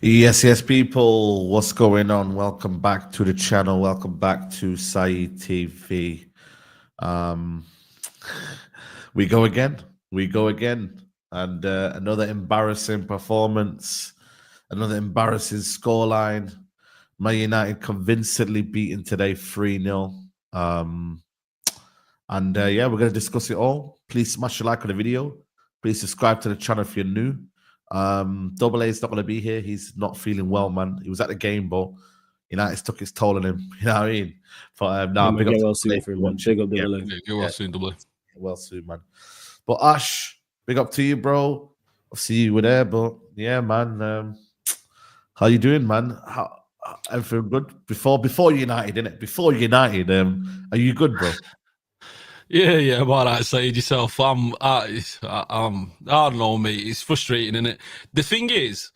Yes, people. What's going on? Welcome back to the channel. Welcome back to Saeed TV. Um, we go again. We go again. And another embarrassing performance, another embarrassing scoreline. Man United convincingly beaten today 3-0. Yeah, we're going to discuss it all. Please smash a like on the video. Please subscribe to the channel if you're new. Double A is not going to be here. He's not feeling well, man. He was at the game, but United took its toll on him. You know what I mean? But now, big up get to well soon for him, man. Big up Double A. Get well soon, Double A. Well soon, man. But Ash, big up to you, bro. I'll see you were there, but yeah, man. How you doing, man? How everything good? Before United, innit? Before United, are you good, bro? Yeah, I'm all right, Said yourself. I don't know, mate. It's frustrating, isn't it? The thing is,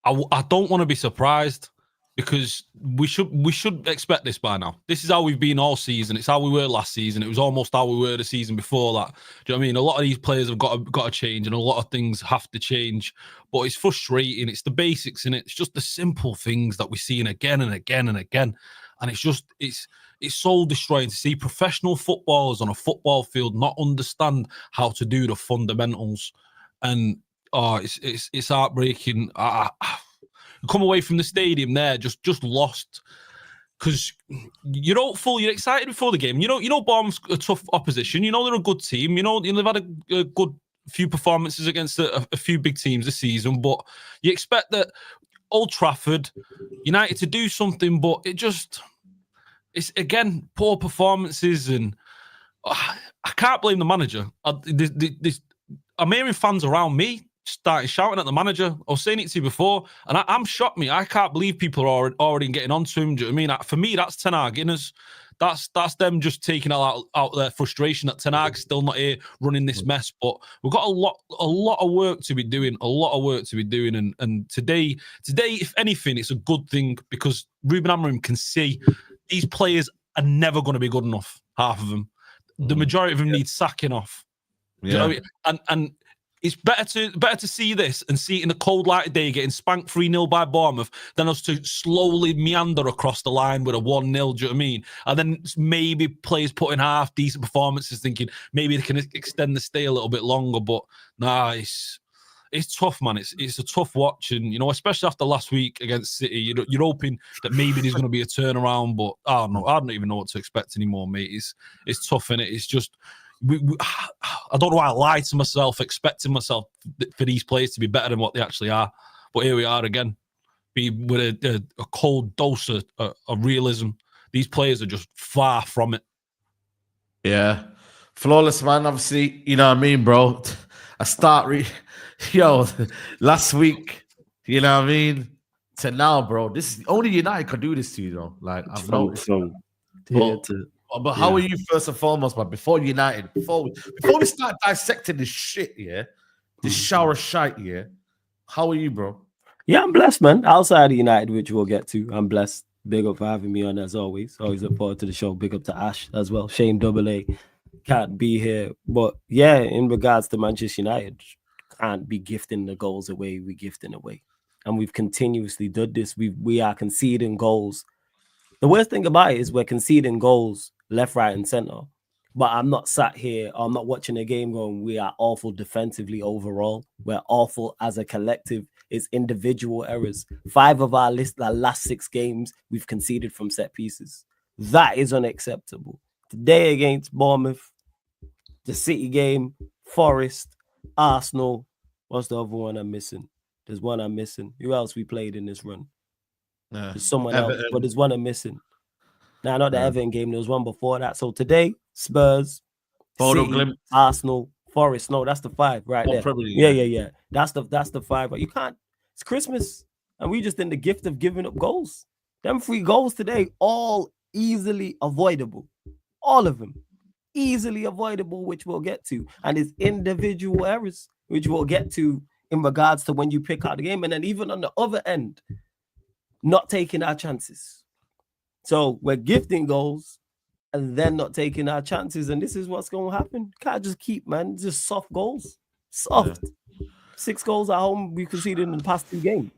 I don't want to be surprised because we should expect this by now. This is how we've been all season. It's how we were last season. It was almost how we were the season before that. Do you know what I mean? A lot of these players have got to change, and a lot of things have to change. But it's frustrating. It's the basics, and it's just the simple things that we're seeing again and again and again. And it's so destroying to see professional footballers on a football field not understand how to do the fundamentals. And it's heartbreaking. I come away from the stadium there just lost because you're excited before the game. You know Bournemouth's a tough opposition. You know they're a good team. You know they've had a good few performances against a few big teams this season, but you expect that Old Trafford, United to do something, but it's again poor performances, and I can't blame the manager. I'm hearing fans around me starting shouting at the manager. I was saying it to you before, and I'm shocked. I can't believe people are already getting onto him. Do you know what I mean? For me, that's Ten Hag inners. That's them just taking out their frustration that Ten Hag's still not here running this mess. But we've got a lot of work to be doing. And today, if anything, it's a good thing because Ruben Amorim can see these players are never going to be good enough. Half of them, the majority of them need sacking off. Yeah, you know what I mean? And it's better to see this and see it in the cold light of day getting spanked 3-0 by Bournemouth than us to slowly meander across the line with a 1-0, do you know what I mean? And then maybe players put in half decent performances thinking maybe they can extend the stay a little bit longer. But nah, it's tough, man. It's a tough watch. And, you know, especially after last week against City, you're hoping that maybe there's going to be a turnaround. But I don't know. I don't even know what to expect anymore, mate. It's tough, innit? It's just... I don't know why I lied to myself, expecting myself for these players to be better than what they actually are. But here we are again, with a cold dose of realism. These players are just far from it. Yeah. Flawless, man. Obviously, you know what I mean, bro? Last week, you know what I mean? To now, bro, this is only United could do this to you, though. Like, I've noticed. But how are you first and foremost, man? Before United, before we start dissecting this shit, this shower shite, how are you, bro? Yeah, I'm blessed, man. Outside of United, which we'll get to, I'm blessed. Big up for having me on as always. Always look forward to the show. Big up to Ash as well. Shame Double A can't be here, but yeah, in regards to Manchester United, can't be gifting the goals away. We're gifting away, and we've continuously done this. We are conceding goals. The worst thing about it is we're conceding goals left, right, and center. But I'm not sat here, I'm not watching a game going, we are awful defensively overall. We're awful as a collective. It's individual errors. 5 of our last 6 games, we've conceded from set pieces. That is unacceptable. Today against Bournemouth, the City game, Forest, Arsenal. What's the other one I'm missing? There's one I'm missing. Who else we played in this run? There's someone else, but there's one I'm missing. Now, not the Everton game. There was one before that. So today, Spurs, City, Arsenal, Forest. No, that's the 5 right there. Yeah. That's the 5. But you can't. It's Christmas, and we just in the gift of giving up goals. Them 3 goals today, all easily avoidable. All of them easily avoidable, which we'll get to. And it's individual errors, which we'll get to in regards to when you pick out the game. And then even on the other end, not taking our chances. So we're gifting goals and then not taking our chances. And this is what's going to happen. Can't just keep, man. Just soft goals. Soft. Yeah. 6 goals at home we conceded in the past 2 games.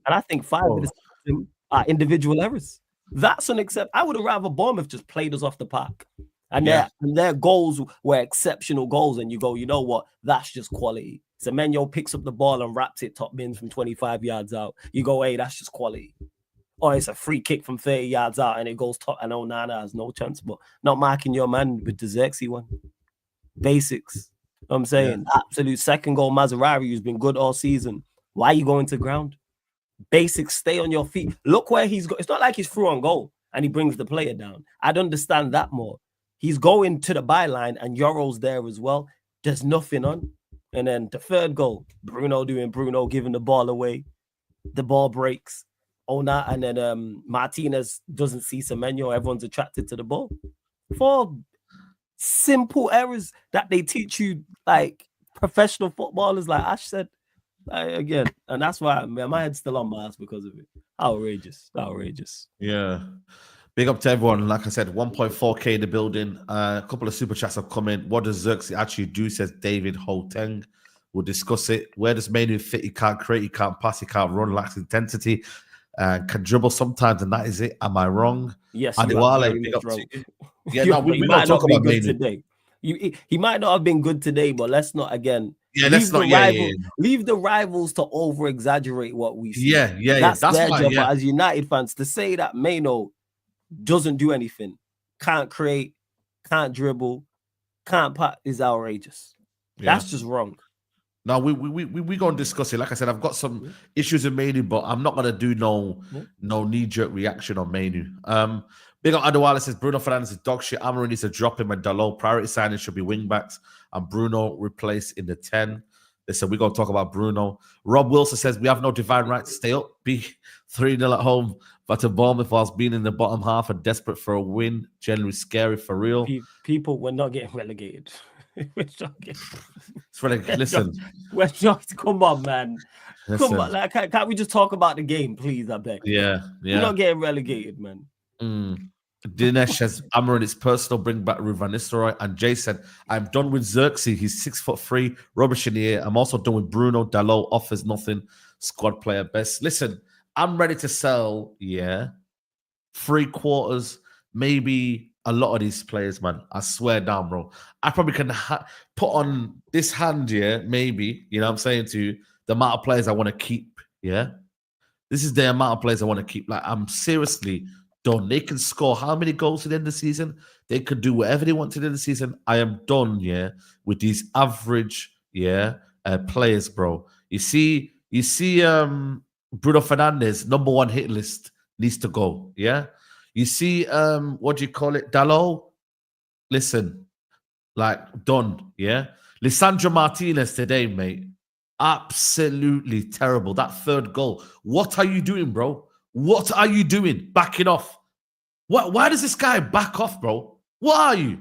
And I think 5 of the are individual errors. That's unacceptable. I would have rather Bournemouth just played us off the park. And their goals were exceptional goals. And you go, you know what? That's just quality. Semenyo picks up the ball and wraps it top bins from 25 yards out. You go, hey, that's just quality. Or it's a free kick from 30 yards out and it goes top. I know Nana has no chance, but not marking your man with the Xerxes one. Basics. You know what I'm saying? Absolute second goal. Maserati, who's been good all season. Why are you going to ground? Basics, stay on your feet. Look where he's going. It's not like he's through on goal and he brings the player down. I'd understand that more. He's going to the byline and Yoro's there as well. There's nothing on. And then the third goal, Bruno giving the ball away. The ball breaks. Ona, and then Martinez doesn't see Semenyo. Everyone's attracted to the ball. 4 simple errors that they teach you, like professional footballers, like Ash said. Again, and that's why my head's still on my ass because of it. Outrageous. Yeah. Big up to everyone. Like I said, 1.4K in the building. A couple of super chats have come in. What does Xerxes actually do, says David Hoteng. We'll discuss it. Where does Manu fit? He can't create, he can't pass, he can't run, lacks intensity, can dribble sometimes, and that is it. Am I wrong? Yes, Adewale, big up to you. Yeah, no, we might not talk about Manu today. He might not have been good today, but let's not again. Yeah, let's not. Leave the rivals to over exaggerate what we see. That's their fine, job. But as United fans, to say that Mano doesn't do anything, can't create, can't dribble, can't pass is outrageous. That's just wrong. No, we go and discuss it. Like I said, I've got some issues with Manu, but I'm not gonna do no knee-jerk reaction on Manu. Big up Adewale says Bruno Fernandes is dog shit. Amorim needs to drop him and Dalot. Priority signing should be wing backs and Bruno replaced in the 10. Listen, we're gonna talk about Bruno. Rob Wilson says we have no divine right to stay up, be 3-0 at home, but to Bournemouth whilst being in the bottom half and desperate for a win. Generally scary for real. People, we're not getting relegated. Listen, we're just come on, man. Listen. Come on, like, can't we just talk about the game, please? I beg. Yeah. We're not getting relegated, man. Dinesh says Amorim is personal. Bring back Ruben Van Nistelrooy. And Jay said, "I'm done with Xerxes. He's 6'3", rubbish in the air. I'm also done with Bruno. Dalot offers nothing. Squad player best. Listen, I'm ready to sell. 3/4, maybe." A lot of these players, man, I swear down, bro. I probably can put on this hand, maybe, you know what I'm saying to you, the amount of players I want to keep, This is the amount of players I want to keep. Like, I'm seriously done. They can score how many goals at the end of the season? They could do whatever they want to the end of the season. I am done, with these average, players, bro. You see, Bruno Fernandes, number 1 hit list, needs to go, You see, what do you call it? Dalot? Listen, like, done, Lisandro Martinez today, mate. Absolutely terrible. That 3rd goal. What are you doing, bro? What are you doing? Backing off. Why does this guy back off, bro? What are you?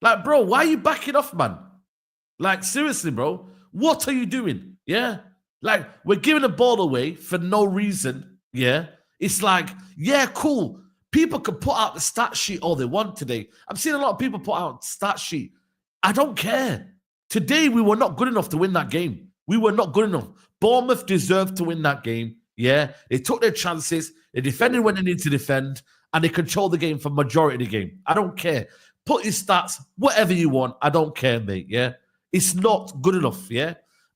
Like, bro, why are you backing off, man? Like, seriously, bro. What are you doing? Like, we're giving the ball away for no reason, It's like, cool. People can put out the stat sheet all they want today. I'm seeing a lot of people put out stat sheet. I don't care. Today, we were not good enough to win that game. We were not good enough. Bournemouth deserved to win that game. They took their chances. They defended when they needed to defend. And they controlled the game for majority of the game. I don't care. Put your stats, whatever you want. I don't care, mate, It's not good enough,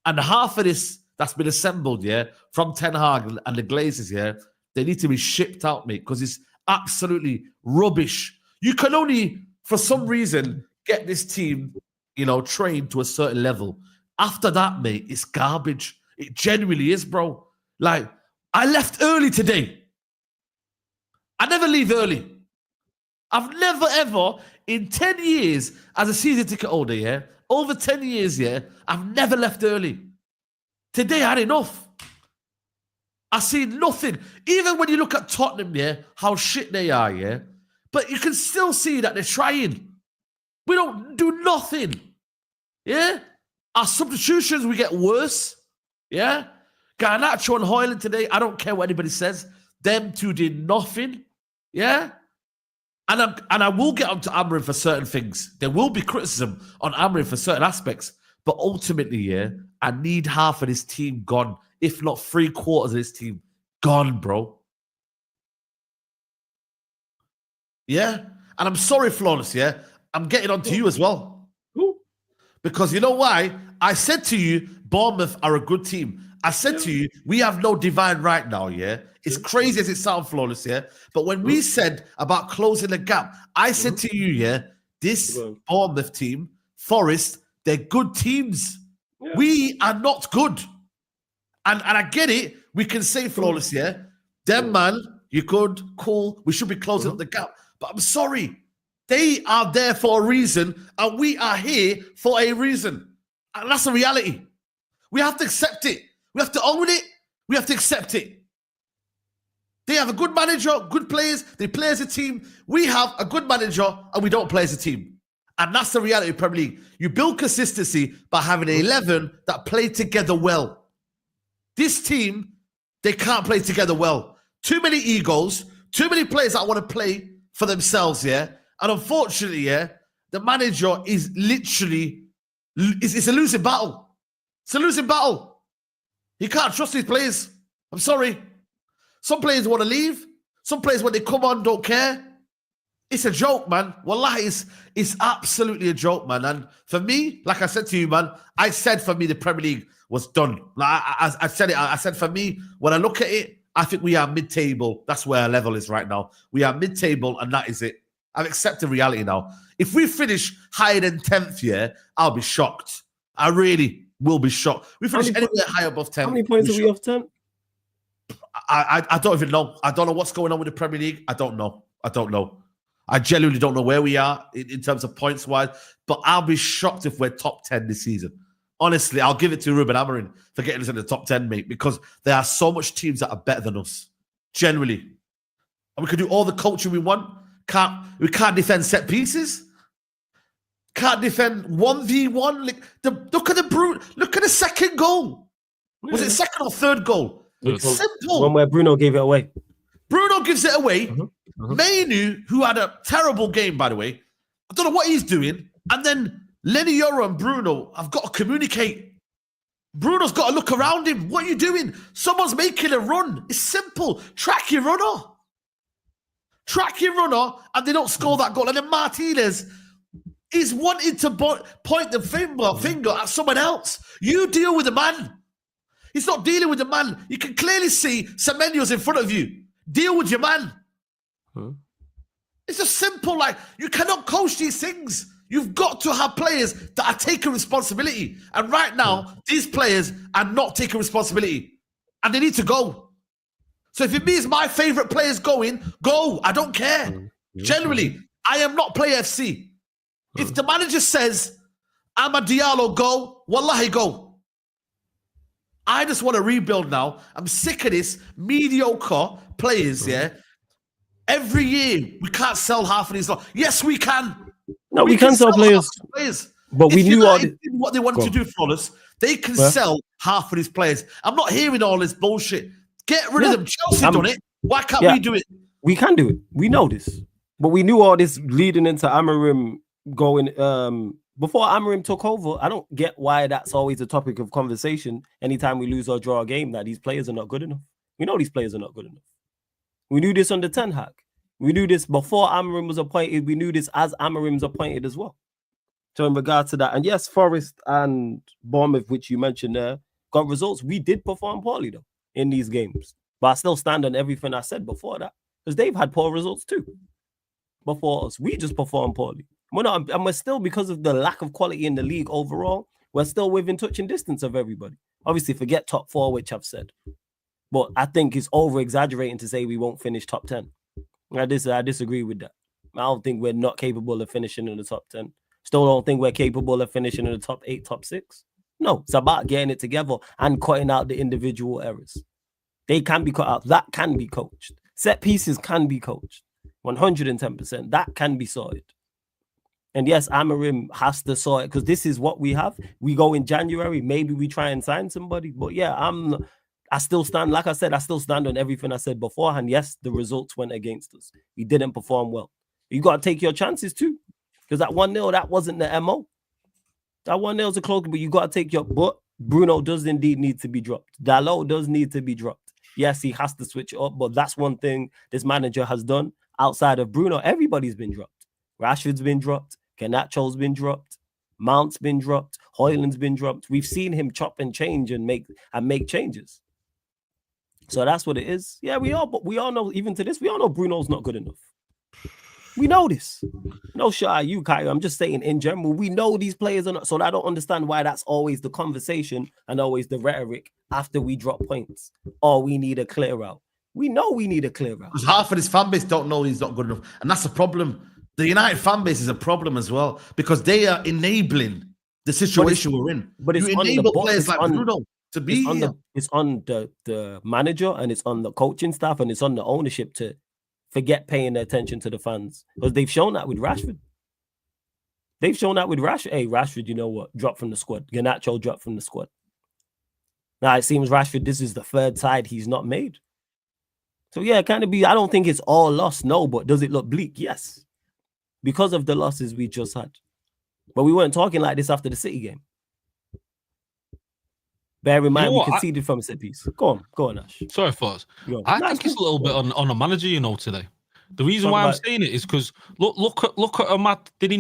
And half of this that's been assembled, from Ten Hag and the Glazers, they need to be shipped out, mate, because it's absolutely rubbish. You can only, for some reason, get this team, trained to a certain level. After that, mate, it's garbage. It genuinely is, bro. Like, I left early today. I never leave early. I've never, ever, in 10 years, as a season ticket holder, over 10 years, I've never left early. Today, I had enough. I see nothing. Even when you look at Tottenham, how shit they are, but you can still see that they're trying. We don't do nothing. Our substitutions, we get worse. Garnacho and Hoyland today, I don't care what anybody says. Them two did nothing. And I will get onto Amorim for certain things. There will be criticism on Amorim for certain aspects. But ultimately, I need half of this team gone, if not 3/4 of this team gone, bro. Yeah? And I'm sorry, Flawless, yeah? I'm getting on to you as well. Because you know why? I said to you, Bournemouth are a good team. I said to you, we have no divine right now, yeah? It's crazy as it sounds, Flawless, yeah? But when we said about closing the gap, I said to you, yeah, this Bournemouth team, Forest, they're good teams. Yeah. We are not good. And I get it. We can say, Flawless, yeah? Them, man, you good, cool. We should be closing up the gap. But I'm sorry. They are there for a reason, and we are here for a reason. And that's the reality. We have to accept it. We have to own it. We have to accept it. They have a good manager, good players. They play as a team. We have a good manager, and we don't play as a team. And that's the reality of Premier League. You build consistency by having 11 that play together well. This team, they can't play together well. Too many egos, too many players that want to play for themselves, yeah? And unfortunately, yeah, the manager is literally, it's a losing battle. It's a losing battle. He can't trust his players. I'm sorry. Some players want to leave. Some players, when they come on, don't care. It's a joke, man. Wallahi, it's absolutely a joke, man. And for me, like I said to you, man, I said for me the Premier League was done. Like I said it. I said for me, when I look at it, I think we are mid-table. That's where our level is right now. We are mid-table, and that is it. I've accepted reality now. If we finish higher than 10th year, I'll be shocked. I really will be shocked. We finish anywhere higher above 10. How many points are we off 10? I don't even know. I don't know what's going on with the Premier League. I don't know. I genuinely don't know where we are in terms of points-wise, but I'll be shocked if we're top 10 this season. Honestly, I'll give it to Ruben Amorim for getting us in the top 10, mate, because there are so much teams that are better than us, generally. And we can do all the coaching we want. We can't defend set pieces. Can't defend 1v1. Look at the second goal. Was it second or third goal? It's simple. One where Bruno gave it away. Bruno gives it away. Mainu, who had a terrible game, by the way, I don't know what he's doing. And then Lenny Yoro and Bruno have got to communicate. Bruno's got to look around him. What are you doing? Someone's making a run. It's simple. Track your runner. And they don't score that goal. And then Martinez is wanting to point the finger at someone else. You deal with the man. He's not dealing with the man. You can clearly see Semenyo's in front of you. Deal with your man. It's just simple. Like, you cannot coach these things. You've got to have players that are taking responsibility. And right now, these players are not taking responsibility. And they need to go. So if it means my favorite players going, go. I don't care. Generally, I am not Play FC. If the manager says, Amad Diallo, go, wallahi, go. I just want to rebuild now. I'm sick of this mediocre players, yeah? Every year, we can't sell half of these. Yes, we can. No, we can sell players. But we knew what they wanted to do for us. They can sell half of these players. I'm not hearing all this bullshit. Get rid of them. Chelsea done it. Why can't we do it? We can do it. We know this. But we knew all this leading into Amorim going before Amorim took over. I don't get why that's always a topic of conversation anytime we lose or draw a game, that these players are not good enough. We know these players are not good enough. We knew this under Ten Hag. We knew this before Amorim was appointed. We knew this as Amorim's appointed as well. So in regards to that, and yes, Forest and Bournemouth, which you mentioned there, got results. We did perform poorly though in these games. But I still stand on everything I said before that. Because they've had poor results too. Before us. We just performed poorly. And we're still, because of the lack of quality in the league overall, we're still within touching distance of everybody. Obviously, forget top 4, which I've said. But I think it's over-exaggerating to say we won't finish top 10. I disagree with that. I don't think we're not capable of finishing in the top 10. Still don't think we're capable of finishing in the top 8, top 6. No, it's about getting it together and cutting out the individual errors. They can be cut out. That can be coached. Set pieces can be coached. 110%. That can be sorted. And yes, Amorim has to sort it because this is what we have. We go in January. Maybe we try and sign somebody. But yeah, I still stand, like I said, I still stand on everything I said beforehand. Yes, the results went against us. We didn't perform well. You got to take your chances too. Because that 1-0, that wasn't the MO. That 1-0 is a close, but you got to take your... But Bruno does indeed need to be dropped. Dalot does need to be dropped. Yes, he has to switch it up, but that's one thing this manager has done. Outside of Bruno, everybody's been dropped. Rashford's been dropped. Garnacho's been dropped. Mount's been dropped. Højlund's been dropped. We've seen him chop and change and make changes. So that's what it is. Yeah, we all know, even to this, we all know Bruno's not good enough. We know this. No shot at you, Kyrie. I'm just saying in general, we know these players are not. So I don't understand why that's always the conversation and always the rhetoric after we drop points. Or we need a clear out. We know we need a clear out. Because half of his fan base don't know he's not good enough. And that's a problem. The United fan base is a problem as well because they are enabling the situation we're in. But it's you enable players like Bruno to be it's on the manager and it's on the coaching staff and it's on the ownership to forget paying attention to the fans because they've shown that with Rashford. They've shown that with Rashford. Hey, Rashford, you know what? Drop from the squad. Garnacho dropped from the squad. Now it seems Rashford, this is the third side he's not made. So yeah, kind of I don't think it's all lost, no, but does it look bleak? Yes. Because of the losses we just had. But we weren't talking like this after the City game. Bear in mind, we conceded from a set piece. Go on, Ash. Sorry, Foz. I think it's a little bit on the manager, today. The reason why I'm saying it is because look at Matt. Did he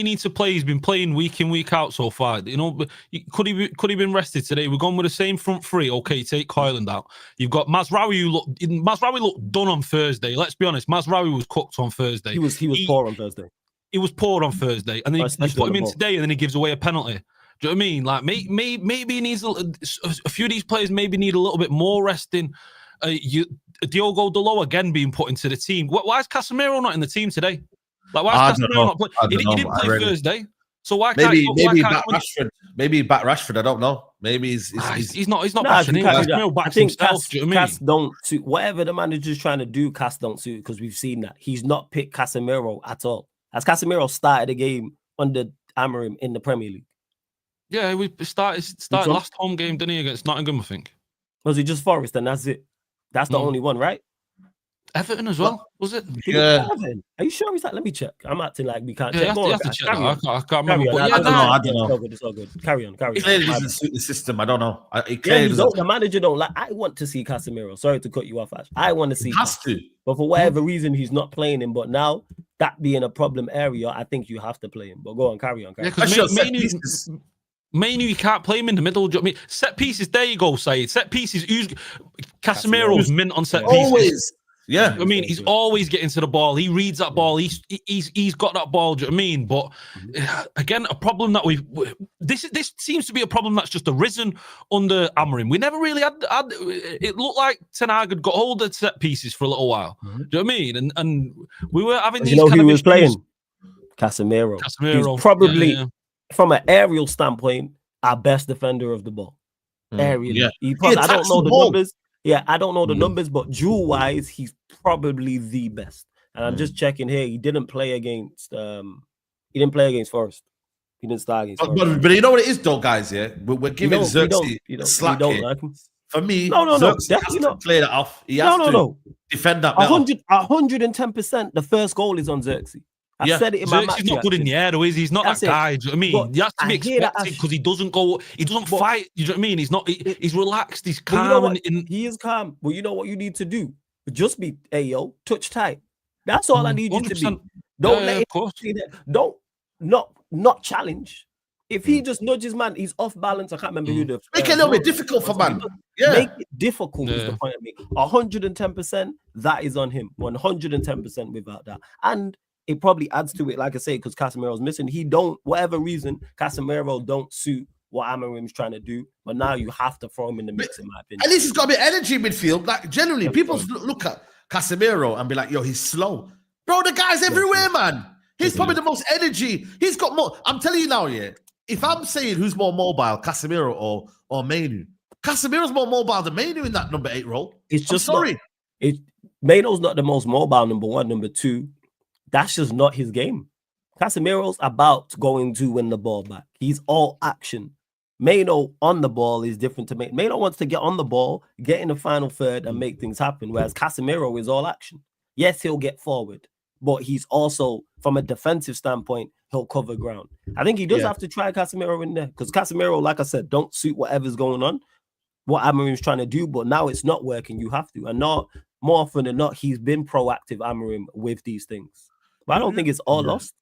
need to play? He's been playing week in, week out so far. But could he been rested today? We're going with the same front three. Okay, take Højlund out. You've got Mazraoui. Mazraoui looked done on Thursday. Let's be honest. Mazraoui was cooked on Thursday. He was poor on Thursday. He was poor on Thursday, and then he put him in today, and then he gives away a penalty. Do you know what I mean? Like maybe he needs a few of these players. Maybe need a little bit more resting. Diogo Dalot again being put into the team. Why is Casemiro not in the team today? Like why is Casemiro not playing? He didn't play Thursday, so why can't maybe back Rashford? Maybe back Rashford. I don't know. Maybe he's not backing in. Casemiro backs himself. Do you know what I mean? Cass don't suit whatever the manager's trying to do. Cass don't suit because we've seen that he's not picked Casemiro at all. As Casemiro started the game under Amorim in the Premier League. Yeah, we started last home game, didn't he, against Nottingham, I think. Was he just Forest and that's it? That's the only one, right? Everton as well, was it? Yeah. Are you sure he's like, let me check. I'm acting like we can't check. You have to check that. I can't remember. I don't know. It's all good. Carry on. He clearly doesn't suit the system. I don't know. The manager don't like. I want to see Casemiro. Sorry to cut you off, Ash. I want to see. He has to. But for whatever reason, he's not playing him. But now, that being a problem area, I think you have to play him. But go on, carry on. Yeah, because mainly you can't play him in the middle. Do you know what I mean? Set pieces, there you go, Saeed. Set pieces. Casemiro's mint on set pieces. Always. Yeah. I mean, he's always getting to the ball. He reads that ball. He's got that ball. Do you know what I mean? But again, a problem that this seems to be a problem that's just arisen under Amorim. We never really had it looked like Ten Hag had got hold of set pieces for a little while. Do you know what I mean? And we were having these who was playing? Casemiro. He's probably from an aerial standpoint, our best defender of the ball. Aerial. Yeah. I don't know the numbers. Yeah, I don't know the numbers, but duel-wise, he's probably the best. And I'm just checking here. He didn't play against Forest. He didn't start against Forest. But you know what it is, though, guys, yeah? We're giving Xerxes slack here. Like him. For me, no, definitely not. Play that off. He has to defend that better. 110%. The first goal is on Xerxes. I said it in my match. He's not good in the air, though, is he? He's not that guy. Do you know what I mean? But he has to be expected because he doesn't fight. You know what I mean? He's relaxed. He's calm. He is calm. Well, you know what you need to do? Just be, touch tight. That's all I need you to be. Don't let him see that. Don't not challenge. If he just nudges man, he's off balance. I can't remember who the make it a little bit difficult for man. Yeah, make it difficult is the point I make. 110%. That is on him. 110% without that. And it probably adds to it, like I say, because Casemiro's missing. Whatever reason, Casemiro don't suit what Amorim's trying to do. But now you have to throw him in the mix, in my opinion. At least he's got a bit of energy in midfield. Like, generally, people look at Casemiro and be like, yo, he's slow. Bro, the guy's everywhere, man. He's probably the most energy. He's got more. I'm telling you now, if I'm saying who's more mobile, Casemiro or Mainu, Casemiro's more mobile than Mainu in that number 8 role. It's just Mainu's not the most mobile, number 1. Number 2, that's just not his game. Casemiro's about going to win the ball back. He's all action. Maino on the ball is different to Maino. Maino wants to get on the ball, get in the final third, and make things happen, whereas Casemiro is all action. Yes, he'll get forward, but he's also, from a defensive standpoint, he'll cover ground. I think he does have to try Casemiro in there because Casemiro, like I said, don't suit whatever's going on, what Amorim's trying to do, but now it's not working. You have to. And not more often than not, he's been proactive, Amorim, with these things. But I don't think it's all lost.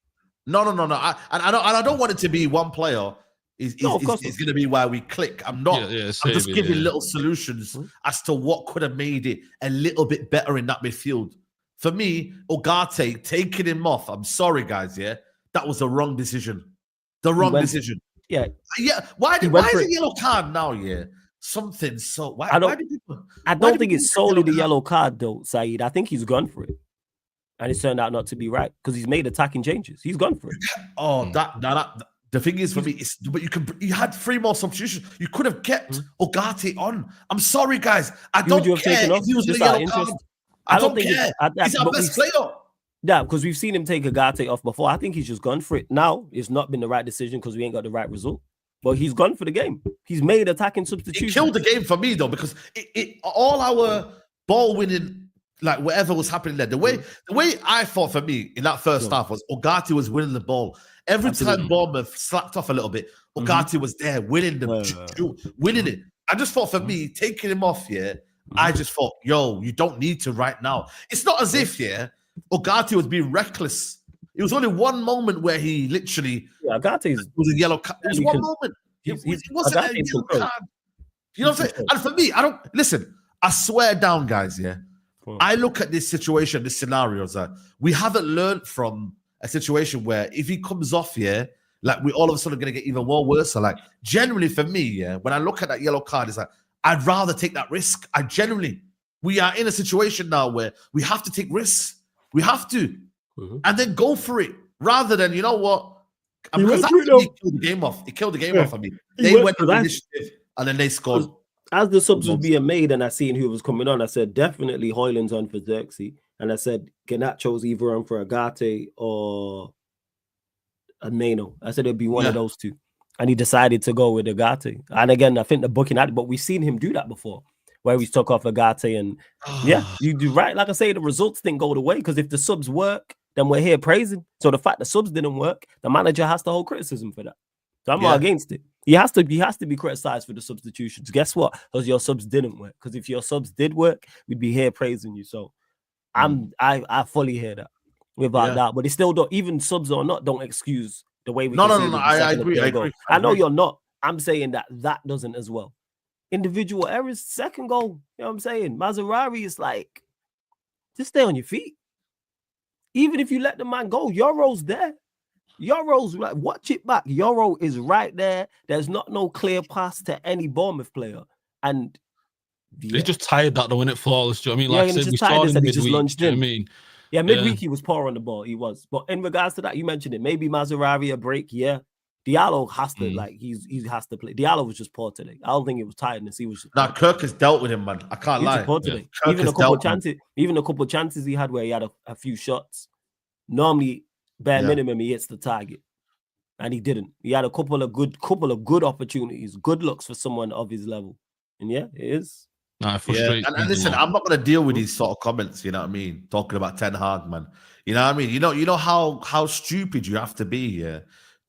No. I don't want it to be one player is going to be why we click. I'm not. I'm just giving little solutions as to what could have made it a little bit better in that midfield. For me, Ugarte, taking him off, I'm sorry, guys, that was the wrong decision. The wrong decision. Yeah. Why is it yellow card now, Something so... Why did people... I don't think it's solely the yellow card, though, Saeed. I think he's gone for it. And it's turned out not to be right because he's made attacking changes. He's gone for it. The thing is, for me, you had 3 more substitutions. You could have kept Ugarte on. I'm sorry, guys. I don't care if he was in the yellow card. I don't care. He's our best player. Yeah, because we've seen him take Ugarte off before. I think he's just gone for it. Now, it's not been the right decision because we ain't got the right result. But he's gone for the game. He's made attacking substitutions. It killed the game for me, though, because all our ball winning, like whatever was happening there, the way I thought for me in that first half was Ugarte was winning the ball. Every time Bournemouth slacked off a little bit, Ugarte was there winning winning it. I just thought for me, taking him off, I just thought, you don't need to right now. It's not as if, Ugarte was being reckless. It was only one moment where he literally was a yellow card. It was one moment. It wasn't a yellow card. You know what I'm saying? And for me, I swear down, guys, I look at this situation, this scenario, that we haven't learned from a situation where if he comes off, like we all of a sudden going to get even more worse. So like generally for me, when I look at that yellow card, it's like, I'd rather take that risk. We are in a situation now where we have to take risks. We have to. And then go for it. Rather than, you know what? Because that killed the game off. It killed the game off for me. They went to the initiative and then they scored. As the subs was being made and I seen who was coming on, I said, definitely Højlund's on for Xerxes. And I said, Garnacho's either on for Ugarte or Meno. I said it'd be one of those two. And he decided to go with Ugarte. And again, I think the booking had it, but we've seen him do that before, where he took off Ugarte. And you do right. Like I say, the results didn't go the way because if the subs work, then we're here praising. So the fact the subs didn't work, the manager has to hold criticism for that. So I'm not against it. He has to be criticized for the substitutions. Guess what? Because your subs didn't work. Because if your subs did work, we'd be here praising you. So I fully hear that without that. But it still don't, even subs or not, don't excuse the way we No, I agree. I know you're not. I'm saying that doesn't as well. Individual errors, second goal. You know what I'm saying? Mazarari is like, just stay on your feet. Even if you let the man go, Yoro's there. Yoro's right. Watch it back. Yoro is right there. There's not no clear pass to any Bournemouth player. And they just tired that though, innit? Flawless. Do you know what I mean? Like I said, we saw him midweek. Do you know what I mean? Yeah, midweek he was poor on the ball. He was. But in regards to that, you mentioned it. Maybe Mazarari a break. Yeah. Diallo has to he has to play. Diallo was just poor today. I don't think it was tiredness. He was. Kirk has dealt with him, man. I can't lie. Poor today. Even a couple of chances he had where he had a few shots. Normally, bare minimum, he hits the target, and he didn't. He had a couple of good opportunities, good looks for someone of his level, and it is. Frustrating. And listen, I'm not going to deal with these sort of comments. You know what I mean? Talking about Ten Hag, man. You know what I mean? You know how stupid you have to be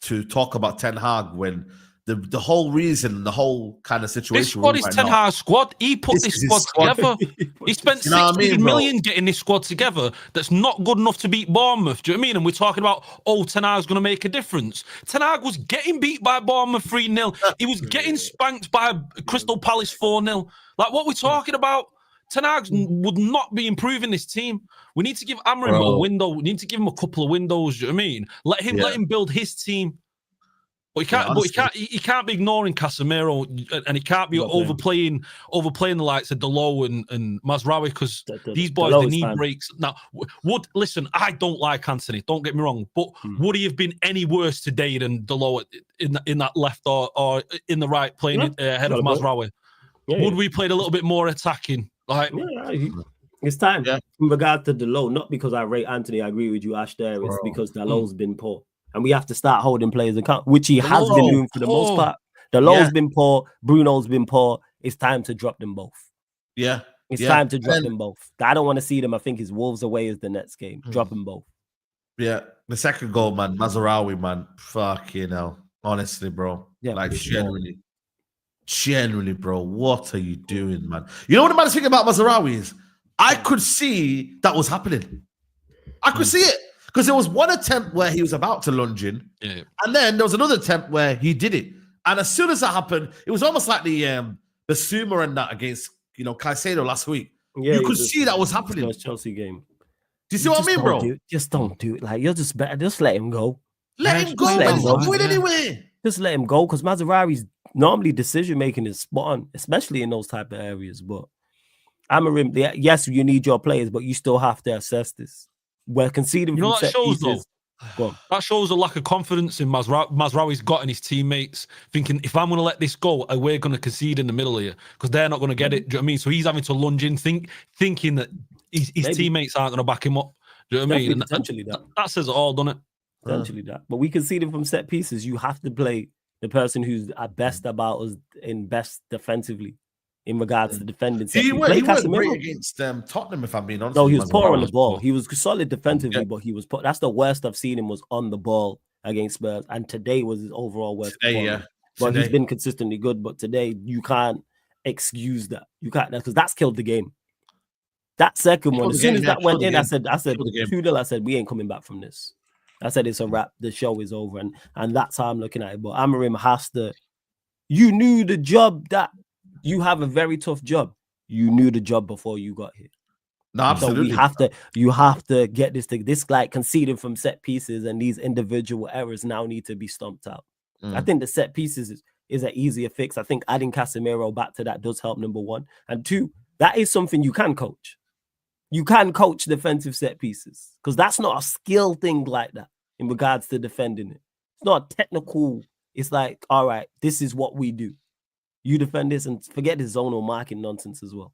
to talk about Ten Hag when the whole reason, the whole kind of situation. This squad is Ten Hag's squad. He put this squad together. He spent 600 million getting this squad together. That's not good enough to beat Bournemouth. Do you know what I mean? And we're talking about, Ten Hag's going to make a difference. Ten Hag was getting beat by Bournemouth 3-0. He was getting spanked by Crystal Palace 4-0. Like, what we're talking about, Ten Hag would not be improving this team. We need to give Amorim a window. We need to give him a couple of windows. Do you know what I mean? Let him build his team. But he can't be ignoring Casemiro, and he can't be overplaying the likes of Delo and Mazraoui because these boys they need breaks. Now, listen, I don't like Anthony. Don't get me wrong, but would he have been any worse today than Delo in that left or in the right playing ahead of Mazraoui? Would we played a little bit more attacking? Like, it's time. In regard to Delo, not because I rate Anthony. I agree with you, Ash. There, it's because Delo's been poor. And we have to start holding players account, which he has been doing for the most part. Delo's been poor. Bruno's been poor. It's time to drop them both. It's time to drop them both. I don't want to see them. I think it's Wolves away as the next game. Drop them both. Yeah, the second goal, man, Mazraoui, man, fucking hell. Honestly, bro. Yeah, like, for sure. genuinely, bro, what are you doing, man? You know what the maddest thing about Mazraoui is? I could see that was happening. I could see it. Because there was one attempt where he was about to lunge in, and then there was another attempt where he did it. And as soon as that happened, it was almost like the Suma and that against Caicedo last week. Yeah, you could see that was happening. Chelsea game. Do you see what I mean, bro? Just don't do it. Like, you're just better. Just let him go. Let him go. He's not going anywhere. Just let him go, because Mazraoui's normally decision making is spot on, especially in those type of areas. But Amorim, yes, you need your players, but you still have to assess this. We're conceding from set pieces. That shows a lack of confidence in Mazraoui's got in his teammates, thinking, if I'm going to let this go, we're going to concede in the middle here because they're not going to get it. Do you know what I mean? So he's having to lunge in, thinking that his teammates aren't going to back him up. Do you know what I mean? Potentially that says it all, doesn't it? Essentially that. But we conceded from set pieces. You have to play the person who's at best about us in best defensively. In regards to defending, he wasn't great against Tottenham, if I'm being honest. No, he was poor on the ball. He was solid defensively, but he was poor. That's the worst I've seen him was on the ball against Spurs. And today was his overall worst. But he's been consistently good. But today, you can't excuse that. You can't, because that's killed the game. That second one, as soon as that went in, I said 2-0. I said, we ain't coming back from this. I said it's a wrap. The show is over, and that's how I'm looking at it. But Amorim has to. You knew the job that. You have a very tough job. You knew the job before you got here. No, absolutely. So you have to get this thing. This like conceding from set pieces and these individual errors now need to be stomped out. I think the set pieces is an easier fix. I think adding Casemiro back to that does help, number one. And two, that is something you can coach. You can coach defensive set pieces because that's not a skill thing like that in regards to defending it. It's not technical. It's like, all right, this is what we do. You defend this and forget this zonal marking nonsense as well.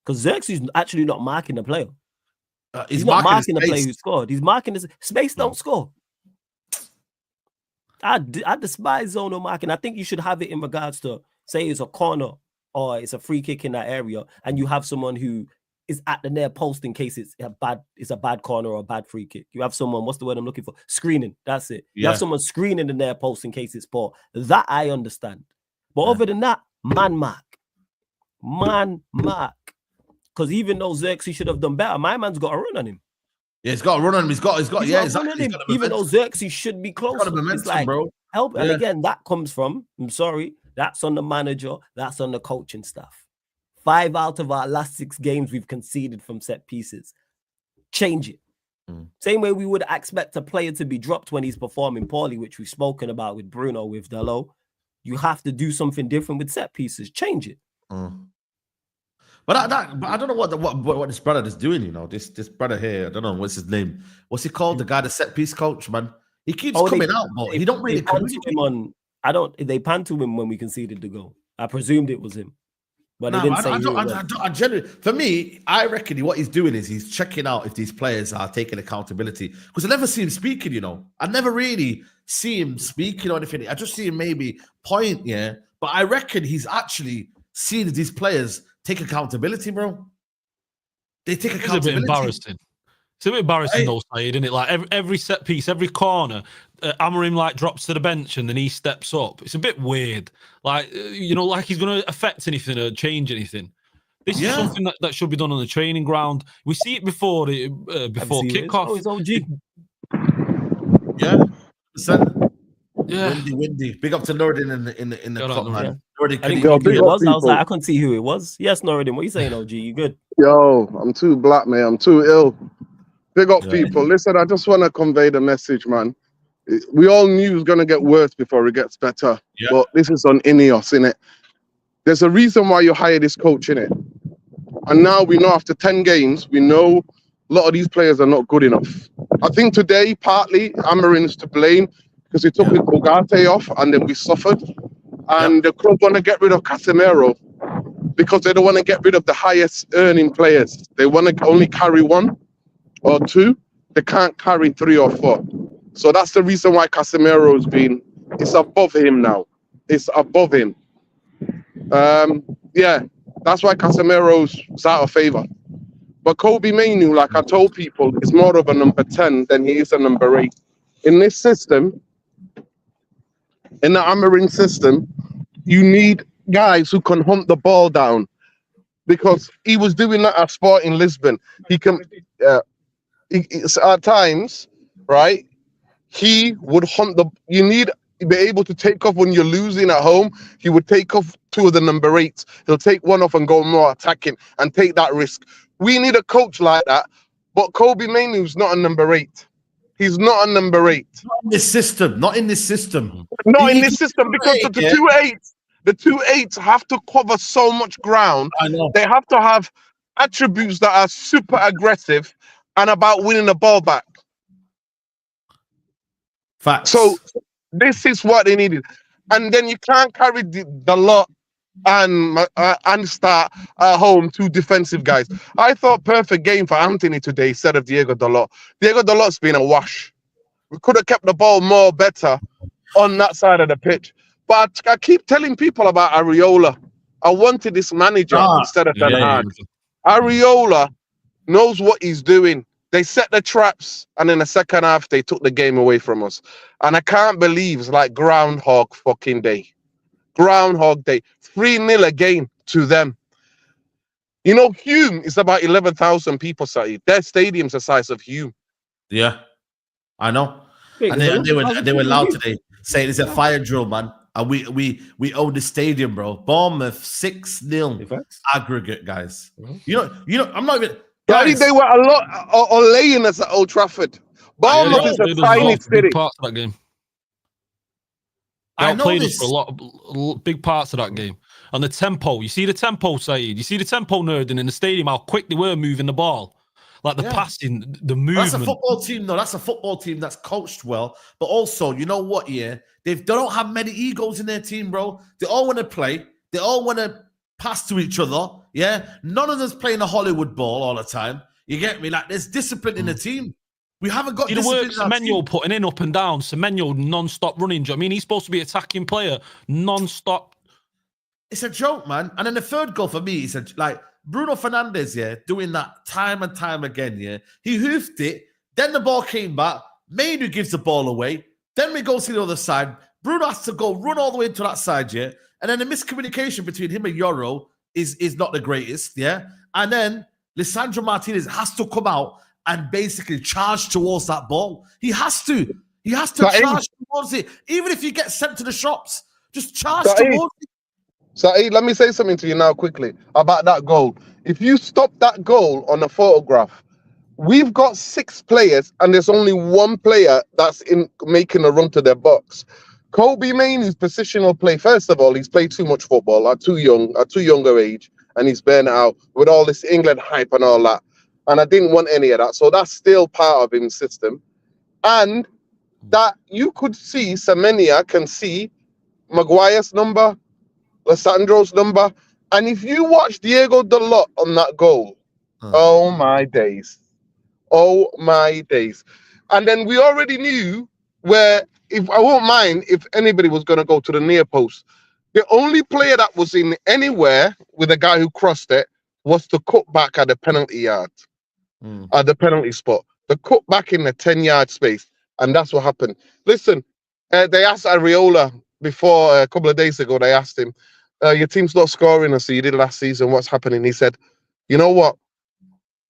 Because Xerxes actually not marking the player. He's not marking the player who scored. He's marking his space. Don't score. I despise zonal marking. I think you should have it in regards to, say it's a corner or it's a free kick in that area, and you have someone who is at the near post in case it's a bad corner or a bad free kick. You have someone, what's the word I'm looking for? Screening. That's it. You have someone screening the near post in case it's poor. That I understand. But other than that, man mark. Because even though Xerxes should have done better, my man's got a run on him. Yeah, he's got a run on him. He's got even though Xerxes should be close. It's like, bro. Help. And again, that comes from, I'm sorry, that's on the manager, that's on the coaching staff. 5 out of our last 6 games we've conceded from set pieces. Change it. Same way we would expect a player to be dropped when he's performing poorly, which we've spoken about with Bruno, with Dalot. You have to do something different with set pieces. Change it. But I don't know what this brother is doing. You know, this brother here. I don't know what's his name. What's he called? The guy, the set piece coach, man. He keeps coming out, but he don't really come to him on. They panned to him when we conceded the goal. I presumed it was him, but they didn't say. I generally, for me, I reckon what he's doing is he's checking out if these players are taking accountability. Because I never see him speaking. You know, I never really see him speaking or anything. I just see him maybe point, but I reckon he's actually seen these players take accountability, bro. They take accountability. It's a bit embarrassing. It's a bit embarrassing, though, Saeed, isn't it? Like every set piece, every corner, Amorim like drops to the bench and then he steps up. It's a bit weird. Like, like he's going to affect anything or change anything. This is something that should be done on the training ground. We see it before kickoff. Oh, it's OG. Yeah. Windy. Big up to Nordin in the club, man. I couldn't see who it was. Yes, Nordin. What are you saying, OG? You good? Yo, I'm too black, man. I'm too ill. Big up, people. Listen, I just want to convey the message, man. We all knew it was going to get worse before it gets better. But this is on Ineos, innit? There's a reason why you hire this coach, innit? And now we know after 10 games, we know a lot of these players are not good enough. I think today, partly, Amorim's to blame because he took Ugarte off and then we suffered. And the club want to get rid of Casemiro because they don't want to get rid of the highest earning players. They want to only carry 1 or 2. They can't carry 3 or 4. So that's the reason why Casemiro's it's above him now. It's above him. That's why Casemiro's out of favor. But Kobe Mainoo, like I told people, is more of a number 10 than he is a number 8. In this system, in the Amorim system, you need guys who can hunt the ball down, because he was doing that at Sporting Lisbon. He can, at times, right? He would hunt the. You need to be able to take off when you're losing at home. He would take off 2 of the number 8s. He'll take one off and go more attacking and take that risk. We need a coach like that. But Kobe Mainoo's not a number 8. He's not a number 8. Not in this system. Not in this system. Not in this system, because the two eights have to cover so much ground. I know. They have to have attributes that are super aggressive and about winning the ball back. Facts. So this is what they needed. And then you can't carry the lot and start at home 2 defensive guys. I thought perfect game for Anthony today instead of Diego Dalot. Diego Dalot's been a wash. We could have kept the ball more better on that side of the pitch. But I keep telling people about Areola. I wanted this manager instead of Ten Hag. Areola knows what he's doing. They set the traps, and in the second half, they took the game away from us. And I can't believe it's like Groundhog fucking Day. Groundhog Day. 3-0 again to them. You know, Hume is about 11,000 people, Saeed. Their stadium's the size of Hume. Yeah, I know. And they were loud today, saying it's a fire drill, man. And we own the stadium, bro. Bournemouth 6-0 aggregate, guys. You know, I'm not even. Guys, they were a lot on laying us at Old Trafford. Bournemouth is a tiny city. Big parts of that game. I played us for a lot, big parts of that game. And the tempo, you see the tempo, Saeed. You see the tempo nerding in the stadium. How quick they were moving the ball, like the passing, the movement. That's a football team, though. That's a football team that's coached well. But also, you know what? Yeah, they don't have many egos in their team, bro. They all want to play. They all want to pass to each other. Yeah, none of them's playing a Hollywood ball all the time. You get me? Like, there's discipline in the team. We haven't got the work Semenyo putting in up and down. Semenyo non-stop running. Do you know what I mean? He's supposed to be an attacking player, non-stop. It's a joke, man. And then the third goal for me is like Bruno Fernandes, yeah, doing that time and time again, yeah. He hoofed it. Then the ball came back. Mainoo gives the ball away. Then we go to the other side. Bruno has to go run all the way to that side, yeah. And then the miscommunication between him and Yoro is not the greatest, yeah. And then Lisandro Martinez has to come out and basically charge towards that ball. He has to. He has to charge towards it. Even if you get sent to the shops, just charge towards it. Saeed, let me say something to you now quickly about that goal. If you stop that goal on a photograph, we've got 6 players and there's only 1 player that's in making a run to their box. Kobe Mainoo's positional play, first of all, he's played too much football at too younger age, and he's burnt out with all this England hype and all that. And I didn't want any of that. So that's still part of his system. And that you could see, Semenya can see Maguire's number, Lissandro's number. And if you watch Diego Dalot on that goal, oh my days. Oh my days. And then we already knew where, if I won't mind if anybody was going to go to the near post. The only player that was in anywhere with a guy who crossed it was the cut back at the penalty yard, at the penalty spot. The cut back in the 10-yard space. And that's what happened. Listen, they asked Areola before a couple of days ago, they asked him, your team's not scoring as you did last season. What's happening? He said, you know what?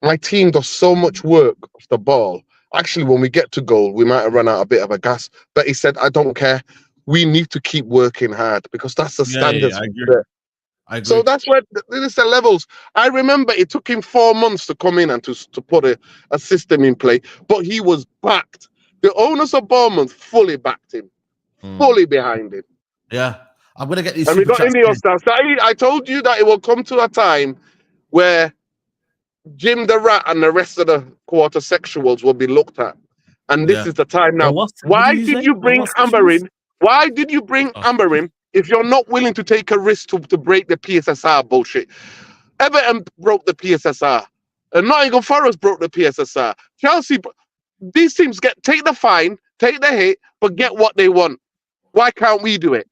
My team does so much work off the ball. Actually, when we get to goal, we might have run out a bit of a gas. But he said, I don't care. We need to keep working hard because that's the standards. I agree. So that's where this the levels. I remember it took him 4 months to come in and to put a system in play, but he was backed. The owners of Bournemouth fully backed him, fully behind him. Yeah, I'm going to get these. And we got Ineos down. So I told you that it will come to a time where Jim the Rat and the rest of the quarter sexuals will be looked at. And this is the time now. Why did you bring Amorim? Why did you bring Amorim if you're not willing to take a risk to break the PSSR bullshit? Everton broke the PSSR. And Nottingham Forest broke the PSSR. Chelsea, these teams take the fine, take the hit, but get what they want. Why can't we do it?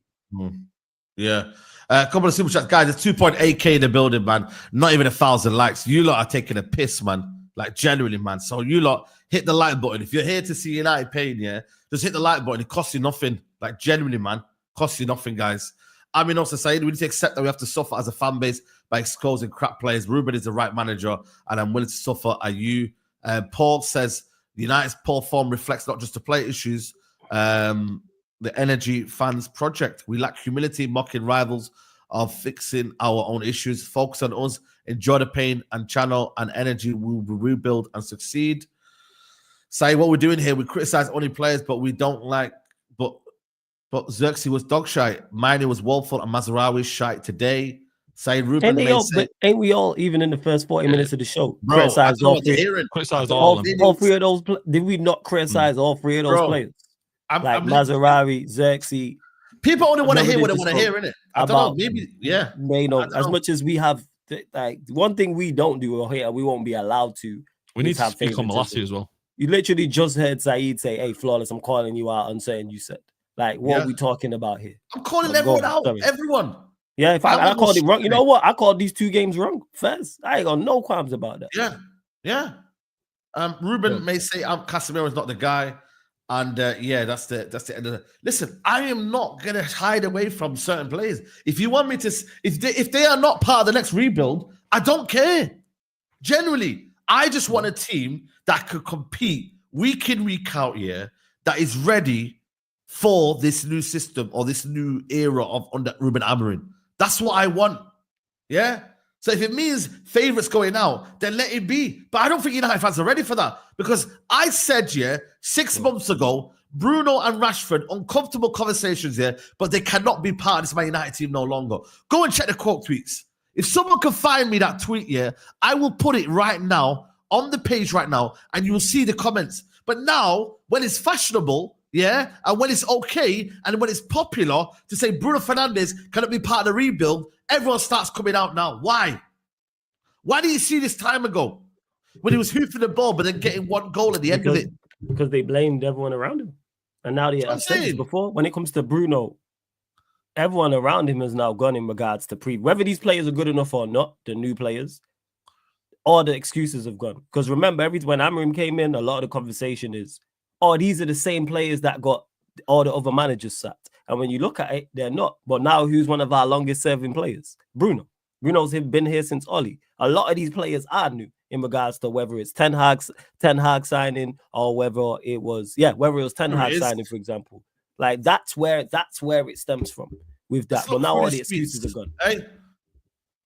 Yeah. A couple of super chats, guys. It's 2.8K in the building, man. Not even 1,000 likes. You lot are taking a piss, man. Like, genuinely, man. So you lot hit the like button. If you're here to see United pain, yeah, just hit the like button. It costs you nothing. Like, genuinely, man. Costs you nothing, guys. I mean, also, Saeed, we need to accept that we have to suffer as a fan base by exposing crap players. Ruben is the right manager, and I'm willing to suffer. Are you? Paul says United's poor form reflects not just the player issues, the energy fans project. We lack humility, mocking rivals of fixing our own issues. Focus on us, enjoy the pain and channel and energy. We will rebuild and succeed. Say what we're doing here. We criticize only players, but we don't like. But Xerxes was dog shite. Miney was woeful and Mazarawi shite today. Say Ruben ain't we all even in the first 40 minutes of the show criticized all three of those? Did we not criticize all three of those players? Mazarawi, Xerxes. People only want to hear what they want to hear, innit? I don't know, maybe, yeah. Much as we have, like, one thing we don't do here, we won't be allowed to. We need to speak on Malassi as well. You literally just heard Saeed say, "Hey, Flawless, I'm calling you out on saying you said." Like, what are we talking about here? I'm calling everyone out. Sorry. Everyone. Yeah, if I called it wrong, you know what? I called these 2 games wrong. First, I ain't got no qualms about that. Yeah. Ruben may say Casemiro's not the guy. And that's the end of it. Listen, I am not gonna hide away from certain players. If you want me to, if they are not part of the next rebuild, I don't care. Generally, I just want a team that could compete week in, week out, that is ready for this new system or this new era of under Ruben Amorim. That's what I want. Yeah. So if it means favourites going out, then let it be. But I don't think United fans are ready for that. Because I said, 6 months ago, Bruno and Rashford, uncomfortable conversations but they cannot be part of this Man United team no longer. Go and check the quote tweets. If someone can find me that tweet, I will put it right now on the page right now, and you will see the comments. But now, when it's fashionable, and when it's okay, and when it's popular to say Bruno Fernandes cannot be part of the rebuild, everyone starts coming out now. Why? Why did you see this time ago when he was hoofing the ball but then getting 1 goal at the end of it? Because they blamed everyone around him. And now I've said this before, when it comes to Bruno, everyone around him has now gone in regards to whether these players are good enough or not, the new players, all the excuses have gone. Because remember, when Amorim came in, a lot of the conversation is, these are the same players that got all the other managers sacked. And when you look at it, they're not. But now who's one of our longest serving players? Bruno. Bruno's been here since Oli. A lot of these players are new in regards to whether it's Ten Hag signing or whether it was Ten Hag signing, for example. Like that's where it stems from with that. But now all the excuses are gone.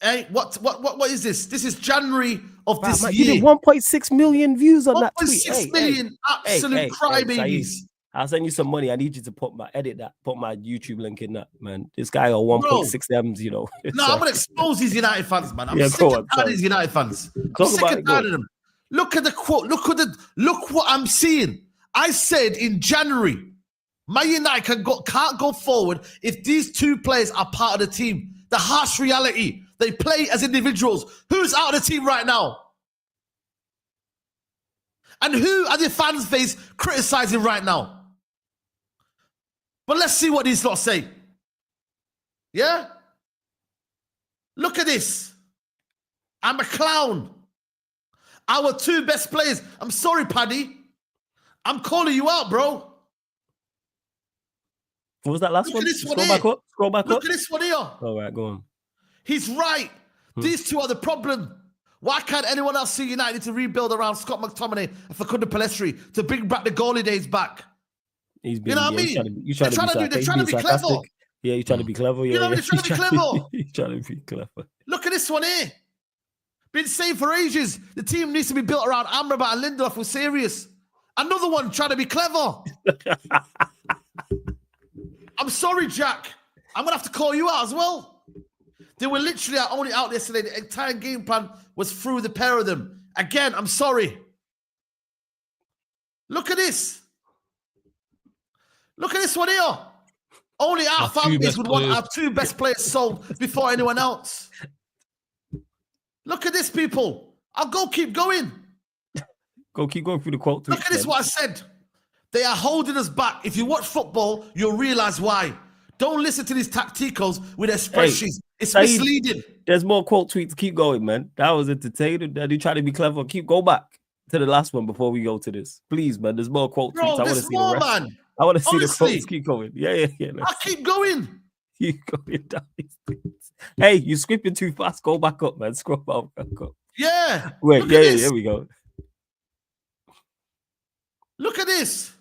Hey, what is this? This is January of this year. You did 1.6 million views on that tweet. 1.6 million absolute crybabies. I'll send you some money. I need you to put my YouTube link in that, man. This guy got 1.6 M's, No, I'm gonna expose these United fans, man. I'm sick and tired of these United fans. I'm sick and tired of them. Look at the quote. Look what I'm seeing. I said in January, Man United can't go forward if these 2 players are part of the team. The harsh reality. They play as individuals. Who's out of the team right now? And who are the fans face criticizing right now? But let's see what these lot say. Yeah? Look at this. I'm a clown. Our 2 best players. I'm sorry, Paddy. I'm calling you out, bro. What was that last one? Scroll back up. Look at this one here. All right, go on. He's right. These 2 are the problem. Why can't anyone else see United to rebuild around Scott McTominay and Facundo Pellistri to bring back the goalie days back? He's been, you know what I mean? They're trying to be clever. Yeah, you're trying to be clever. Yeah, you know what I mean? They're trying to be clever. He's trying to be clever. Look at this one here. Been saying for ages, the team needs to be built around Amrabat and Lindelof. We're serious. Another one trying to be clever. I'm sorry, Jack. I'm going to have to call you out as well. They were literally only out yesterday. The entire game plan was through the pair of them. Again, I'm sorry. Look at this. Look at this one here. Only our fan base would want our 2 best players sold before anyone else. Look at this, people. I'll keep going. Keep going through the quote. Look at this, what I said. They are holding us back. If you watch football, you'll realize why. Don't listen to these tacticals with their spreadsheets. It's Saeed, misleading. There's more quote tweets. Keep going, man. That was entertaining. That you try to be clever. Go back to the last one before we go to this. Please, man. There's more quote tweets. I want to see the rest. Man. I want to see the Honestly. quotes. Keep going. Yeah. I keep going. Keep going down these things. Hey, you're skipping too fast. Go back up, man. Scroll back up. Yeah. Wait, yeah, here we go. Look at this.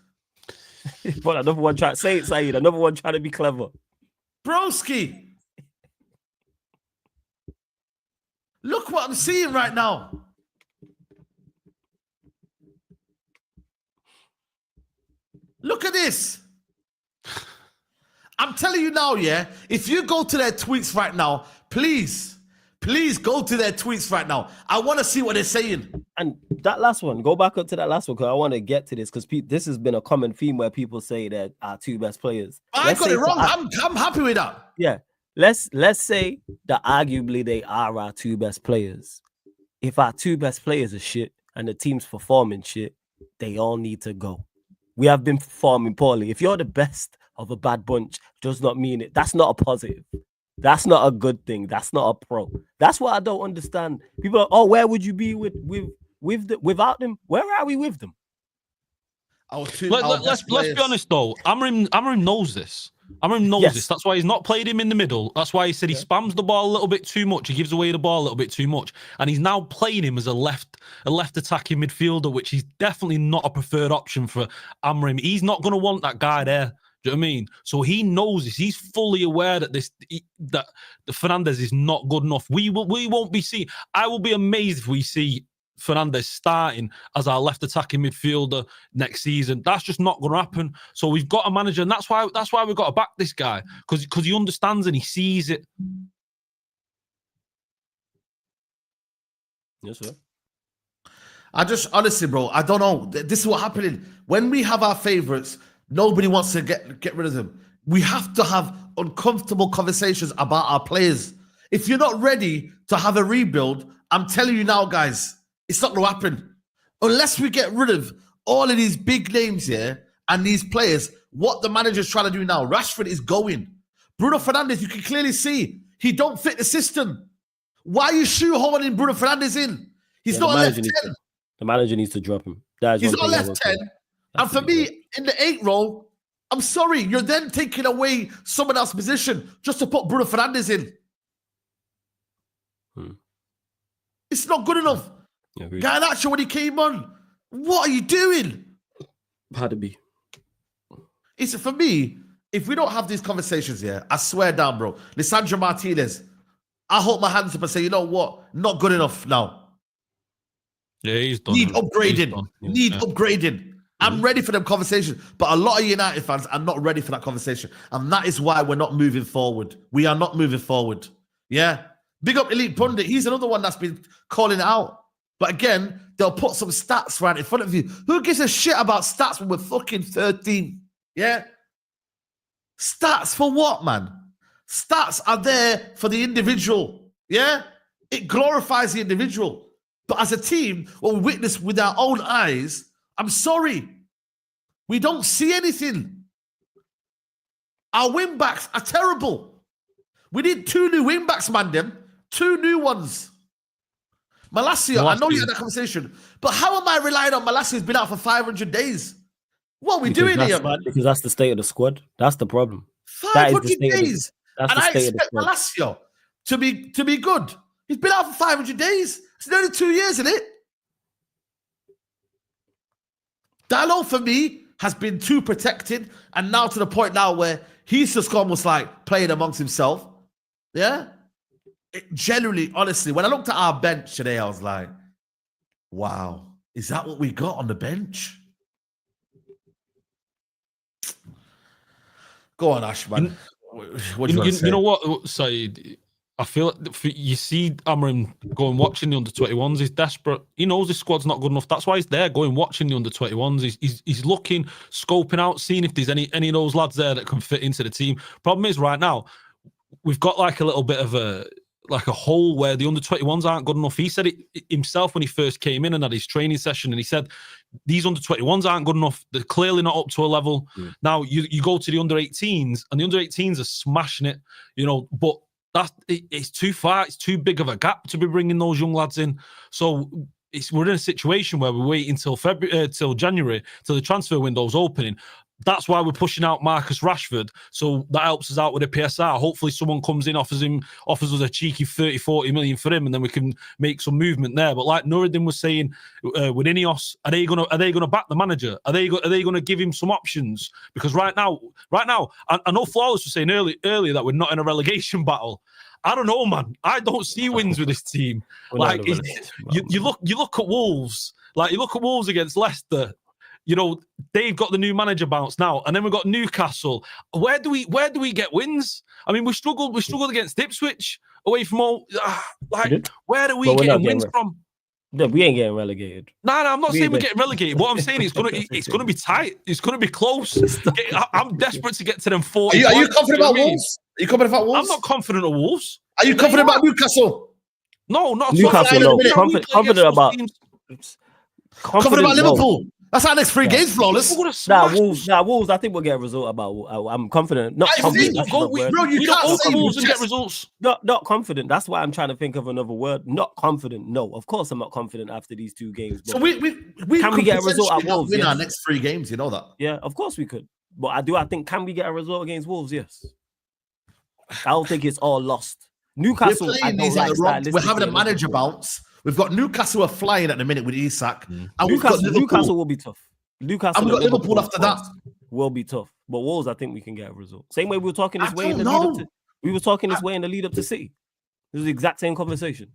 But another one trying to say it, Saeed. Another one trying to be clever. Broski. Look what I'm seeing right now. Look at this. I'm telling you now, yeah, if you go to their tweets right now, please go to their tweets right now. I want to see what they're saying. And that last one, go back up to that last one because I want to get to this because this has been a common theme where people say that our two best players. I got it wrong. I'm happy with that. Yeah. Let's say that arguably they are our two best players. If our two best players are shit and the team's performing shit, they all need to go. We have been performing poorly. If you're the best of a bad bunch, does not mean it. That's not a positive. That's not a good thing. That's not a pro. That's what I don't understand. People are, oh, where would you be without them? Where are we with them? Let's be honest though. Amorim knows this. Amorim knows this. That's why he's not played him in the middle. That's why he said he spams the ball a little bit too much. He gives away the ball a little bit too much, and he's now playing him as a left attacking midfielder, which is definitely not a preferred option for Amorim. He's not going to want that guy there. Do you know what I mean? So he knows this. He's fully aware that that the Fernandes is not good enough. We won't be seeing. I will be amazed if we see Fernandes starting as our left attacking midfielder next season. That's just not going to happen. So we've got a manager, and that's why we've got to back this guy because he understands and he sees it. Yes, sir. I just honestly, bro, I don't know. This is what's happening when we have our favorites. Nobody wants to get rid of them. We have to have uncomfortable conversations about our players. If you're not ready to have a rebuild, I'm telling you now, guys, it's not going to happen. Unless we get rid of all of these big names here and these players, what the manager's trying to do now, Rashford is going. Bruno Fernandes, you can clearly see, he don't fit the system. Why are you shoehorning Bruno Fernandes in? He's not a left 10. The manager needs to drop him. He's not a left 10. And for me, in the 8 role, I'm sorry, you're then taking away someone else's position just to put Bruno Fernandes in. It's not good enough. Garnacho, when he came on, what are you doing? Had to be. It's for me, if we don't have these conversations here, I swear down, bro. Lisandro Martinez, I hold my hands up and say, you know what? Not good enough now. Yeah, he's done. Need upgrading. Need upgrading. I'm ready for them conversations, but a lot of United fans are not ready for that conversation. And that is why we're not moving forward. We are not moving forward. Yeah. Big up Elite Pundit. He's another one that's been calling it out. But again, they'll put some stats right in front of you. Who gives a shit about stats when we're fucking 13? Yeah. Stats for what, man? Stats are there for the individual. Yeah. It glorifies the individual. But as a team, what we witness with our own eyes, I'm sorry. We don't see anything. Our wing backs are terrible. We need 2 new wing backs, man, them. 2 new ones. Malacia, I know you had that conversation, but how am I relying on Malacia who's been out for 500 days? What are we doing here, man? Because that's the state of the squad. That's the problem. 500 days. And I expect Malacia to be good. He's been out for 500 days. It's nearly 2 years, isn't it? Dalot, for me, has been too protected, and now to the point now where he's just almost like playing amongst himself. Yeah? Generally, honestly, when I looked at our bench today, I was like, wow, is that what we got on the bench? Go on, Ash, man. What do you say? You know what, Saeed? I feel like you see Amorim going watching the under-21s. He's desperate. He knows his squad's not good enough. That's why he's there going watching the under-21s. He's looking, scoping out, seeing if there's any of those lads there that can fit into the team. Problem is right now, we've got like a little bit of a like a hole where the under-21s aren't good enough. He said it himself when he first came in and had his training session, and he said these under-21s aren't good enough. They're clearly not up to a level. Now you go to the under-18s, and the under-18s are smashing it, but it's too far. It's too big of a gap to be bringing those young lads in. So we're in a situation where we're waiting till January, till the transfer window's opening. That's why we're pushing out Marcus Rashford. So that helps us out with the PSR. Hopefully someone comes in, offers us a cheeky 30-40 million for him, and then we can make some movement there. But like Nuruddin was saying, with Ineos, are they gonna back the manager? Are they gonna give him some options? Because right now, I know Flawless was saying earlier that we're not in a relegation battle. I don't know, man. I don't see wins with this team. Like you look at Wolves. Like you look at Wolves against Leicester. They've got the new manager bounce now, and then we've got Newcastle. Where do we get wins? I mean, we struggled against Ipswich away from all. Where do we get wins from? No, we ain't getting relegated. No, I'm not saying we're getting relegated. What I'm saying is it's gonna be tight. It's gonna be close. I'm desperate to get to them 40. Are you confident about Wolves? Are you confident about Wolves? I'm not confident of Wolves. Are you confident about Newcastle? No, not Newcastle. No, confident about Liverpool. That's our next 3 games, Flawless. Wolves. I think we'll get a result I'm confident. Not confident. You don't open Wolves and get results. Not confident. That's why I'm trying to think of another word. Not confident. No, of course I'm not confident after these 2 games. So we can we get a result at Wolves? Win our next 3 games. You know that. Yeah, of course we could. But I think can we get a result against Wolves? Yes. I don't think it's all lost. Newcastle. We're having a manager bounce. We've got Newcastle are flying at the minute with Isak. And Newcastle will be tough. Newcastle and we've got Liverpool after that. Will be tough. But Wolves, I think we can get a result. Same way we were talking this way in the lead up to. We were talking this way in the lead up to City. This is the exact same conversation.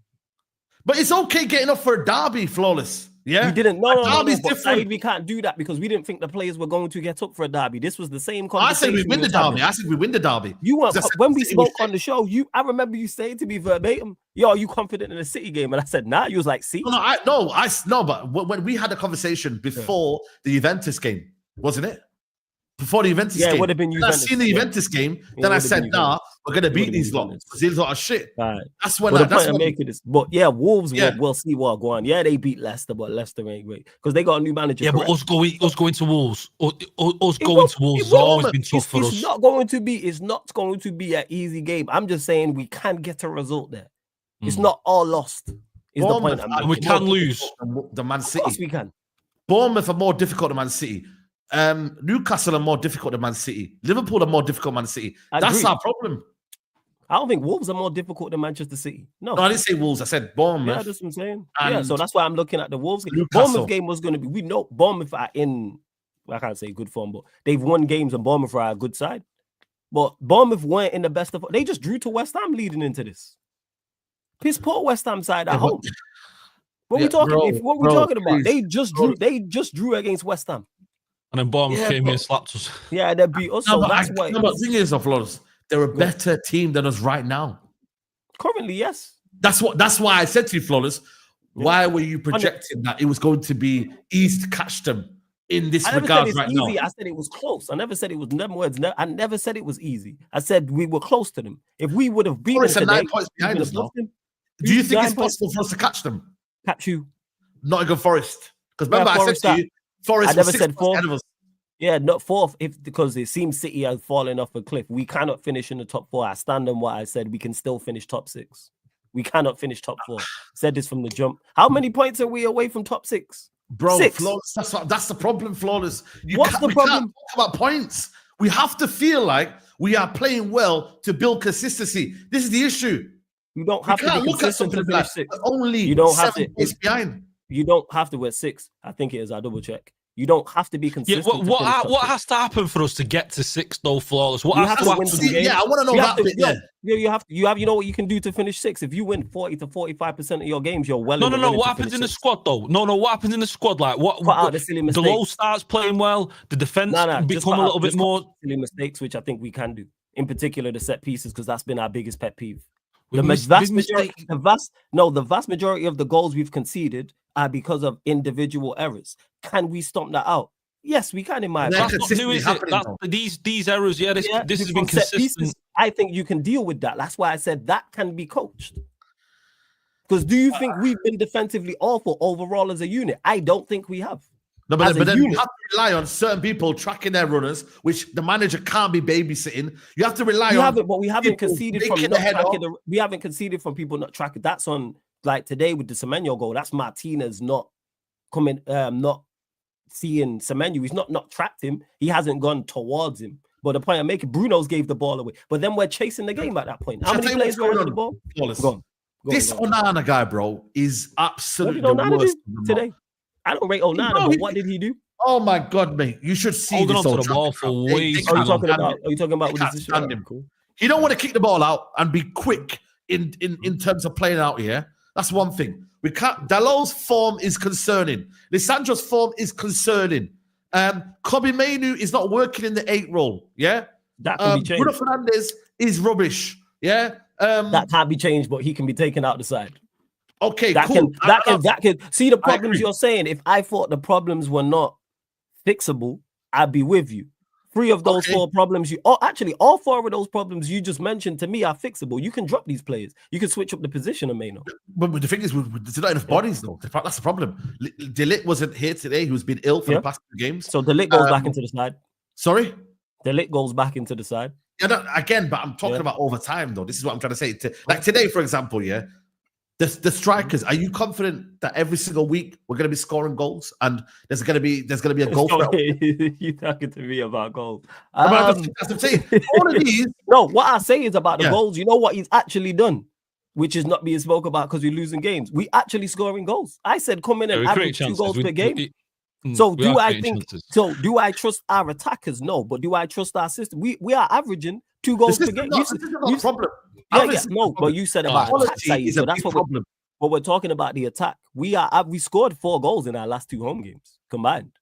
But it's okay getting up for a derby, Flawless. Yeah, we didn't. No, derby's different. Saeed, we can't do that because we didn't think the players were going to get up for a derby. This was the same conversation. I said we win the derby. You weren't when we spoke on the show. I remember you saying to me verbatim, "Yo, are you confident in the City game?" And I said, "Nah." You was like, "See." No, but when we had a conversation before the Juventus game, wasn't it? Before the Juventus game. It would have been Juventus. I seen the Juventus game, then I said, "Nah, we're gonna beat these lot because these lot are shit." Right. That's when But yeah, Wolves will see what go on. Yeah, they beat Leicester, but Leicester ain't great because they got a new manager. Yeah, but us going to Wolves, us going to Wolves has always been tough for us. It's not going to be an easy game. I'm just saying we can get a result there. It's not all lost. Is the point I'm making. We can lose the Man City. Of course we can. Bournemouth are more difficult than Man City. Newcastle are more difficult than Man City. Liverpool are more difficult than Man City. That's our problem. I don't think Wolves are more difficult than Manchester City. No, I didn't say Wolves. I said Bournemouth. Yeah, that's what I'm saying. So that's why I'm looking at the Wolves game. Bournemouth game was going to be. We know Bournemouth are in. I can't say good form, but they've won games and Bournemouth are a good side. But Bournemouth weren't in the best of. They just drew to West Ham leading into this. Piss poor West Ham side at home. What we talking? What we talking about? They just drew against West Ham. And then Bournemouth came here and slapped us. Yeah, they beat us. So that's why. No, but the thing is, Flawless, they're a better team than us right now. Currently, yes. That's why I said to you, Flawless, why were you projecting that it was going to be easy to catch them in this regard right now? I said it was close. I never said it was I never said it was easy. I said we were close to them. If we would have beaten them, 9 points behind us now. Do you think it's possible for us to catch them? Catch you? Nottingham Forest. Because remember, I said to you, Forest. I never said fourth. Yeah, not fourth. Because it seems City has fallen off a cliff. We cannot finish in the top 4. I stand on what I said. We can still finish top 6. We cannot finish top 4. Said this from the jump. How many points are we away from top 6? Bro, 6. Flawless, that's the problem, Flawless. What's the problem? Can't talk about points. We have to feel like we are playing well to build consistency. This is the issue. You don't have to be consistent to finish 6. Only you don't have to. It's behind. You don't have to. We're 6. I think it is. I double check. You don't have to be consistent. Yeah, what has to happen for us to get to 6 though, Flawless? What has to happen? Yeah, I want to know that bit. Yeah, you have. You know what you can do to finish 6. If you win 40 to 45% of your games, you're well. No. What happens in the squad though? No. What happens in the squad? Like what? The low starts playing well. The defense become a little bit more silly mistakes, which I think we can do. In particular, the set pieces, because that's been our biggest pet peeve. The vast majority of the goals we've conceded are because of individual errors. Can we stomp that out? Yes, we can. In my opinion, these errors. This has been consistent. I think you can deal with that. That's why I said that can be coached. Because do you think we've been defensively awful overall as a unit? I don't think we have. No, but then you have to rely on certain people tracking their runners, which the manager can't be babysitting. You have to rely on. We haven't conceded from not tracking. We haven't conceded from people not tracking. That's on like today with the Semenyo goal. That's Martinez not coming, not seeing Semenyo. He's not tracked him. He hasn't gone towards him. But the point I'm making, Bruno's gave the ball away. But then we're chasing the game at that point. How many players were on the ball? This Onana guy, bro, is absolutely the worst today. I don't rate Onana, but what did he do? Oh my God, mate! You should see holding this on to the ball for way. Are you talking about with the decision? Cool. You don't want to kick the ball out and be quick in terms of playing out here. That's one thing. We can't. Dalot's form is concerning. Lissandro's form is concerning. Kobe Mainu is not working in the 8 role. Yeah, that can be changed. Bruno Fernandes is rubbish. Yeah. That can't be changed, but he can be taken out the side. Okay, that cool. Can see the problems you're saying. If I thought the problems were not fixable, I'd be with you. 3 of those 4 problems all 4 of those problems you just mentioned to me are fixable. You can drop these players. You can switch up the position of Maino. But the thing is, there's not enough bodies though. That's the problem. De Ligt wasn't here today. Who's been ill for the past 2 games. So De Ligt goes back into the side. Sorry? De Ligt goes back into the side. Yeah, no, again, but I'm talking about over time, though. This is what I'm trying to say. Like today, for example, the strikers. Are you confident that every single week we're going to be scoring goals and there's going to be a goal? You talking to me about goals? That's what I'm saying. All of these. No, what I say is about the goals. You know what he's actually done, which is not being spoke about because we're losing games. We actually scoring goals. I said come in and average 2 goals per game. So do I trust our attackers? No, but do I trust our system? We are averaging 2 goals per game. This is not a problem. No, but you said about attack side, so that's what problem. But we're talking about the attack. We scored 4 goals in our last 2 home games combined.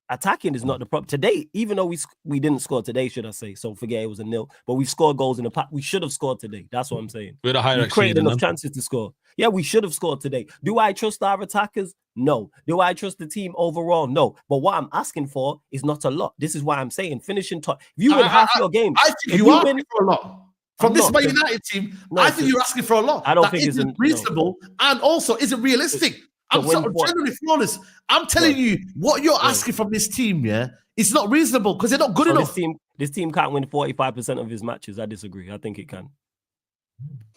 Attacking is not the problem today. Even though we didn't score today, should I say? So forget it was a 0. But we've scored goals in the past. We should have scored today. That's what I'm saying. We had a higher created enough chances to score. Yeah, we should have scored today. Do I trust our attackers? No. Do I trust the team overall? No. But what I'm asking for is not a lot. This is why I'm saying finishing top. If you win half your games, I think you are asking for a lot. From this Man United team, I think you're asking for a lot. I don't think it's reasonable and also isn't realistic. I'm generally flawless. I'm telling you, what you're asking from this team, it's not reasonable because they're not good enough. This team can't win 45% of his matches. I disagree. I think it can.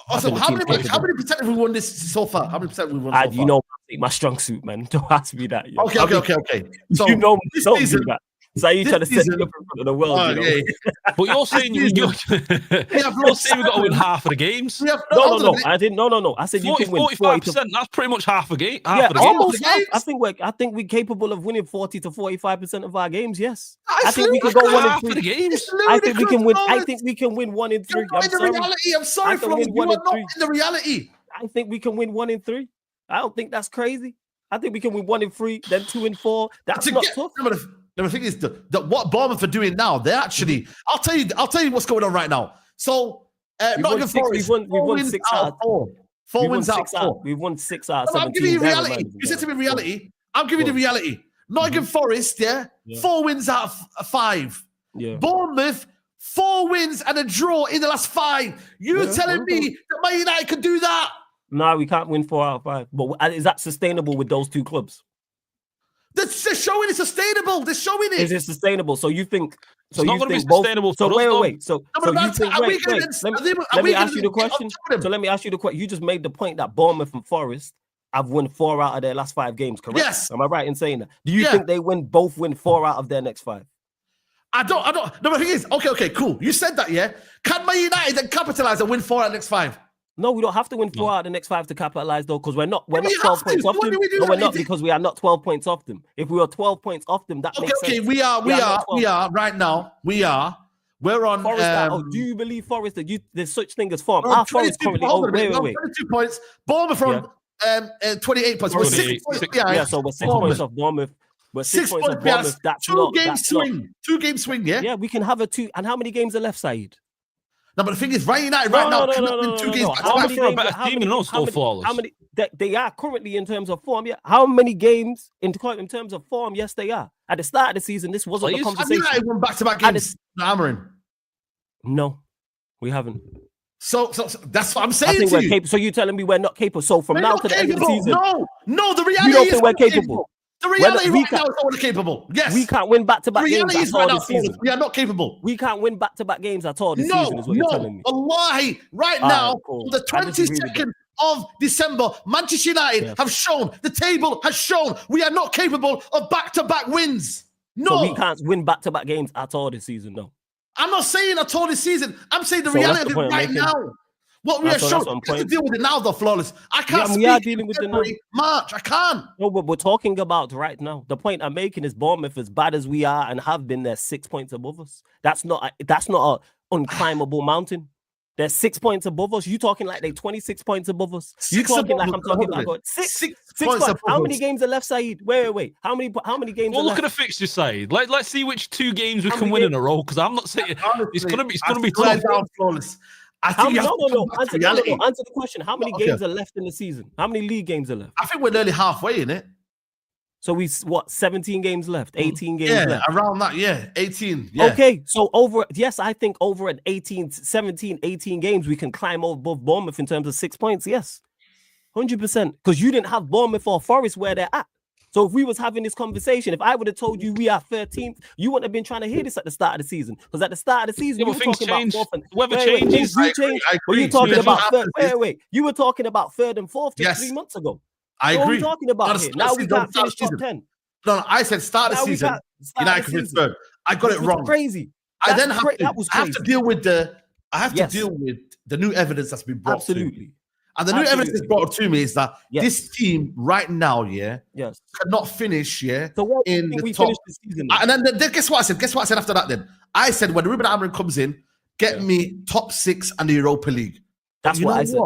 Also, how many percent have we won this so far? How many percent have we won so far? You know, my strong suit, man. Don't ask me that. Okay. So you know, don't do that. So you trying to set me up in front of the world, But you're saying you're saying we got to win half of the games. No. I didn't. No. I said you can win 45%. That's pretty much half a game. Almost half. I think we're capable of winning 40 to 45% of our games. Yes, I think we can go 1 in 3 games. I think we can win. I think we can win 1 in 3. I'm sorry, Flores. You are not in the reality. I think we can win 1 in 3. I don't think that's crazy. I think we can win 1 in 3, then 2 in 4. That's not tough. The thing is that what Bournemouth are doing now, they're actually. I'll tell you what's going on right now. So, Nottingham Forest, we've won 6 out of 4. 4 wins out of 4. We've won 6 out of 17. I'm giving you reality. You said to me reality. I'm giving you the reality. Nottingham Forest, 4 wins out of 5. Yeah. Bournemouth, 4 wins and a draw in the last 5. You're telling me that Man United can do that? No, we can't win 4 out of 5. But is that sustainable with those 2 clubs? They're showing it's sustainable. They're showing it. Is it sustainable? So you think? So it's not going to be sustainable. So wait. So you think? Wait. Let me ask you the question. So let me ask you the question. You just made the point that Bournemouth and Forest have won 4 out of their last 5 games. Correct? Yes. Am I right in saying that? Do you think they both win 4 out of their next 5? I don't. No, the thing is, okay, cool. You said that, yeah. Can Man United then capitalize and win 4 out of the next 5? No, we don't have to win 4 out of the next 5 to capitalize, though, because we're not 12 points off them. No, we're not, because we are not 12 points off them. If we were 12 points off them, that makes sense. Okay, we are right now. We're on. Forest, do you believe Forest that there's such thing as form? Our Forest currently. Wait. 22 points. Bournemouth from 28 points. We're 6 points behind. Yeah, so we're 6 points off Bournemouth. We're 6 points off Bournemouth. That's 2 game swing. 2 game swing. Yeah. Yeah, we can have a 2. And how many games are left, Saeed? No, but the thing is, right United right now cannot win 2 games. How many? They are currently in terms of form. Yeah. How many games in terms of form? Yes, they are. At the start of the season, this wasn't the conversation. United won back-to-back games. Amorim. No. We haven't. So that's what I'm I saying think to we're you. capable. So you're telling me we're not capable. So from We're now not to the end of the capable. season, No, the reality you don't is think we're capable. capable. The reality we right now is that we're capable. Yes. We can't win back-to-back The games reality is at right all now, this season. we are not capable. We can't win back-to-back games at all this season, is what you're telling me. Wallahi, right All now, right, cool. on the I disagree with 22nd of December, Manchester United have shown, the table has shown, we are not capable of back-to-back wins. No. So we can't win back-to-back games at all this season, no. I'm not saying at all this season. I'm saying the So reality that's of the it point I'm right making. now. What we are So showing, that's what I'm you have to pointing. deal with it now, though, Flawless. I can't we are speak dealing in with it now. February, March. I can't. No, but we're talking about right now. The point I'm making is Bournemouth, as bad as we are and have been, they're 6 points above us. That's not a unclimbable mountain. They're 6 points above us. You talking like they're 26 points above us. You talking like I'm talking about six points. How many games are left, Saeed? Wait. How many games Well, are look left? at the fixture, Saeed. Let's see which 2 games we How can many win in games? a row. Because I'm not saying it's gonna be I tough. down, Flawless. I think you have to come back to reality. Answer the question. How many games are left in the season? How many league games are left? I think we're nearly halfway in it. So 17 games left, 18 games Yeah, left. around that, 18. Yeah. Okay, so I think over at 17, 18 games, we can climb above Bournemouth in terms of 6 points. Yes, 100%. Because you didn't have Bournemouth or Forest where they're at. So if we was having this conversation, if I would have told you we are 13th, you wouldn't have been trying to hear this at the start of the season. Because at the start of the season, Yeah, you were things talking change. about fourth and Weather changes. changes. Were you talking about third? Wait. You were talking about third and fourth just 3 months ago. I agree. What are we talking about here? Now we can't finish top 10. No, I said start of the season. United could be third. I got it wrong. Crazy. I then have to deal with the new evidence that's been brought to me. And the new evidence that's brought to me is that this team right now, cannot finish, So in the we top. finish the season. And then guess what I said? Guess what I said after that then? I said when Ruben Amorim comes in, get me top 6 and the Europa League. That's what I said.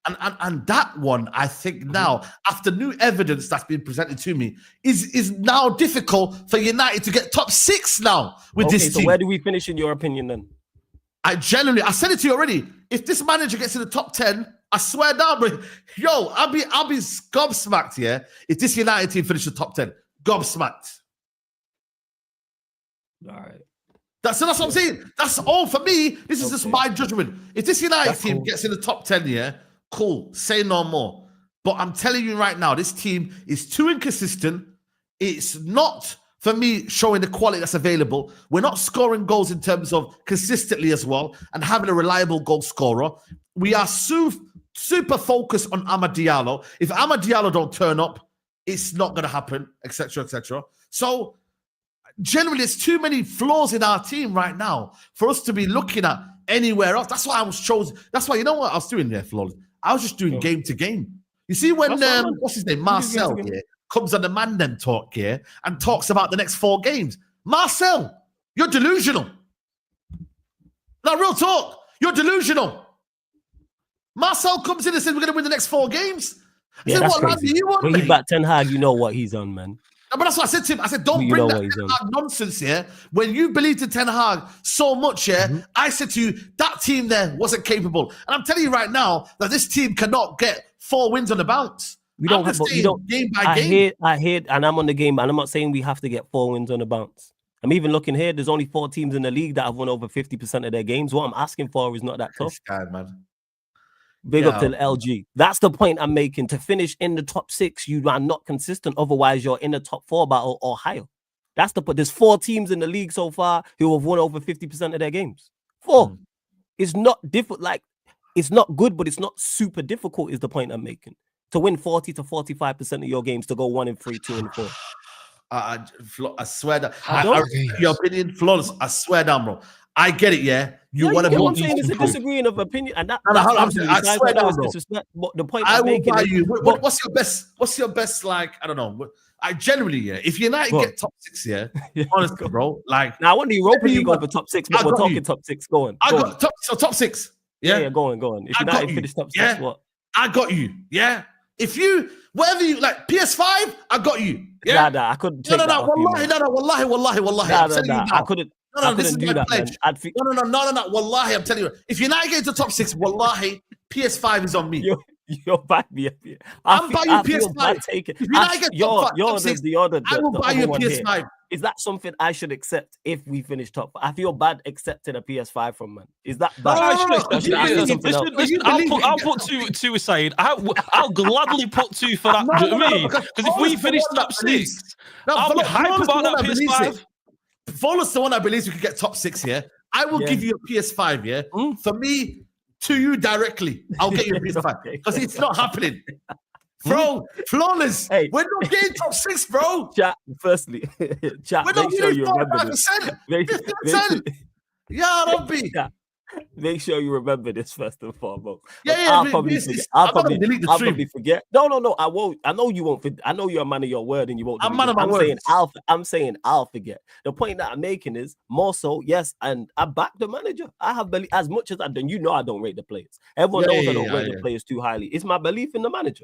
And that one, I think now, after new evidence that's been presented to me, is now difficult for United to get top 6 now with this team. So where do we finish in your opinion then? I said it to you already. If this manager gets in the top 10, I swear down, bro. Yo, I'll be gobsmacked, if this United team finishes the top 10. Gobsmacked. All right. That's what I'm saying. That's all for me. This is just my judgment. If this United team gets in the top 10, cool. Say no more. But I'm telling you right now, this team is too inconsistent. It's not, for me, showing the quality that's available. We're not scoring goals in terms of consistently as well and having a reliable goal scorer. We are super focused on Amad Diallo. If Amad Diallo don't turn up, it's not going to happen, etc., etc. So, generally, there's too many flaws in our team right now for us to be looking at anywhere else. That's why I was chosen. That's why, you know what I was doing there, Flawless? I was just doing game to game. You see when, what's his name, Marcel comes on the Man Them Talk here and talks about the next 4 games. Marcel, you're delusional. Now, real talk, you're delusional. Marcel comes in and says we're going to win the next 4 games. I said, that's what land do you want, when mate? he back Ten Hag, you know what he's on, man. No, but that's what I said to him. I said, don't bring that Ten Hag nonsense here. When you believed in Ten Hag so much, I said to you, that team there wasn't capable. And I'm telling you right now that this team cannot get 4 wins on the bounce. We don't game by game. I hear, and I'm on the game, and I'm not saying we have to get 4 wins on the bounce. I'm even looking here. There's only 4 teams in the league that have won over 50% of their games. What I'm asking for is not that tough. This guy, man. Big up to the LG. That's the point I'm making. To finish in the top 6, you are not consistent. Otherwise, you're in the top 4 battle or higher. That's the point. There's 4 teams in the league so far who have won over 50% of their games. 4. It's not difficult. Like, it's not good, but it's not super difficult. Is the point I'm making. To win 40 to 45% of your games, to go 1-3, 2-4. I swear that your opinion, Flawless. I swear down, bro. I get it, You want to be. I'm saying it's a disagreeing of opinion, and that. I swear down, bro. But the point I will buy you. What's your best? What's your best? Like, I don't know. I generally, if United get top 6, honestly, bro. Like, now I want the Europa League over top 6, but we're talking top 6. Go on. I got top 6. Yeah, go on. If United finish top 6, what? I got you. Yeah. If you, whatever you like, PS5, I got you. Yeah. Nah, I couldn't. No, wallahi. I couldn't. No, this is do my that, pledge. No. Wallahi, I'm telling you. If United get to top 6, wallahi, PS5 is on me. You're buying me a PS5. I'm buying you PS5. If United get top 6, I will buy you a PS5. Is that something I should accept if we finish top? I feel bad accepting a PS5 from man. Is that bad? Listen, I'll put two aside. I'll gladly put 2 for that. Do you know what I mean? Because if we finish top 6, I'll be hyped about that PS5. Flawless the one that believes we could get top 6 here. I will give you a PS5, yeah? For me, to you directly, I'll get you a PS5. Because it's not happening. Bro, Flawless, hey, we're not getting top 6, bro. Chat, firstly, chat, we're not sure you remember this. 50%. Yeah, Robby. Make sure you remember this first and foremost. I'll probably forget. No, I won't. I know you won't. I know you're a man of your word, and you won't. I'm man of my word. I'm saying I'll forget. The point that I'm making is more so, yes, and I back the manager. I have belief as much as I've done. You know, I don't rate the players. Everyone knows I don't rate the players too highly. It's my belief in the manager.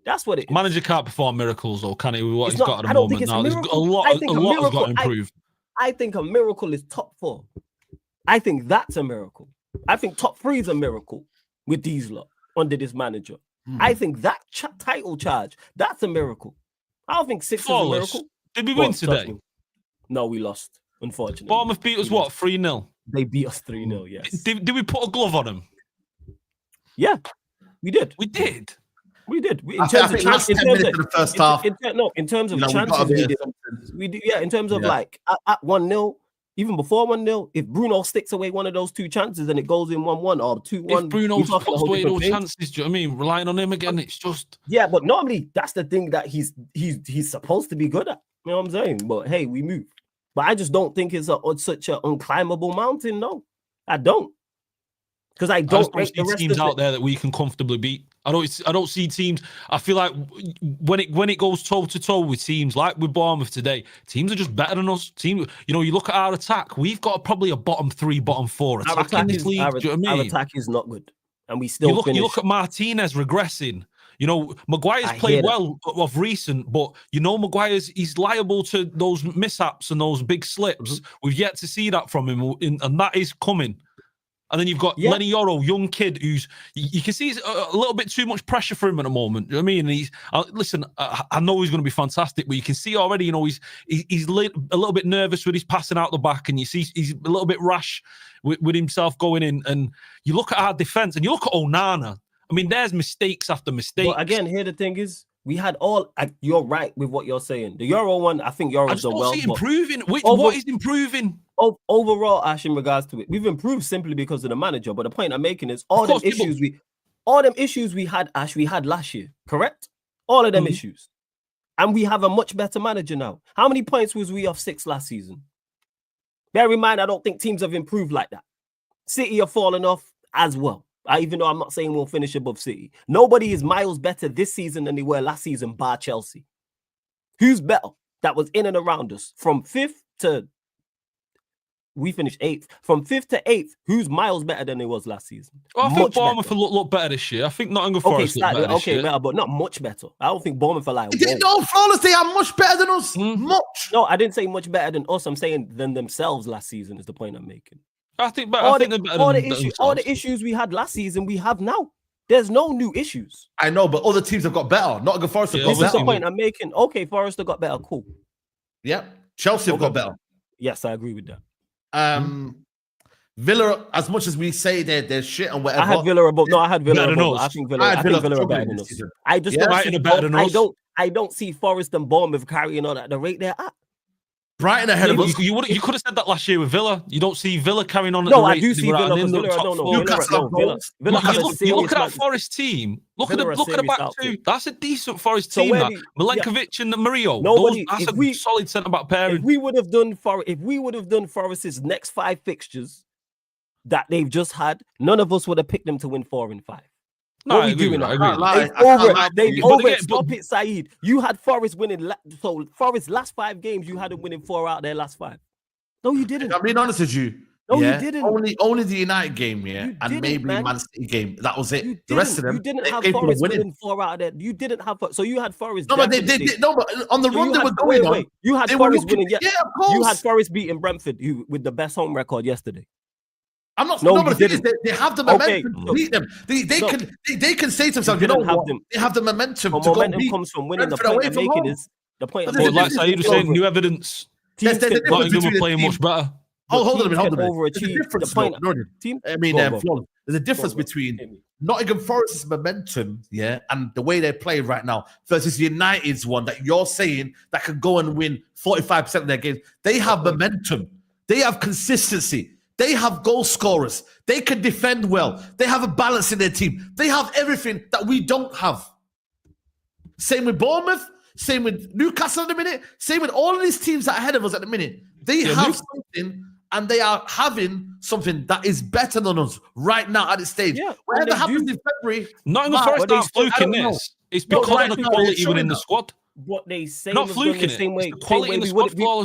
That's what it is. Manager can't perform miracles, or can he? With what he's got at the moment now, there's a lot has got to improve. I think a miracle is top 4. I think that's a miracle. I think top 3 is a miracle with these lot under this manager. I think that title charge, that's a miracle. I don't think 6 Flawless. is a miracle. Did we win today? No, we lost, unfortunately. Bournemouth beat us, 3-0? They beat us 3-0, yes. Did we put a glove on them? Yeah, we did. We did? We did. In terms of chances, in the first half. In terms of chances, we did. Yeah, in terms of like at 1-0, even before 1-0, if Bruno sticks away one of those 2 chances and it goes in 1-1 or 2-1, if Bruno puts away those chances, do you know what I mean? Relying on him again, it's just but normally that's the thing that he's supposed to be good at. You know what I'm saying? But hey, we move. But I just don't think it's such an unclimbable mountain. No, I don't. Because I don't see teams out there that we can comfortably beat. I don't see teams. I feel like when it goes toe to toe with teams like with Bournemouth today, teams are just better than us. You look at our attack. We've got probably a bottom 3, bottom 4 attack in this league. Do you know what I mean? Our attack is not good, and we still. You look at Martinez regressing. Maguire's played well of recent, but he's liable to those mishaps and those big slips. We've yet to see that from him, and that is coming. And then you've got Lenny Yoro, young kid, who's you can see he's a little bit too much pressure for him at the moment. You know what I mean? And he's listen. I know he's going to be fantastic, but you can see already. He's a little bit nervous with his passing out the back, and you see he's a little bit rash with himself going in. And you look at our defense, and you look at Onana. I mean, there's mistakes after mistakes. But again, here the thing is, we had all. You're right with what you're saying. The Euro one, I think Euro's done well. I just don't see improving. What is improving? Overall, Ash, in regards to it, we've improved simply because of the manager. But the point I'm making is all them issues we had, Ash, we had last year, correct? All of them issues, and we have a much better manager now. How many points was we off 6 last season? Bear in mind, I don't think teams have improved like that. City are falling off as well. Even though I'm not saying we'll finish above City, nobody is miles better this season than they were last season, bar Chelsea. Who's better? That was in and around us from 5th to. We finished 8th. From 5th to 8th, who's miles better than it was last season? I think Bournemouth will look better this year. I think Nottingham Forest look better this year. Better, but not much better. I don't think Bournemouth are like... Flawless, they are much better than us. Much. No, I didn't say much better than us. I'm saying than themselves last season is the point I'm making. I think they're better than all the issues we had last season, we have now. There's no new issues. I know, but other teams have got better. Nottingham Forest have got better. This is the point I'm making. Okay, Forest have got better. Cool. Yeah. Chelsea have got better. Yes, I agree with that. Villa, as much as we say they're shit and whatever. I had Villa above. No, I had Villa above. I think Villa are better than us. I just I don't see Forest and Bournemouth carrying on at the rate they're at. Brighton ahead of us. You could have said that last year with Villa. You don't see Villa carrying on at the rate. I do see Villa. You look at that Forest team. Look at the back two. That's a decent Forest team. Milenkovic and Murillo. That's a solid centre-back pairing. If we would have done Forest's next 5 fixtures that they've just had, none of us would have picked them to win 4 and 5. No, I agree. They've over it. Stop it, Saeed. You had Forest winning. So Forest last 5 games, you had them winning 4 out of their last 5. No, you didn't. I'm being honest with you. No, you didn't. Only the United game, and maybe Man City game. That was it. The rest of them, you didn't have Forest winning 4 out of there. You didn't have. So you had Forest. No, but they did. No, but on the run they were going on. You had Forest winning. Yeah, of course. You had Forest beating Brentford with the best home record yesterday. I'm not. No, but the thing is, they have the momentum to beat them. They can say to themselves, you know what? They have the momentum to go beat. Momentum comes from winning. The point I'm making is the point. Like Saeed was saying, new evidence. There's a difference Nottingham between are playing much better. Hold on a minute. There's a Overachieve. difference. The point, Flawless. There's a difference between Nottingham Forest's momentum, and the way they play right now versus United's one that you're saying that could go and win 45% of their games. They have momentum. They have consistency. They have goal scorers. They can defend well. They have a balance in their team. They have everything that we don't have. Same with Bournemouth. Same with Newcastle at the minute. Same with all of these teams that are ahead of us at the minute. They have something, and they are having something that is better than us right now at this stage. Yeah, whatever happens in February, Nottingham Forest aren't fluking this. It's because of the quality within the squad. What they say not was fluking the same way.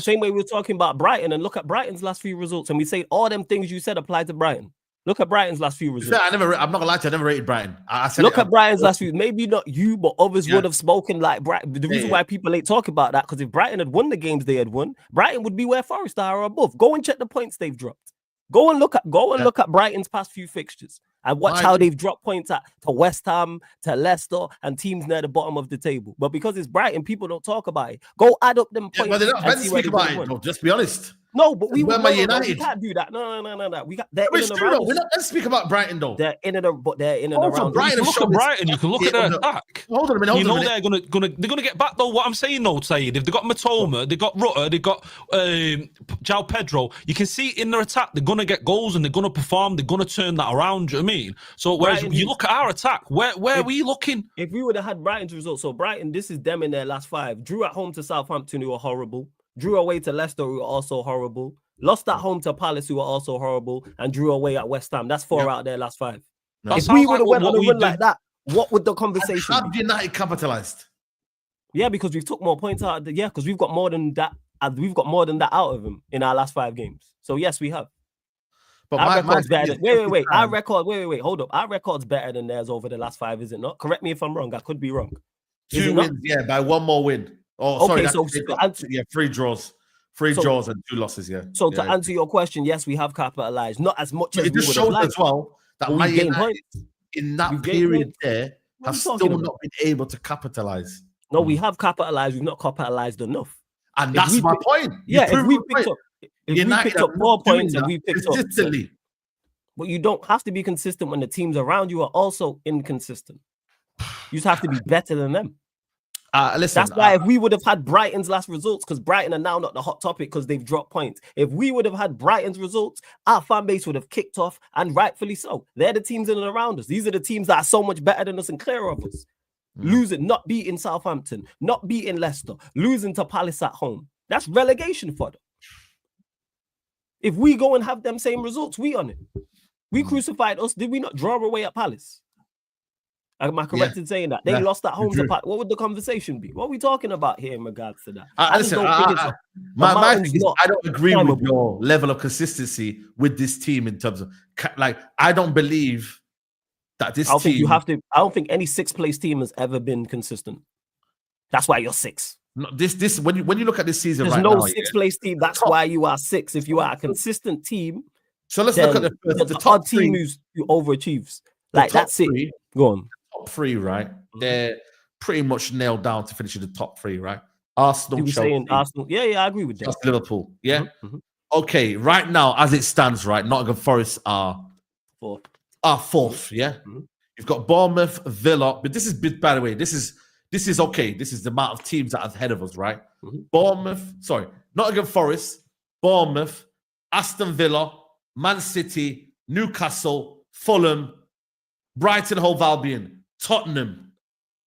Same way we were talking about Brighton, and look at Brighton's last few results, and we say all them things you said apply to Brighton. Look at Brighton's last few results. I'm not gonna lie to you, I never rated Brighton. Look at Brighton's last few. Maybe not you, but others would have spoken like Brighton. The reason why people ain't talking about that, because if Brighton had won the games they had won, Brighton would be where Forest are or above. Go and check the points they've dropped. Go and look at Brighton's past few fixtures and watch how they've dropped points to West Ham, to Leicester, and teams near the bottom of the table. But because it's Brighton, people don't talk about it. Go add up them points. But they're not meant to speak about it. No, just be honest. No, but we can't do that. No. We got. They're in and around. We're not going to speak about Brighton though. They're in and around. Brighton, look at Brighton. You can look at their attack. Hold on a minute. You know they're gonna get back though. What I'm saying though, Saeed, if they got Matoma, they got Rutter, they got João Pedro. You can see in their attack they're gonna get goals and they're gonna perform. They're gonna turn that around. Do you know what I mean? So whereas you look at our attack, where are we looking? If we would have had Brighton's results, so Brighton, this is them in their last 5. Drew at home to Southampton, who were horrible. Drew away to Leicester, who were also horrible. Lost at home to Palace, who were also horrible, and drew away at West Ham. That's 4 out of their last 5. If we would have went on a run like that, what would the conversation be? Have United capitalized? Yeah, because we've took more points out. Because we've got more than that. We've got more than that out of them in our last 5 games. So yes, we have. But our record's better. Wait. Our record. Wait. Hold up. Our record's better than theirs over the last 5, is it not? Correct me if I'm wrong. I could be wrong. 2 wins, by 1 more win. Oh, okay, sorry. 3 draws. 3 draws and 2 losses, So to answer your question, yes, we have capitalized. Not as much as we would have liked. It just shows as well that Man United in that period there have still not been able to capitalize. No, we have capitalized. We've not capitalized enough. And that's my point. If we picked up 4 points and we picked up consistently. But you don't have to be consistent when the teams around you are also inconsistent. You just have to be better than them. Listen, that's why if we would have had Brighton's last results, because Brighton are now not the hot topic because they've dropped points. If we would have had Brighton's results, our fan base would have kicked off, and rightfully so. They're the teams in and around us. These are the teams that are so much better than us and clearer of us. Losing, not beating Southampton, not beating Leicester, losing to Palace at home. That's relegation fodder. If we go and have them same results, we on it. We crucified us. Did we not draw away at Palace? Am I correct in saying that? They lost at home to Palace. What would the conversation be? What are we talking about here in regards to that? My thing is, I don't agree with your level of consistency with this team in terms of, like, I don't believe that this team... I don't think any 6th place team has ever been consistent. That's why you're 6. No, this when you look at this season, there's no 6th place team. That's why you are 6. If you are a consistent team, so let's look at the top team who overachieves. Like that's it. Go on. Top 3, right? They're pretty much nailed down to finish in the top 3, right? Arsenal, Chelsea. Arsenal. Yeah, I agree with that. That's Liverpool. Yeah. Okay, right now, as it stands, right, Nottingham Forest are 4th. 4th. Yeah. You've got Bournemouth, Villa, but this is, by the way, this is okay. This is the amount of teams that are ahead of us, right? Nottingham Forest, Bournemouth, Aston Villa, Man City, Newcastle, Fulham, Brighton, Hove Albion, Tottenham.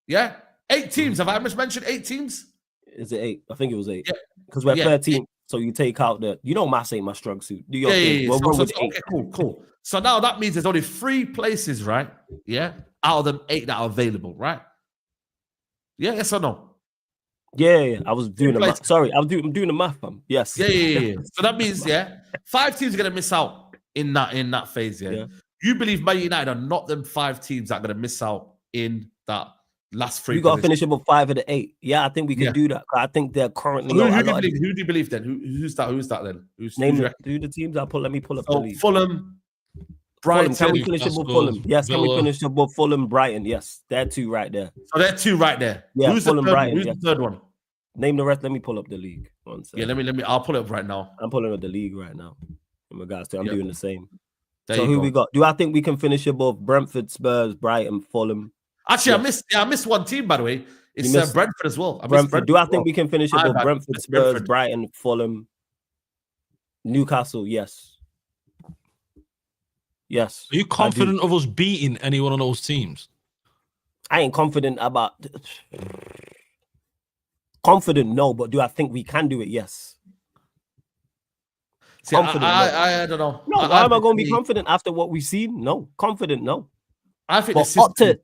Yeah? 8 teams. Have I mentioned 8 teams? Is it 8? I think it was 8. Because we're 13. So you take out maths ain't my strong suit. Do your thing. Okay, cool. So now that means there's only 3 places, right? Yeah? Out of them 8 that are available, right? Yeah, yes or no? Yeah. I was doing the math. Sorry, I'm doing the math, fam. Yes. Yeah. So that means, 5 teams are going to miss out in that phase, yeah? You believe Man United are not them 5 teams that are going to miss out in that last 3. We got to finish up with 5 of the 8. Yeah, I think we can do that. I think they're currently. Who do you believe then? Who's that then? Who the teams? Let me pull up the league. Fulham, Brighton. Can we finish above Fulham? Yes. Can we finish above Fulham, Brighton? Yes, they're 2 right there. So they're 2 right there. Yeah, who's Fulham, the third, Brighton. Who's the third one? Name the rest. Let me pull up the league. 1 second. Yeah, let me. I'll pull it up right now. I'm pulling up the league right now. In regards to, I'm doing the same. There so you who go. we got? Do I think we can finish above Brentford, Spurs, Brighton, Fulham? Actually, I missed one team, by the way. It's Brentford as well. Brentford. Do I think we can finish above Brentford, Spurs, Brentford. Brighton, Fulham, Newcastle? Yes. Yes. Are you confident of us beating any one of those teams? I ain't confident about. Confident, no, but do I think we can do it? Yes. See, I don't know. No, why am I going to be confident after what we've seen? No, confident, no. I think the system.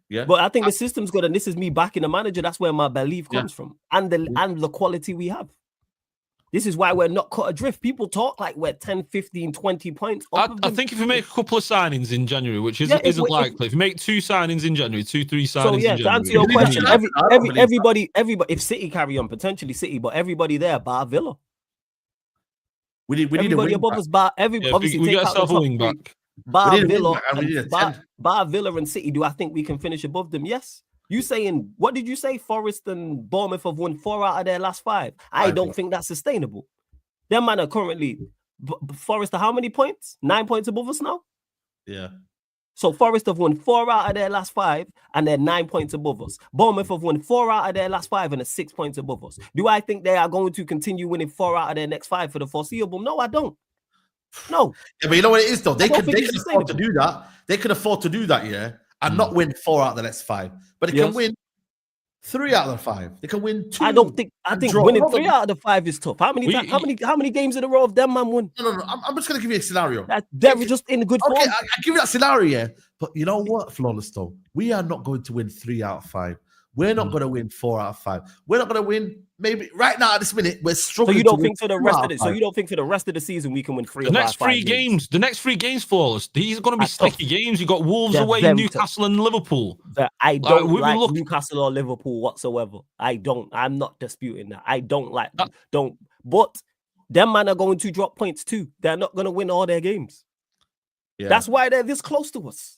Yeah, but I think the system's good, and this is me backing the manager. That's where my belief comes from, and the quality we have. This is why we're not cut adrift. People talk like we're 10, 15, 20 points. I think if you make a couple of signings in January, which isn't likely, if you make 2 signings in January, 2-3 signings in January. To answer your question, everybody, if City carry on, potentially City, but everybody there, bar Villa. We need everybody a wing above back. us, bar obviously we take get out ourselves the a wing top back. Bar Villa and City. Do I think we can finish above them? Yes. You saying, what did you say? Forest and Bournemouth have won 4 out of their last 5. I don't think that's sustainable. Them man are currently Forest are how many points? 9 points above us now. Yeah. So Forest have won 4 out of their last 5 and they're 9 points above us. Bournemouth have won 4 out of their last 5 and are 6 points above us. Do I think they are going to continue winning 4 out of their next 5 for the foreseeable? No, I don't. No. Yeah, but you know what it is though? They can afford to do that. They can afford to do that, yeah, and not win 4 out of the next 5. But they can win 3 out of the 5. They can win 2. I think winning 3 out of the 5 is tough. How many games in a row have them man won? No. I'm just gonna give you a scenario. They're just in a good form. Okay, I give you that scenario, yeah. But you know what, Flawless though? We are not going to win 3 out of 5. We're not going to win 4 out of 5. We're not going to win. Maybe right now at this minute we're struggling. So you don't think for the rest of it? So you don't think for the rest of the season we can win 3 out of 5? The next 3 games, Flawless. These are going to be sticky games. You got Wolves away, Newcastle, and Liverpool. I don't like Newcastle or Liverpool whatsoever. I don't. I'm not disputing that. I don't like. But them man are going to drop points too. They're not going to win all their games. Yeah. That's why they're this close to us.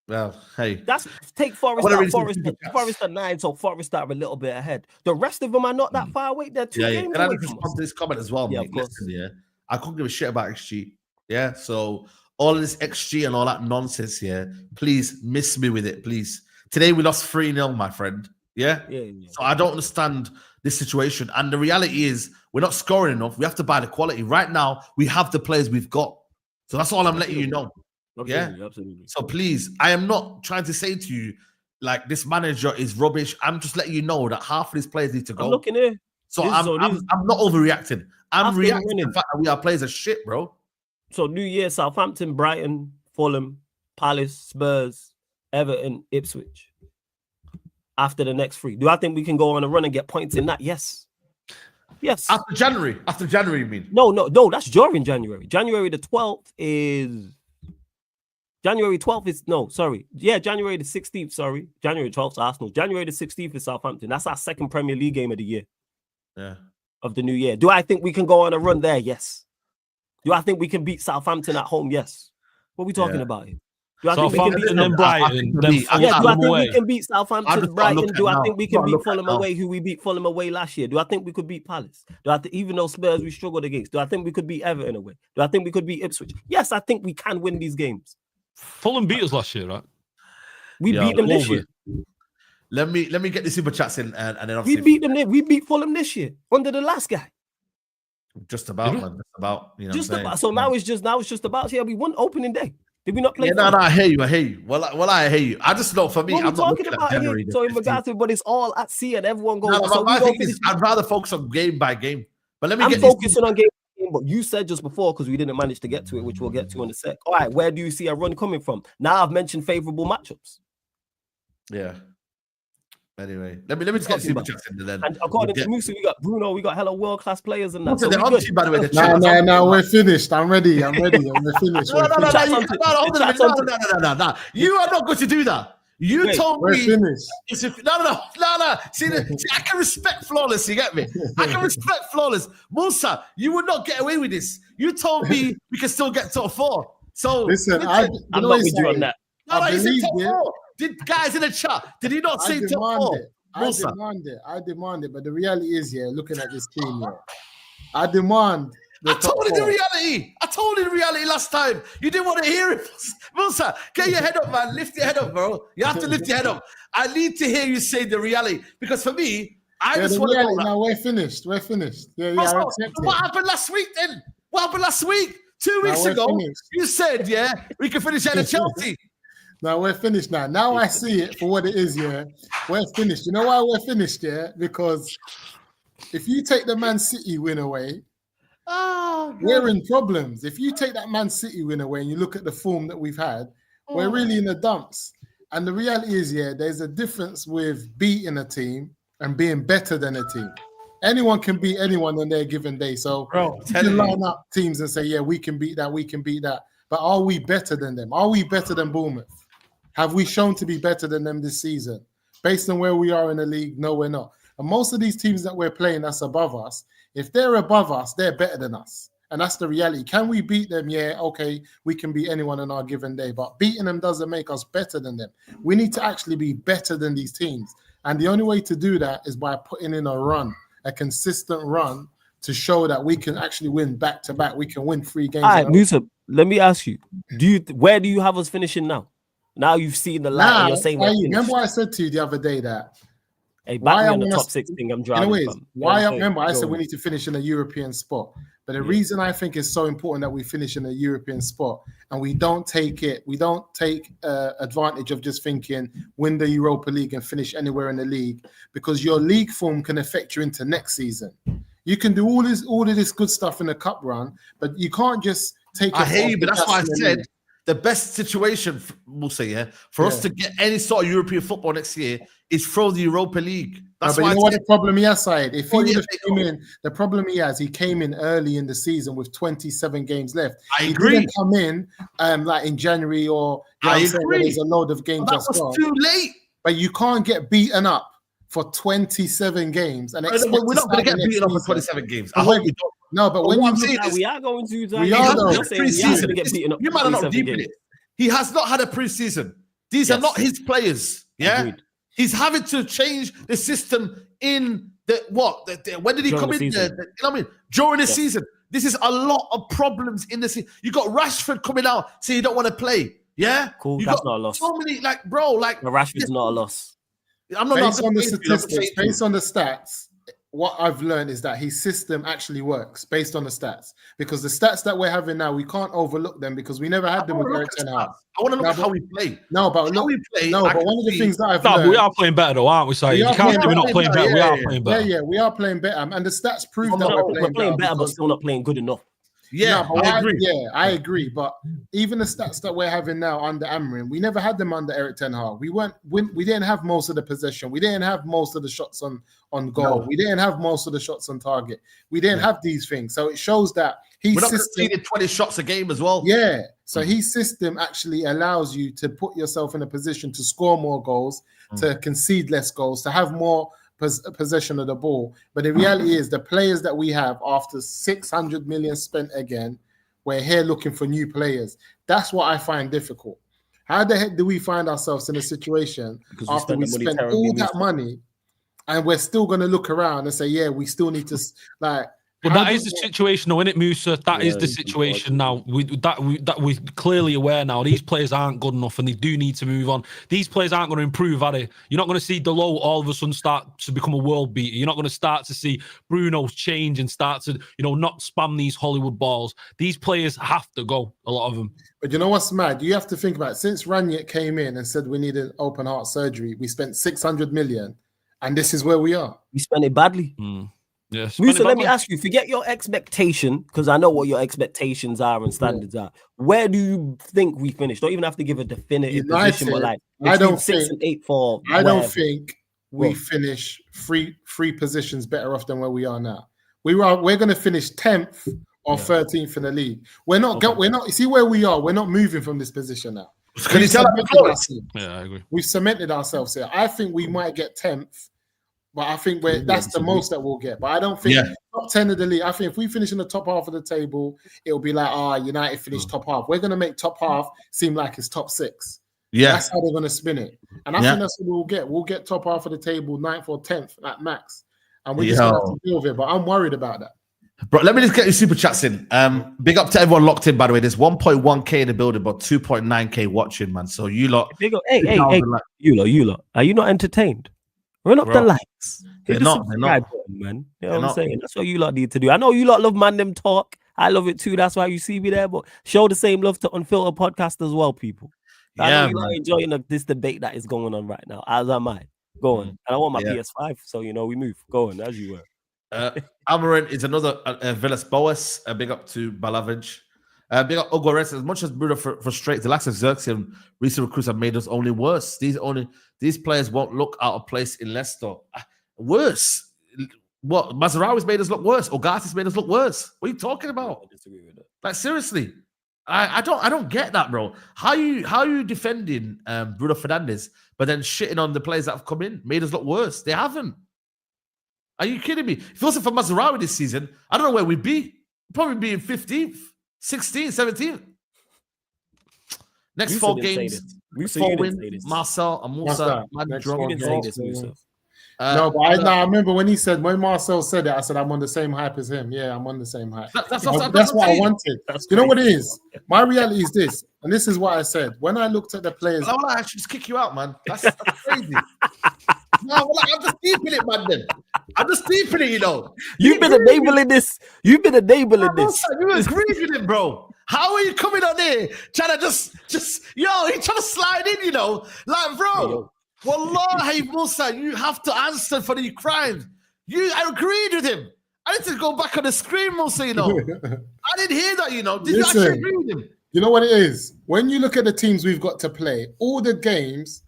Well, hey. Take Forest out. Forest are 9, so Forest are a little bit ahead. The rest of them are not that far away. They're 2 games away. And I need to respond to this comment as well, mate. Listen, I couldn't give a shit about XG. Yeah, so all of this XG and all that nonsense, please miss me with it, please. Today we lost 3-0, my friend. Yeah? So I don't understand this situation. And the reality is we're not scoring enough. We have to buy the quality. Right now, we have the players we've got. So that's all I'm letting you know. Absolutely. So please, I am not trying to say to you like this manager is rubbish. I'm just letting you know that half of these players need to go. I'm looking here. So I'm not overreacting. I'm reacting to the fact that we are players of shit, bro. So New Year, Southampton, Brighton, Fulham, Palace, Spurs, Everton, Ipswich. After the next 3. Do I think we can go on a run and get points in that? Yes. Yes. After January, you mean? No, that's during January. January the 12th is... January the 16th, sorry. January 12th, Arsenal. January the 16th is Southampton. That's our 2nd Premier League game of the year. Yeah. Of the new year. Do I think we can go on a run there? Yes. Do I think we can beat Southampton at home? Yes. What are we talking about here? Do I think we can beat Brighton? Do I think we can beat Southampton, Brighton? Do I think we can beat Fulham away, who we beat Fulham away last year? Do I think we could beat Palace? Even though Spurs we struggled against, do I think we could beat Everton away? Do I think we could beat Ipswich? Yes, I think we can win these games. Fulham beat us last year, right? We beat them this year. Let me get the super chats in, and then obviously we beat Fulham this year under the last guy. Just about, man. Just about, you know. Just about. So now it's just about. Yeah, we won opening day. Did we not play? No, I hear you. Well, I hear you. I just know for me, I'm not talking about January. So in regards to, but it's all at sea and everyone goes. I'd rather focus on game by game. But I'm focusing on game. But you said just before, because we didn't manage to get to it, which we'll get to in a sec. All right, where do you see a run coming from? Now I've mentioned favorable matchups. Yeah. Anyway, let me just get super chats in then. And according to Musa, we got Bruno, we got hella world-class players and that. So they're on to you, by the way. No, we're finished. I'm ready. We're finished. No. You are not going to do that. You told me. No. See, I can respect Flawless. You get me? I can respect Flawless. Musa, you would not get away with this. You told me we can still get top 4. So listen, I'm not with you on that. No, he said top 4. Did guys in the chat? Did he not say top 4? Musa. I demand it. But the reality is, looking at this team, I demand. I told you the reality. I told you the reality last time. You didn't want to hear it. Musa, get your head up, man. Lift your head up, bro. You have to lift your head up. I need to hear you say the reality. Because for me, I just want to know. Now we're finished. We're finished. Yeah, what happened last week then? What happened last week? 2 weeks ago, you said, we can finish at Chelsea. Now we're finished now. Now I see it for what it is, We're finished. You know why we're finished, Because if you take the Man City win away, we're in problems. If you take that Man City win away and you look at the form that we've had, we're really in the dumps. And the reality is, there's a difference with beating a team and being better than a team. Anyone can beat anyone on their given day. So you can line up teams and say, we can beat that, we can beat that. But are we better than them? Are we better than Bournemouth? Have we shown to be better than them this season? Based on where we are in the league, no, we're not. And most of these teams that we're playing that's above us, if they're above us, they're better than us. And that's the reality. Can we beat them? Okay, we can beat anyone on our given day. But beating them doesn't make us better than them. We need to actually be better than these teams. And the only way to do that is by putting in a consistent run to show that we can actually win back-to-back. We can win 3 games. All right, Musa, let me ask you. Where do you have us finishing now? Now you've seen the light and you're saying remember what I said to you the other day that why I'm the top 6 thing I'm driving from. Remember I said we need to finish in a European spot. But the reason I think it's so important that we finish in a European spot and we don't take advantage of just thinking win the Europa League and finish anywhere in the league, because your league form can affect you into next season. You can do all of this good stuff in the cup run, but you can't just take. I hear you, but that's why I said the best situation, we'll say, for us to get any sort of European football next year is from the Europa League. That's why. You know what the problem he has, Saeed? If he would have came in, the problem he came in early in the season with 27 games left. I agree. He didn't come in like in January or when there's a load of games. That was too late. But you can't get beaten up for 27 games and expect we're not going to get beaten up for 27 games. I hope we don't. No, but when you see we are going to. We are pre-season. You might not deep in it. He has not had a pre-season. These are not his players. Yeah, agreed. He's having to change the system in when did he come in? You know what I mean? During the season. This is a lot of problems in the season. You got Rashford coming out saying you don't want to play. Yeah, cool. That's not a loss. So many, Rashford's not a loss. I'm not based on the statistics, based on the stats. What I've learned is that his system actually works based on the stats, because the stats that we're having now, we can't overlook them because we never had them with Eric Ten Hag. I want to look at how we play. No, but look, but one of the things that I've learned, we are playing better though, aren't we? So you can't say we're not playing better. We are playing better. Yeah, we are playing better, and the stats prove that we're playing better, but still not playing good enough. I agree. I agree. But even the stats that we're having now under Amorim, we never had them under Eric Ten Hag. We didn't have most of the possession. We didn't have most of the shots on goal. No. We didn't have most of the shots on target. We didn't have these things. So it shows that we're not conceding 20 shots a game as well. Yeah. So his system actually allows you to put yourself in a position to score more goals, to concede less goals, to have more possession of the ball. But the reality is the players that we have, after 600 million spent again, we're here looking for new players. That's what I find difficult. How the heck do we find ourselves in a situation after we spent all that money and we're still going to look around and say, we still need to But that is the situation, though, isn't it, Musa? That is the situation now. That we're clearly aware now. These players aren't good enough, and they do need to move on. These players aren't going to improve, are they? You're not going to see Delo all of a sudden start to become a world beater. You're not going to start to see Bruno change and start to, not spam these Hollywood balls. These players have to go, a lot of them. But you know what's mad? You have to think about it. Since Ranić came in and said we needed open heart surgery, we spent 600 million, and this is where we are. We spent it badly. Yes. Musa, let me ask you, forget your expectation, because I know what your expectations are and standards are. Where do you think we finished? Don't even have to give a definitive position, but I don't 6 and 8 for I don't think we finish three positions better off than where we are now. We're going to finish 10th or 13th in the league. We're not. You see where we are. We're not moving from this position now. Can you tell us? Yeah, I agree. We've cemented ourselves here. I think we might get 10th. But I think that's the most that we'll get. But I don't think top 10 of the league. I think if we finish in the top half of the table, it'll be like, United finished top half. We're going to make top half seem like it's top 6. Yeah. That's how they're going to spin it. And I think that's what we'll get. We'll get top half of the table, 9th or 10th at max. And we're just going to have to deal with it. But I'm worried about that. Bro, let me just get your super chats in. Big up to everyone locked in, by the way. There's 1.1k in the building, but 2.9k watching, man. So you lot. Big up. Hey, you lot. Are you not entertained? Run up the likes. They're not, button, man. You know what I'm saying? That's what you lot need to do. I know you lot love man them talk. I love it too. That's why you see me there. But show the same love to Unfiltered podcast as well, people. I know you lot enjoying this debate that is going on right now. As am I. Go on. And I want my PS5, so you know we move. Go on, as you were. Amorim is another Villas Boas. Big up to Balavich. Big up Ogores. As much as Bruno frustrates, the lack of Xerxes and recent recruits have made us only worse. These players won't look out of place in Leicester. Worse. What? Mazarawi's made us look worse. Ogatis made us look worse. What are you talking about? I disagree with that. Like seriously, I don't get that, bro. How you defending Bruno Fernandes, but then shitting on the players that have come in, made us look worse? They haven't. Are you kidding me? If it wasn't for Mazarawi this season, I don't know where we'd be. We'd probably be in 15th, 16th, 17th. Next 4 games, 4 wins. Marcel and Musa. No, but I remember when Marcel said it, I said, I'm on the same hype as him. Yeah, I'm on the same hype. That's what I wanted. You know what it is? My reality is this, and this is what I said. When I looked at the players... I should just kick you out, man. That's crazy. No, I'm just deeping it, man. Then I'm just deeping it, you know. You've been enabling this. You've been enabling this. You agree with him, bro. How are you coming on there trying to just he trying to slide in, you know? Like, bro, wallahi, Musa, you have to answer for the crimes. I agreed with him. I need to go back on the screen, Musa, you know. I didn't hear that, you know. Did you actually agree with him? You know what it is? When you look at the teams we've got to play, all the games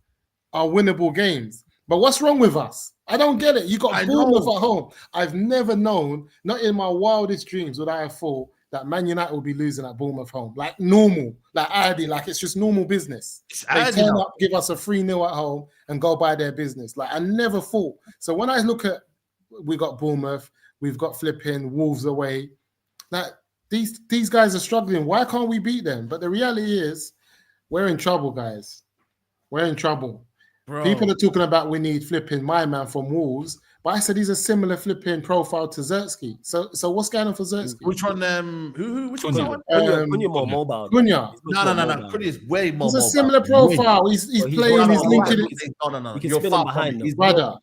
are winnable games. But what's wrong with us? I don't get it. You got Bournemouth at home. I've never known, not in my wildest dreams, would I have thought that Man United will be losing at Bournemouth home. Like normal, like it's just normal business. They turn up, give us a 3-0 at home and go by their business. Like I never thought. So when I look at, we got Bournemouth, we've got flipping Wolves away. Like these guys are struggling. Why can't we beat them? But the reality is, we're in trouble, guys. We're in trouble. Bro. People are talking about we need flipping my man from Wolves, but I said he's a similar flipping profile to Zertsky. So what's going on for Zertsky? Which one? Which one? Cunha more mobile. Cunha. No. Cunha is way more. He's a similar profile. He's playing. He's linking. No. You're far behind his brother.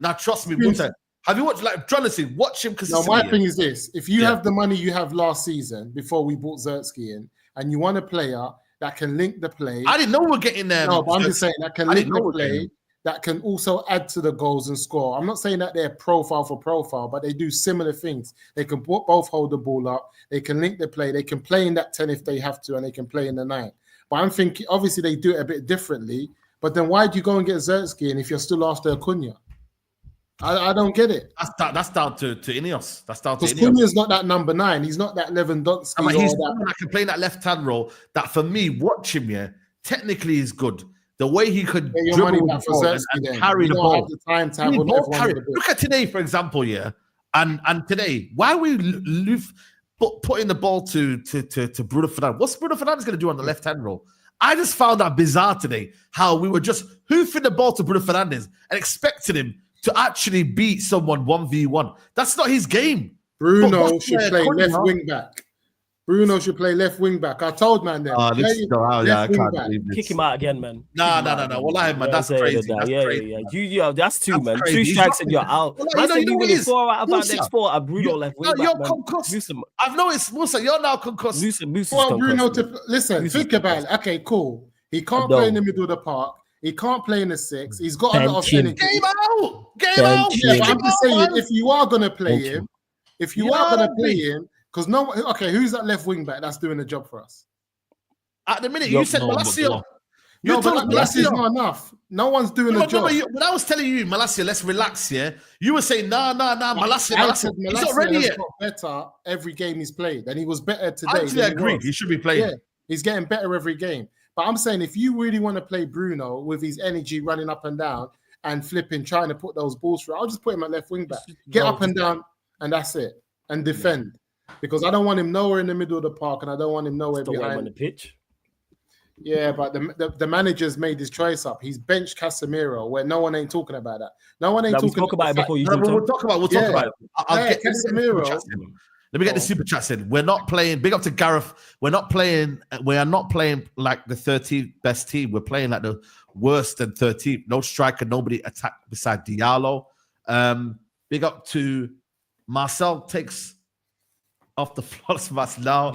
Now trust me, Musa. Have you watched Jonathan? Watch him because. No, my thing is this: if you have the money you have last season before we bought Zertsky in, and you want a player that can link the play. I didn't know we're getting them. No, but I'm just saying that can link the play, that can also add to the goals and score. I'm not saying that they're profile for profile, but they do similar things. They can both hold the ball up. They can link the play. They can play in that 10 if they have to, and they can play in the 9. But I'm thinking, obviously, they do it a bit differently. But then why do you go and get Zertsky in if you're still after Cunha? I don't get it. That's down to Ineos. That's down to Ineos. Because Cunha's not that number 9. He's not that Lewandowski. I mean, he's that can play that left-hand role. That for me, watch him. Technically is good. The way he could dribble the ball and carry the ball. Look at today, for example. And today, why are we putting the ball to Bruno Fernandes? What's Bruno Fernandes going to do on the left-hand role? I just found that bizarre today. How we were just hoofing the ball to Bruno Fernandes and expecting him to actually beat someone 1v1. That's not his game. Bruno should play left wing back. Bruno should play left wing back. I told man that. Kick him out again, man. No. Wallahi, man, that's crazy. That's crazy. Yeah. That's two, man. 2 strikes and you're out. I said you win 4 out of that next 4 at Bruno left wing back. You're concussed. I've noticed, Musa, you're now concussed. Bruno listen, think about it. Okay, cool. He can't play in the middle of the park. He can't play in the 6. He's got a lot of energy. Game out. Yeah, but I'm just saying, if you are going to play him, because who's that left wing back that's doing the job for us? At the minute, you said Malacia. No, but Malacia's not enough. No one's doing the job. When I was telling you, Malacia, let's relax, you were saying, nah, Malacia. He's not ready yet. Got better every game he's played, and he was better today. Actually, I agree. He should be playing. Yeah, he's getting better every game. But I'm saying, if you really want to play Bruno with his energy running up and down and flipping, trying to put those balls through, I'll just put him at left wing back. Get up and down, and that's it. And defend. Because I don't want him nowhere in the middle of the park, and I don't want him nowhere behind on the pitch. Yeah, but the manager's made his choice up. He's benched Casemiro, where no one ain't talking about that. No one ain't Now, we talking talk about it before you No, do. we'll talk about it. I'll get Casemiro. Let me get the super chats in. We're not playing. Big up to Gareth. We are not playing like the 13th best team. We're playing like the worst than 13th. No striker, nobody attack beside Diallo. Big up to Marcel takes off the flawless match now.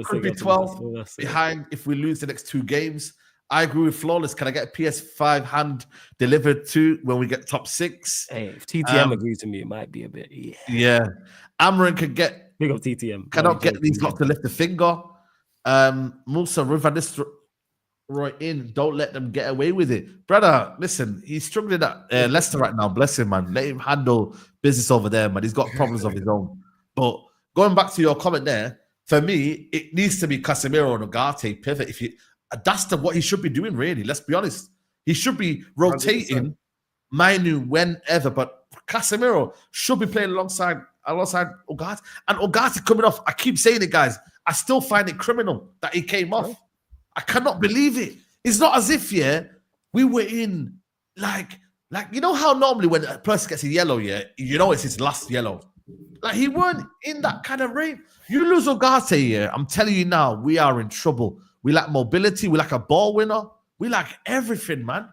Could be 12 behind if we lose the next 2 games. I agree with flawless. Can I get a PS5 hand delivered to when we get top 6? Hey, if TTM agrees to me, it might be a bit. Yeah. Amarin could get. Big up TTM. Cannot get these lot to lift a finger. Musa, Ruben Roy in. Don't let them get away with it. Brother, listen, he's struggling at Leicester right now. Bless him, man. Let him handle business over there, man. He's got problems of his own. But going back to your comment there, for me, it needs to be Casemiro and Ugarte pivot. That's what he should be doing, really. Let's be honest. He should be rotating 100%. Mainu whenever, but Casemiro should be playing alongside Ugarte. And Ugarte coming off, I keep saying it, guys. I still find it criminal that he came off. I cannot believe it. It's not as if, we were in like you know how normally when a person gets a yellow, you know it's his last yellow. Like he weren't in that kind of range. You lose Ugarte, I'm telling you now, we are in trouble. We lack mobility. We lack a ball winner. We lack everything, man.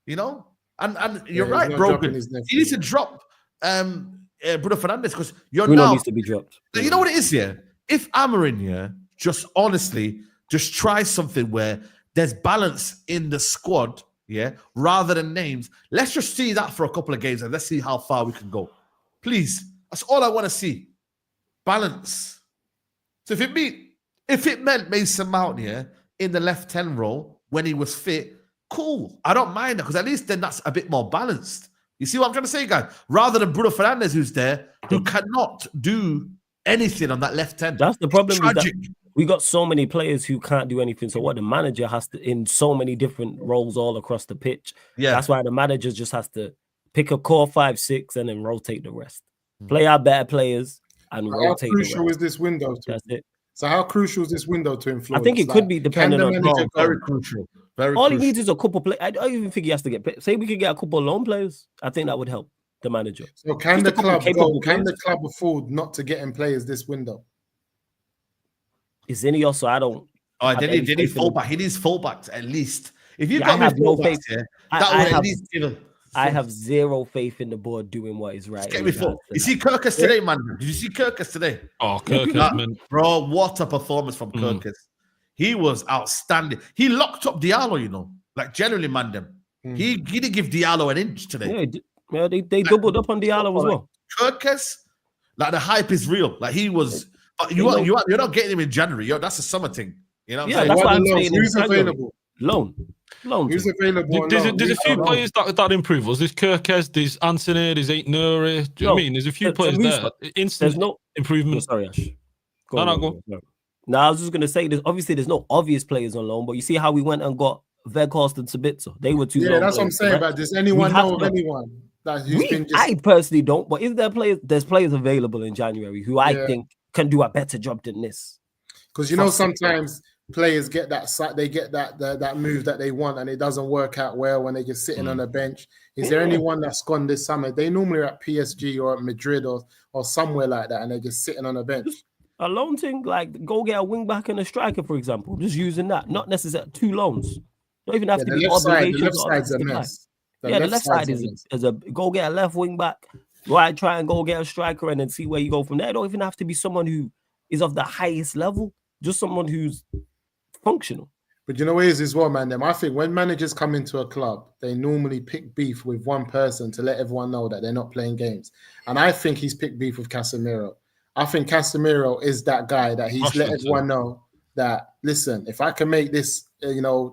You know? And you're right, Brogan. He needs to drop Bruno Fernandes because Bruno needs to be dropped. You know what it is, If Amorim, just honestly, just try something where there's balance in the squad, rather than names. Let's just see that for a couple of games and let's see how far we can go. Please. That's all I want to see. Balance. So if it meant Mason Mount in the left 10 role when he was fit, cool. I don't mind that because at least then that's a bit more balanced. You see what I'm trying to say, guys? Rather than Bruno Fernandes, who's there, who cannot do anything on that left 10. That's the problem. We got so many players who can't do anything. So what the manager has to, in so many different roles all across the pitch, that's why the manager just has to pick a core 5-6 and then rotate the rest. Play our better players and rotate the rest. How crucial is this window? That's it. So how crucial is this window to influence? I think it could be dependent on very crucial. All he needs is a couple players. I don't even think he has to get. Say we could get a couple of loan players. I think that would help the manager. So can the club afford not to get in players this window? It's Ineos, so I don't. Oh, did he fullback? He needs fullbacks at least. If you got no faith, that would at least give him. I have zero faith in the board doing what is right. You see Kirkus today, man. Did you see Kirkus today? Oh, Kirkus, man. Bro, what a performance from Kirkus. He was outstanding. He locked up Diallo, like generally, man. He didn't give Diallo an inch today. Yeah, they doubled up on Diallo as well. Kirkus, like the hype is real. Like he was. You're not getting him in January. That's a summer thing. You know what I'm saying? That's why I'm saying who's available. Loan. Who's available? There's a few players that improve us. There's Kirkes, there's Anthony, there's Ain't Nuri. Do you know what I mean? There's a few players there. Instant improvement. Sorry, Ash. Go. No, I was just gonna say there's no obvious players on loan, but you see how we went and got Weghorst and Sabitzer. They were two. Yeah, that's what I'm saying. But does anyone know of anyone who's been? I personally don't. But is there players? There's players available in January who I think can do a better job than this. Because sometimes players get that move that they want and it doesn't work out well when they're just sitting on a bench. Is there anyone that's gone this summer? They normally are at PSG or at Madrid or somewhere like that, and they're just sitting on a bench. A loan thing, like go get a wing back and a striker, for example. Just using that, not necessarily 2 loans. Don't even have to be obligations. The left side's a mess. The left side is a go get a left wing back. Try and go get a striker and then see where you go from there. It don't even have to be someone who is of the highest level. Just someone who's functional. But you know what it is as well, man. I think when managers come into a club, they normally pick beef with one person to let everyone know that they're not playing games. And I think he's picked beef with Casemiro. I think Casemiro is that guy that he's let everyone know that, listen, if I can make this,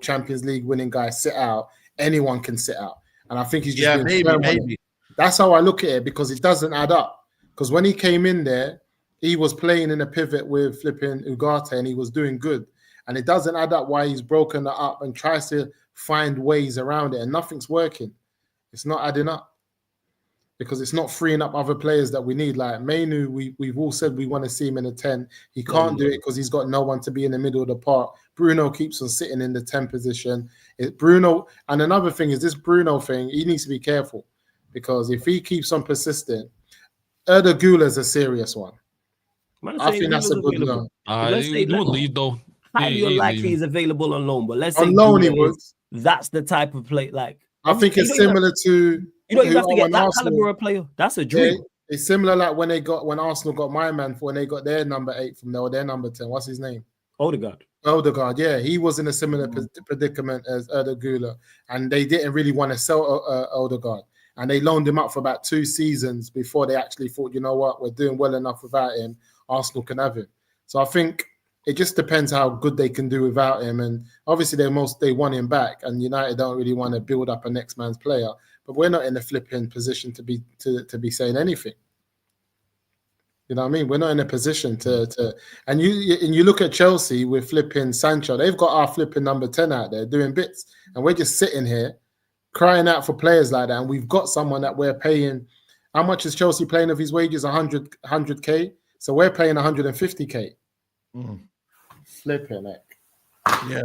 Champions League winning guy sit out, anyone can sit out. And I think he's just maybe. That's how I look at it because it doesn't add up. Because when he came in there, he was playing in a pivot with flipping Ugarte and he was doing good. And it doesn't add up why he's broken that up and tries to find ways around it and nothing's working. It's not adding up. because it's not freeing up other players that we need. Like Mainu, we've all said we want to see him in the 10. He can't do it because he's got no one to be in the middle of the park. Bruno keeps on sitting in the 10 position. Bruno, and another thing is this Bruno thing, he needs to be careful because if he keeps on persistent, Erda Gula's a serious one. I think that's a good one. He won't leave though. Highly unlikely he's available on loan, but let's say on loan he was. That's the type of play. Like I think it's similar to. You don't even have to get that caliber of player. That's a dream. Yeah, it's similar like when Arsenal got my man for when they got their number 8 from there or their number 10. What's his name? Odegaard. Yeah, he was in a similar predicament as Erda Gula, and they didn't really want to sell Odegaard, and they loaned him up for about 2 seasons before they actually thought, you know what, we're doing well enough without him. Arsenal can have him. So I think it just depends how good they can do without him, and obviously they want him back, and United don't really want to build up a next man's player. But we're not in a flipping position to be saying anything. You know what I mean? We're not in a position to and you look at Chelsea with flipping Sancho. They've got our flipping number 10 out there doing bits, and we're just sitting here crying out for players like that. And we've got someone that we're paying. How much is Chelsea playing of his wages? 100K. So we're paying 150K. Flipping it. Yeah.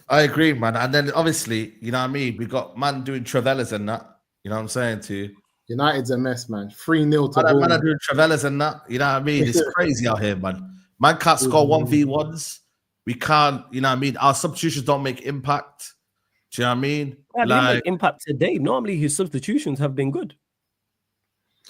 I agree, man. And then obviously, you know what I mean? We got man doing Travellas and that. You know what I'm saying to you? United's a mess, man. 3-0 to man are doing Travellas and that. You know what I mean? It's crazy out here, man. Man can't score 1v1s. We can't, you know what I mean? Our substitutions don't make impact. Do you know what I mean? Yeah, they make impact today. Normally his substitutions have been good.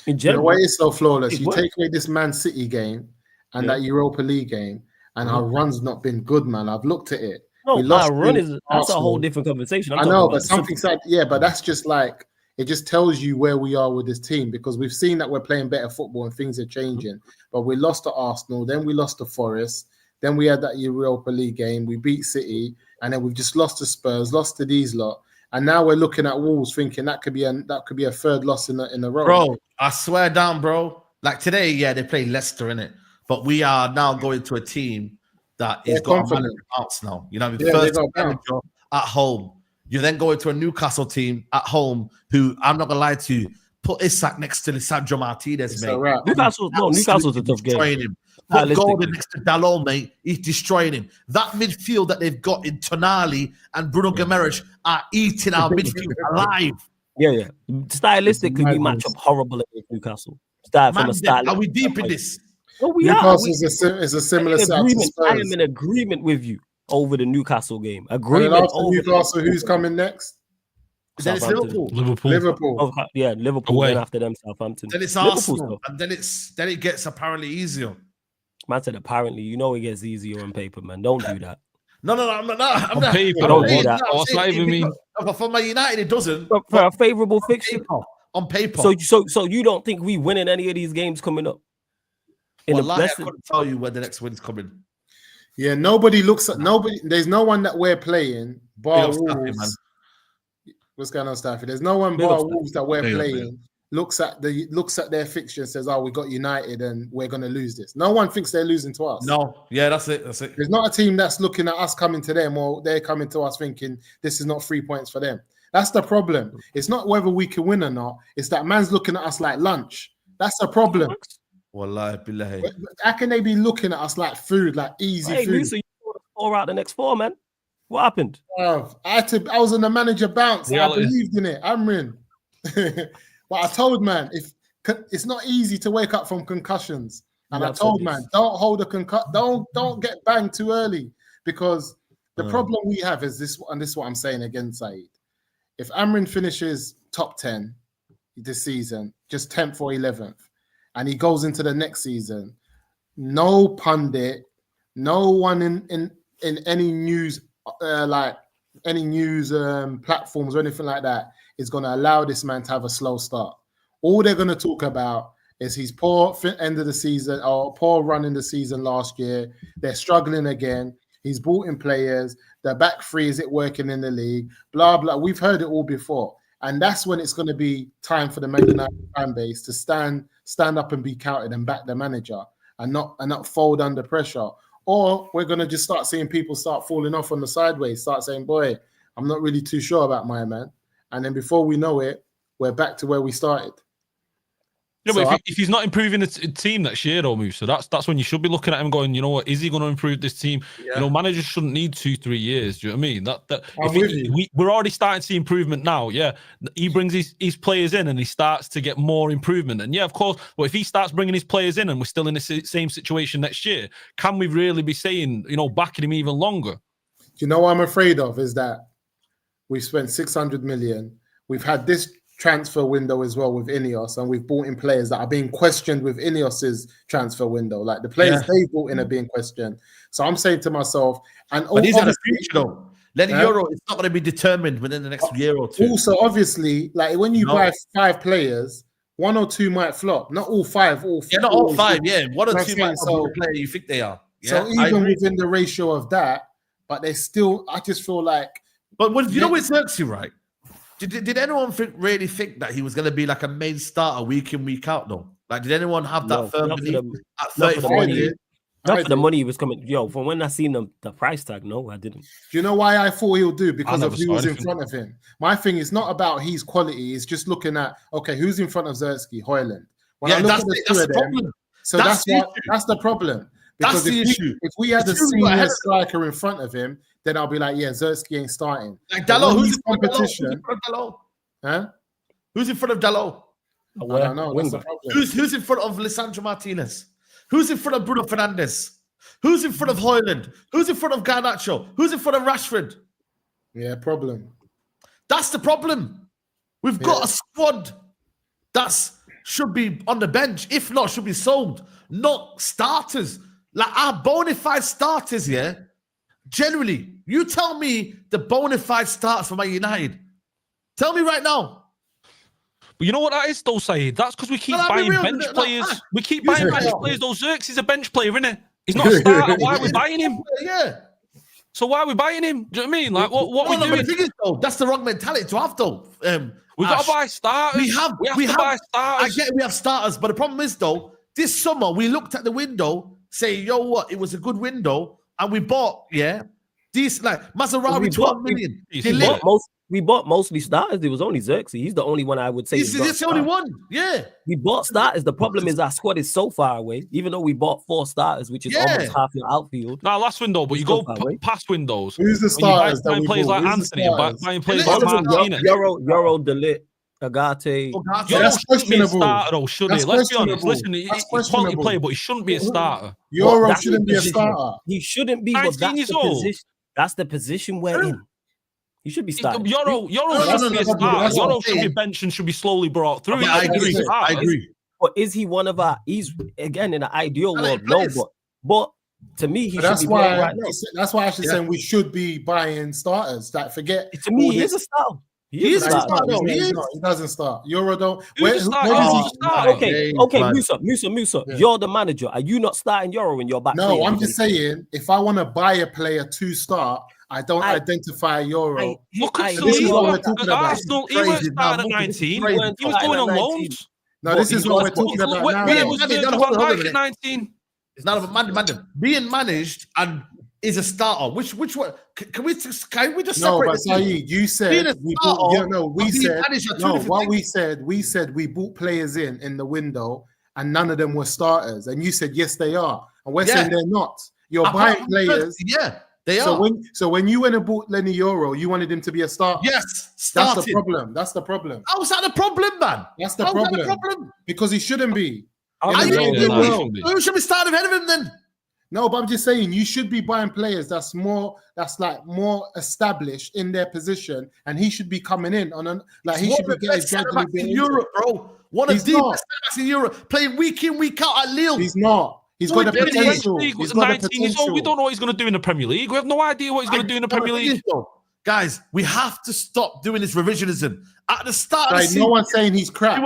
In general. The way it's so flawless. You take away this Man City game and that Europa League game, and our run's not been good, man. I've looked at it. No, our run that's a whole different conversation. I know, but something's like, but that's just like, it just tells you where we are with this team, because we've seen that we're playing better football and things are changing. But we lost to Arsenal, then we lost to Forest, then we had that Europa League game, we beat City, and then we've just lost to Spurs, lost to these lot, and now we're looking at Wolves thinking that could be a third loss in a row. Bro, I swear down, bro. Like today, they play Leicester in it, but we are now going to a team that is got a manager bounce now. You know, first manager at home. You then go into a Newcastle team at home who, I'm not gonna lie to you, put Isak next to Lisandro Martinez, mate. Newcastle's a tough game. Him. Put Gordon next to Dalot, mate. He's destroying him. That midfield that they've got in Tonali and Bruno Guimaraes are eating our midfield alive. Yeah. Stylistically, we match up horrible against Newcastle. Are we deep in this? No, we Newcastle is a similar setup to Spurs. I am in agreement with you over the Newcastle game. Agreement over Newcastle. Who's coming next? Then it's Liverpool. Liverpool. Liverpool. Then after them, Southampton. Then it's Arsenal, and then it gets apparently easier. Man said apparently, it gets easier on paper, man. Don't do that. No, I'm not. On paper, don't do that. What's that even mean? For my United, it doesn't. For a favourable fixture on paper. So you don't think we winning any of these games coming up? I couldn't tell you when the next win's coming. Yeah, nobody looks at nobody. There's no one that we're playing bar Wolves. What's going on, Staffy? There's no one bar Wolves that we're playing. Looks at their fixture and says, "Oh, we got United and we're going to lose this." No one thinks they're losing to us. No, that's it. There's not a team that's looking at us coming to them, or they're coming to us thinking this is not 3 points for them. That's the problem. It's not whether we can win or not. It's that man's looking at us like lunch. That's the problem. Wallahi billahi. How can they be looking at us like food, like easy food? So you want to score out the next 4, man? What happened? I was on the manager bounce. I believed in it. Amrin. But I told man, if it's not easy to wake up from concussions, and I told man, don't hold a don't get banged too early, because the problem we have is this, and this is what I'm saying again, Saeed. If Amrin finishes top 10 this season, just 10th or 11th, and he goes into the next season, no pundit, no one in any news platforms or anything like that is going to allow this man to have a slow start. All they're going to talk about is his poor end of the season or poor run in the season last year. They're struggling again. He's brought in players. The back three, is it working in the league? Blah, blah. We've heard it all before. And that's when it's going to be time for the Man United fan base to stand up and be counted and back the manager and not fold under pressure. Or we're going to just start seeing people start falling off on the sideways, start saying, boy, I'm not really too sure about my man. And then before we know it, we're back to where we started. Yeah, but if he's not improving the team next year, though, Musa, that's when you should be looking at him going, you know what, is he going to improve this team? Yeah. You know, managers shouldn't need 2-3 years. Do you know what I mean? We're already starting to see improvement now. Yeah, he brings his players in and he starts to get more improvement. And yeah, of course, but if he starts bringing his players in and we're still in the same situation next year, can we really be saying, you know, backing him even longer? Do you know what I'm afraid of is that we've spent 600 million. We've had this transfer window as well with Ineos, and we've brought in players that are being questioned with Ineos's transfer window. Like the players they brought in are being questioned. So I'm saying to myself, but these are the future though. Lenny Euro is not going to be determined within the next year or two. Also, obviously, like when you buy 5 players, 1 or 2 might flop. Not all 5. Not all 5. Yeah, 1 or 2 might be the player you think they are. Yeah, so even within the ratio of that, but they still, I just feel like. But you know what irks you, right? Did anyone really think that he was going to be like a main starter week in, week out, though? Like, did anyone have that firm belief at 34 years? Not for the money he was coming. Yo, from when I seen the price tag, no, I didn't. Do you know why I thought he'll do? Because of who was in front of him. My thing is not about his quality. It's just looking at, okay, who's in front of Zertsky? Hoyland. When I look at the two of them, so that's the problem. Because if we had a senior striker in front of him, then I'll be like, yeah, Zertsky ain't starting. Like Dalot, who's in competition? Huh? Who's in front of Dalot? I don't know. Who's in front of Lisandro Martinez? Who's in front of Bruno Fernandes? Who's in front of Hoyland? Who's in front of Garnacho? Who's in front of Rashford? Yeah, problem. That's the problem. We've got a squad that should be on the bench, if not, should be sold. Not starters. Like our bona fide starters, generally, you tell me the bona fide starters for Man United. Tell me right now. But you know what that is, though, Saeed? That's because we keep buying bench players. We keep buying bench players. Though Xerxes is a bench player, isn't it? He's not a starter. Why are we buying him? Yeah. So why are we buying him? Do you know what I mean? Like, what are we doing? The thing is, though, that's the wrong mentality to have, though. We've got to buy starters. We have to buy starters. I get we have starters, but the problem is, though, this summer we looked at the window, saying, yo, what? It was a good window, and we bought, these, like, Mazarawi, 12 million. We bought mostly starters. There was only Xerxes. He's the only one I would say. He's the only one. Yeah. We bought starters. The problem is our squad is so far away, even though we bought 4 starters, which is almost half your outfield. No, last window, but you go past windows. Who's the starters? Buying players like Anthony, buying players like Martinez. Euro, Delit, Agate. That's questionable. Starter, though, should he? Let's be honest. Listen, he's a quality player, but he shouldn't be a starter. Euro shouldn't be a starter. He shouldn't be. 19 years old. That's the position we're in. He should be starting. Euro should be a starter. Euro should be benched and should be slowly brought through. I agree. But is he one of our? He's again in an ideal world, no. But to me, he should be playing right now. That's why I should say we should be buying starters. Like forget. To me, he is a starter. He is a starter. No, he doesn't start. Euro don't. Where does he start? Okay, Musa. Yeah. You're the manager. Are you not starting Euro in your back? No, I'm just saying. If I want to buy a player to start, I don't identify Euro. Look at Arsenal. He weren't starting at 19. He was going on loans. No, this is what we're talking about now. At 19. It's not about being managed and is a starter. Which one? Can we just separate? No, but Saeed, you said we said we bought players in the window and none of them were starters. And you said yes, they are. And we're saying they're not. You're buying players. They are. So when you went and bought Lenny Euro, you wanted him to be a starter. Yes, started. That's the problem. That's the problem. How's that the problem, man? That's the problem. Because he shouldn't be. Who should be starting ahead of him then? No, but I'm just saying you should be buying players that's more established in their position, and he should be coming in he should be getting gradually in Europe, bro. One of the best in Europe, playing week in, week out at Lille. He's not. He's got the potential. He's got 19 years old. We don't know what he's going to do in the Premier League. We have no idea what he's going to do in the Premier League. Guys, we have to stop doing this revisionism. At the start of the season, no one's saying he's crap.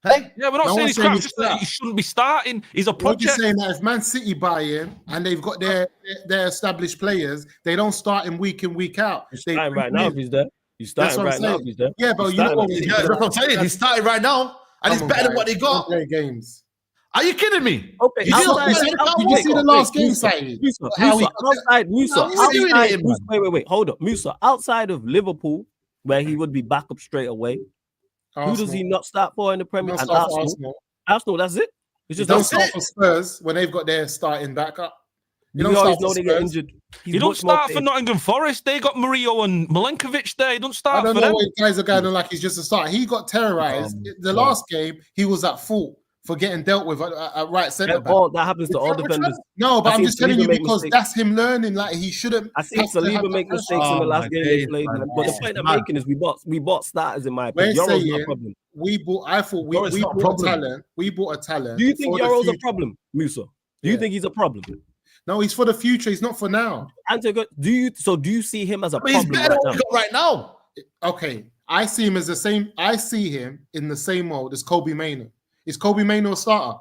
Hey, yeah, we're not saying he's crap. Just that he shouldn't be starting. He's a project. We're just saying that if Man City buy him and they've got their established players, they don't start him week in, week out. He's starting right now if he's there. He's starting right now if he's there. Yeah, but you know what? That's what I'm saying. He's starting right now, and he's better than what he got. Play games. Are you kidding me? Okay. Did you see the last game, Saeed? Wait. Hold up. Musa, outside of Liverpool, where he would be back up straight away, who does he not start for in the Premier League? Arsenal, that's it. It's You just don't That's start it. for Spurs when they've got their starting backup. You we don't always start know for they get Spurs. injured. He's You don't much more start for paid. Nottingham Forest. They got Murillo and Milenkovic there. You don't I start don't for know them. what guys are going on like he's just a starter. He got terrorized. The last game, he was at fault for getting dealt with at right centre back. That happens to all defenders. No, but I've I'm seen just telling Saliba you make because mistakes. that's him learning. Like he shouldn't. I seen Saliba make mistakes in the last game they played, man. But the point I'm making is we bought starters in my opinion. We're Euro's saying not a problem. I thought we bought a talent. We bought a talent. Do you think for the Euro's a future. problem, Musa? Do you think he's a problem? No, he's for the future. He's not for now. Do you see him as a But he's problem better right than what now? we got right now. Okay, I see him as the same. I see him in the same mold as Kobe Mainoo. Is Kobe Mainoo a starter?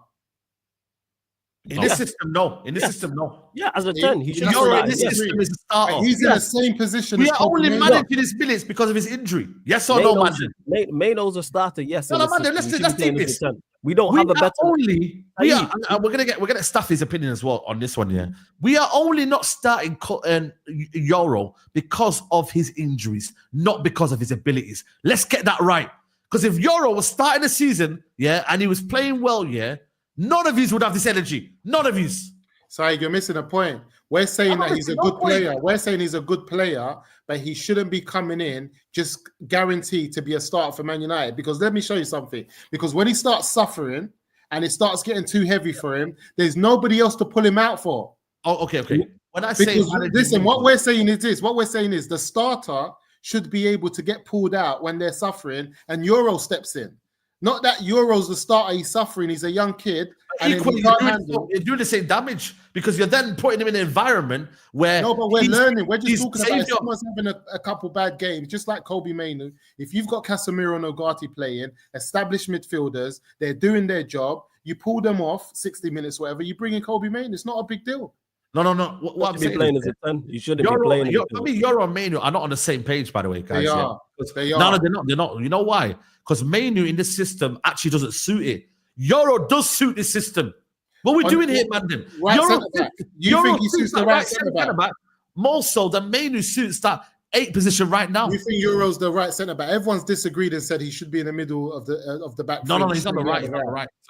In this system, no. In this system, no. Yeah, as a 10, he should That's have Euro what in I this disagree. system is a starter. He's in the same position We as are Kobe only Mainoo. managing his minutes because of his injury. Yes or no, man? Mainoo's a starter, yes. No, in the man, system. let's He do- should let's be playing do as a this. 10. We don't have a better. We're gonna get Staffy's opinion as well on this one. We are only not starting Euro because of his injuries, not because of his abilities. Let's get that right. Because if Euro was starting the season, and he was playing well, none of these would have this energy. None of these. Sorry, you're missing a point. We're saying that he's a good player. We're saying he's a good player, but he shouldn't be coming in just guaranteed to be a starter for Man United. Because let me show you something. Because when he starts suffering and it starts getting too heavy for him, there's nobody else to pull him out for. Oh, okay. When I say what we're saying is this. What we're saying is the starter should be able to get pulled out when they're suffering, and Euro steps in. Not that Euro's the starter, he's suffering, he's a young kid. Equally, you're doing the same damage because you're then putting him in an environment where. No, but we're learning. We're just talking about if up. someone's having a couple bad games, just like Kobe Mainoo. If you've got Casemiro and Ugarte playing, established midfielders, they're doing their job, you pull them off 60 minutes, whatever, you bring in Kobe Mainoo. It's not a big deal. No. What I'm saying playing is, as a 10. You shouldn't be playing. I mean, Euro and Mainoo are not on the same page, by the way, guys. They are. No, they're not. You know why? Because Mainoo in this system actually doesn't suit it. Euro does suit this system. What we're doing here, man, right Euro, you think he suits the right centre-back? More so than Mainoo suits that 8 position right now. You think Euro's the right centre-back? Everyone's disagreed and said he should be in the middle of the back. No, he's on the right. He's on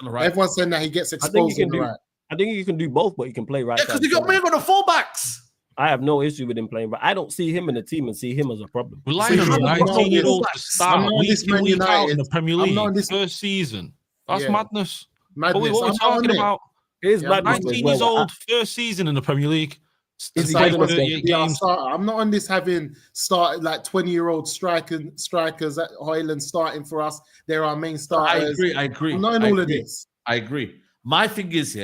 the right. Everyone's saying that he gets exposed on the right. I think you can do both, but you can play right. Yeah, because you got the fullbacks. I have no issue with him playing, but I don't see him in the team and see him as a problem. Relying on a 19-year-old to start week in out in the Premier League first season. That's madness. What we're talking about. It is madness. 19 years old, first season in the Premier League. I'm not on this having started like 20-year-old strikers at Hoyland starting for us. They're our main starters. I agree. I'm not in all of this. I agree. My thing is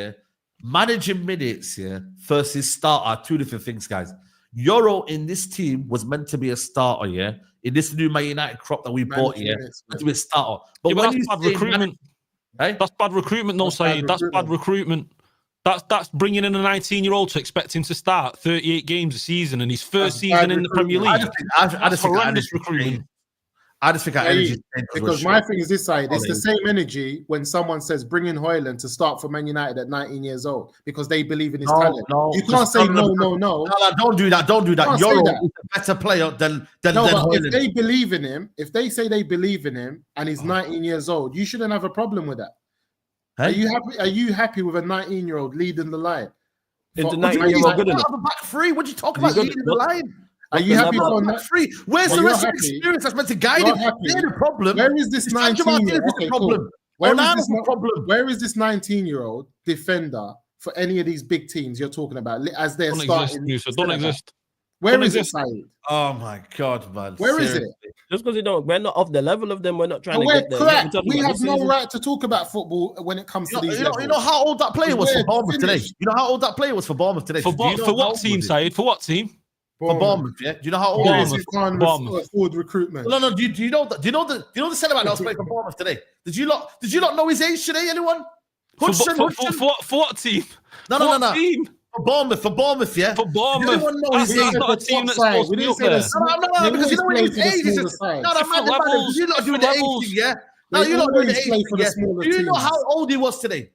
managing minutes versus start are two different things, guys. Euro in this team was meant to be a starter, in this new Man United crop that we bought, meant to be a starter. But when that's bad recruitment. That's bad recruitment, no, Saeed. That's bad recruitment. That's bringing in a 19-year-old to expect him to start 38 games a season in his first season in the Premier League. That's horrendous recruitment. I just think our energy because my thing is this side. It's the same energy when someone says bring in Hoyland to start for Man United at 19 years old because they believe in his talent. You can't say no. No, don't do that. Don't do that. Euro is a better player than Hoyland. If they believe in him, if they say they believe in him and he's 19 years old, you shouldn't have a problem with that. Hey? Are you happy with a 19-year-old leading the line? Into 19-year-old good enough. Back three. What are you talking about? Leading the line. Are you happy for back three? Where's the rest of the experience that's meant to guide him? They're the problem. Where is this 19-year-old? Problem? Where is this 19-year-old defender for any of these big teams you're talking about as they're starting? Don't exist. Where is it, Saeed? Oh my God, man! Where is it? Just because we're not off the level of them, we're not trying to get there. Crap. We have no right to talk about football when it comes to these. You know how old that player was for Bournemouth today. You know how old that player was for Bournemouth today. For what team, Saeed? For what team? For Bournemouth, yeah. Do you know how old he is? Bournemouth. Afford recruitment. No. Do you know the centre back that was playing for Bournemouth today? Did you not know his age today? Anyone? For what team? No. Team? For Bournemouth, yeah. For Bournemouth. That's not a team that's supposed to be up there. No, because you know when his age is. No, you're not doing the age thing, yeah. No, you're not doing the age thing, yeah. Do you know how old he was today?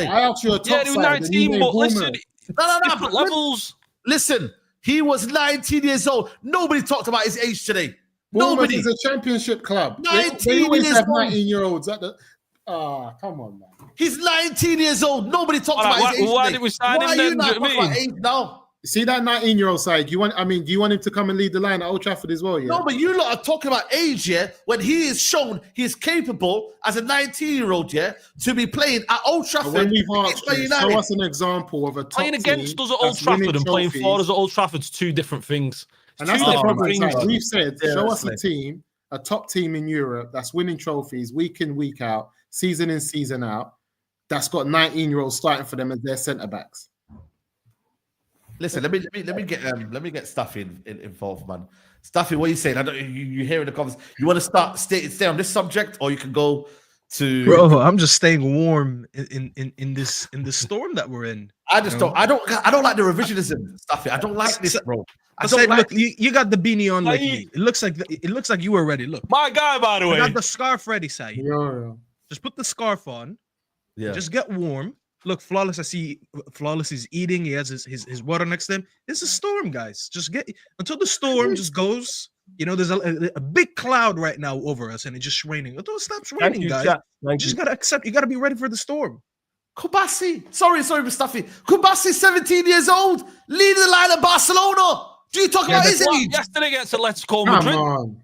I asked you a top side. Yeah, he was 19, but listen. No. Levels. Listen, he was 19 years old. Nobody talked about his age today. Bournemouth Nobody. is a championship club. 19 they always years have old. 19-year-olds at the. Oh, come on, man. He's 19 years old. Nobody talks about his age. Why today. did we sign Why him are then? you not Do you know what I talking about mean? age now? See that 19-year-old side? Do you want him to come and lead the line at Old Trafford as well? Yeah. No, but you lot are talking about age, yeah, when he is shown he is capable as a 19-year-old, yeah, to be playing at Old Trafford. When we've against asked Man you, United. show us an example of a top Playing against team us at Old that's winning Trafford and playing trophies. for us at Old Trafford's two different things. And that's Two the different problem. things. Like, we've said, show us a Seriously. team, a top team in Europe that's winning trophies week in, week out, season in, season out, that's got 19-year-olds starting for them as their centre backs. Listen, let me get Stuffy involved, man. Stuffy, what are you saying? I don't. You hear in the comments. You want to stay on this subject, or you can go to. Bro, I'm just staying warm in this storm that we're in. I just don't. I don't like the revisionism, Stuffy. I don't like this, bro. I don't Said, like. look, you got the beanie on like me. It looks like you were ready. Look, My guy, by the I way. got the scarf ready, Saeed. Yeah. Just put the scarf on. Yeah. Just get warm. Look, Flawless. I see Flawless is eating. He has his water next to him. It's a storm, guys. Just get until the storm just goes. You know, there's a big cloud right now over us, and it's just raining. Until it stops raining, guys. You just gotta accept. You gotta be ready for the storm. Kubasi, sorry, Mustafi. Kubasi, 17 years old, leading the line at Barcelona. Do you talk about his age? Yesterday against Atletico Come Madrid. on.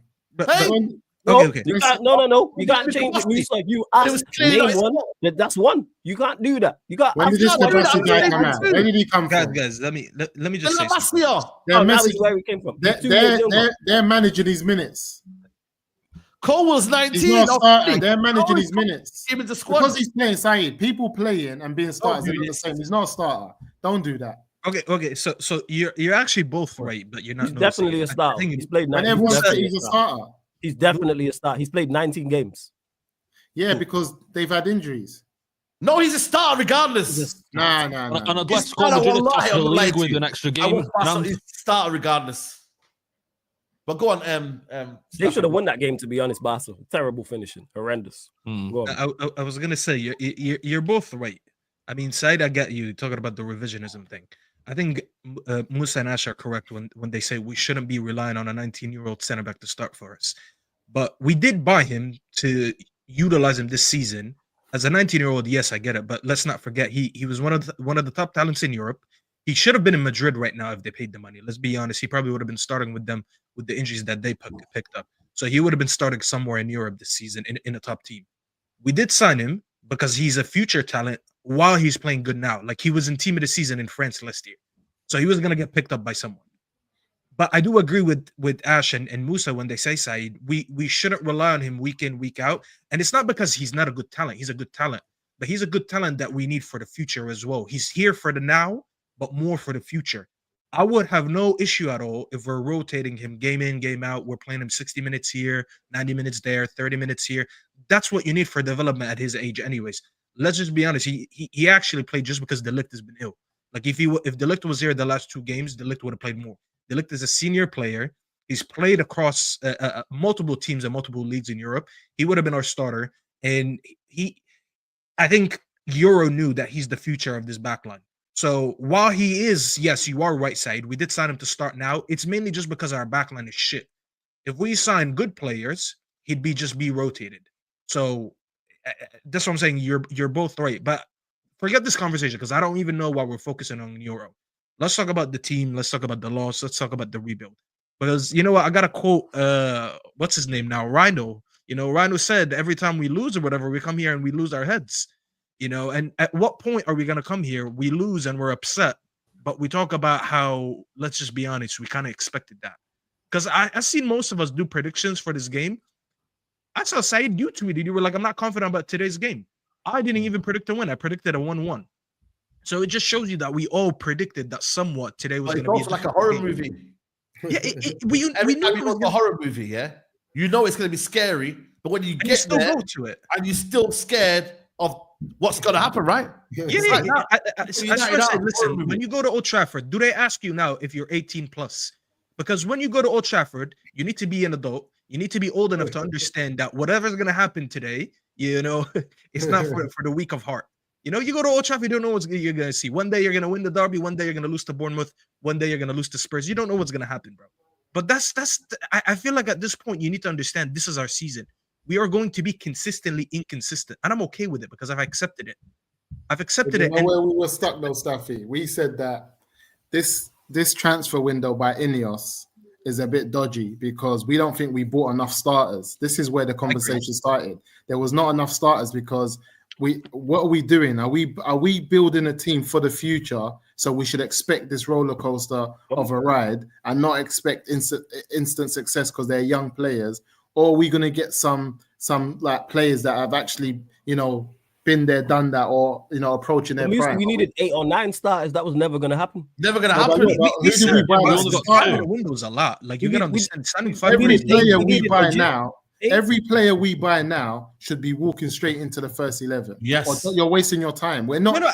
Hey, Okay. You can't, no. You can't change it. Musa. You asked clearly name one. That's one. You can't do that. You got. When did this Kubasi guy come out? Where did he come from? Guys, let me just say something. Delamassia. They're, That is where we came from. they're managing his minutes. Cole was 19. He's not a starter. They're managing his minutes. Him in the squad. Because he's playing Saeed. People playing and being starters are not the same. He's not a starter. Don't do that. Okay. So you're actually both right, but you're not. He's definitely a starter. He's played. And everyone says he's a starter. He's definitely a starter. He's played 19 games. Yeah, because they've had injuries. No, he's a starter regardless. Nah. And He's Atletico starter, Madrid wallahi, top of the I'm league lying to with you. an extra I game. won't pass on. He's a starter regardless. But go on. They should have won that game, to be honest. Barca, terrible finishing, horrendous. Go on. I was gonna say you're both right. I mean, Said, I get you talking about the revisionism thing. I think Musa and Ash are correct when they say we shouldn't be relying on a 19-year-old center back to start for us. But we did buy him to utilize him this season. As a 19-year-old, yes, I get it. But let's not forget, he was one of the top talents in Europe. He should have been in Madrid right now if they paid the money. Let's be honest. He probably would have been starting with them with the injuries that they picked up. So he would have been starting somewhere in Europe this season in a top team. We did sign him because he's a future talent while he's playing good now. Like he was in team of the season in France last year. So he was going to get picked up by someone. But I do agree with Ash and Musa when they say, Saeed, we shouldn't rely on him week in, week out. And it's not because he's not a good talent. He's a good talent. But he's a good talent that we need for the future as well. He's here for the now, but more for the future. I would have no issue at all if we're rotating him game in, game out. We're playing him 60 minutes here, 90 minutes there, 30 minutes here. That's what you need for development at his age anyways. Let's just be honest. He actually played just because De Ligt has been ill. Like if De Ligt was here the last 2 games, De Ligt would have played more. De Ligt is a senior player. He's played across multiple teams and multiple leagues in Europe. He would have been our starter. And I think Euro knew that he's the future of this backline. So while he is, yes, you are right, Said. We did sign him to start now. It's mainly just because our backline is shit. If we sign good players, he'd be rotated. So that's what I'm saying. You're both right. But forget this conversation because I don't even know why we're focusing on Euro. Let's talk about the team. Let's talk about the loss. Let's talk about the rebuild. Because you know what? I got to quote, what's his name now? Rhino. You know, Rhino said every time we lose or whatever, we come here and we lose our heads. You know, and at what point are we going to come here? We lose and we're upset. But we talk about how, let's just be honest, we kind of expected that. Because I seen most of us do predictions for this game. I saw Saeed, you tweeted, you were like, I'm not confident about today's game. I didn't even predict a win. I predicted a 1-1. So it just shows you that we all predicted that somewhat today was going to be like a horror movie. Yeah, we knew it was a horror movie. Yeah, you know it's going to be scary, but when you get still there go to it, and you're still scared of what's going to happen, right? Yeah. Listen, when you go to Old Trafford, do they ask you now if you're 18 plus? Because when you go to Old Trafford, you need to be an adult. You need to be old enough to understand that whatever's going to happen today, you know, it's not for the weak of heart. You know, you go to Old Trafford, you don't know what you're going to see. One day you're going to win the derby. One day you're going to lose to Bournemouth. One day you're going to lose to Spurs. You don't know what's going to happen, bro. But I feel like at this point, you need to understand this is our season. we are going to be consistently inconsistent. And I'm okay with it because I've accepted it. I've But accepted you it. know where we were stuck though, Staffy? We said that this transfer window by Ineos is a bit dodgy because we don't think we bought enough starters. This is where the conversation started. There was not enough starters because what are we doing? Are we building a team for the future? So we should expect this roller coaster of a ride and not expect instant success because they're young players, or are we going to get some like players that have actually, you know, been there, done that, or, you know, approaching their prime? We needed 8 or 9 starters. That was never going to happen. Never gonna No, but happen. look, but who did we buy we now? only got Starting two. the windows a lot. Like, you We gotta did- we- understand, signing we- five Every needed players. eight. player we we needed buy legit now, 8. every player we buy now should be walking straight into the first 11. Yes. Or you're wasting your time. We're not. No,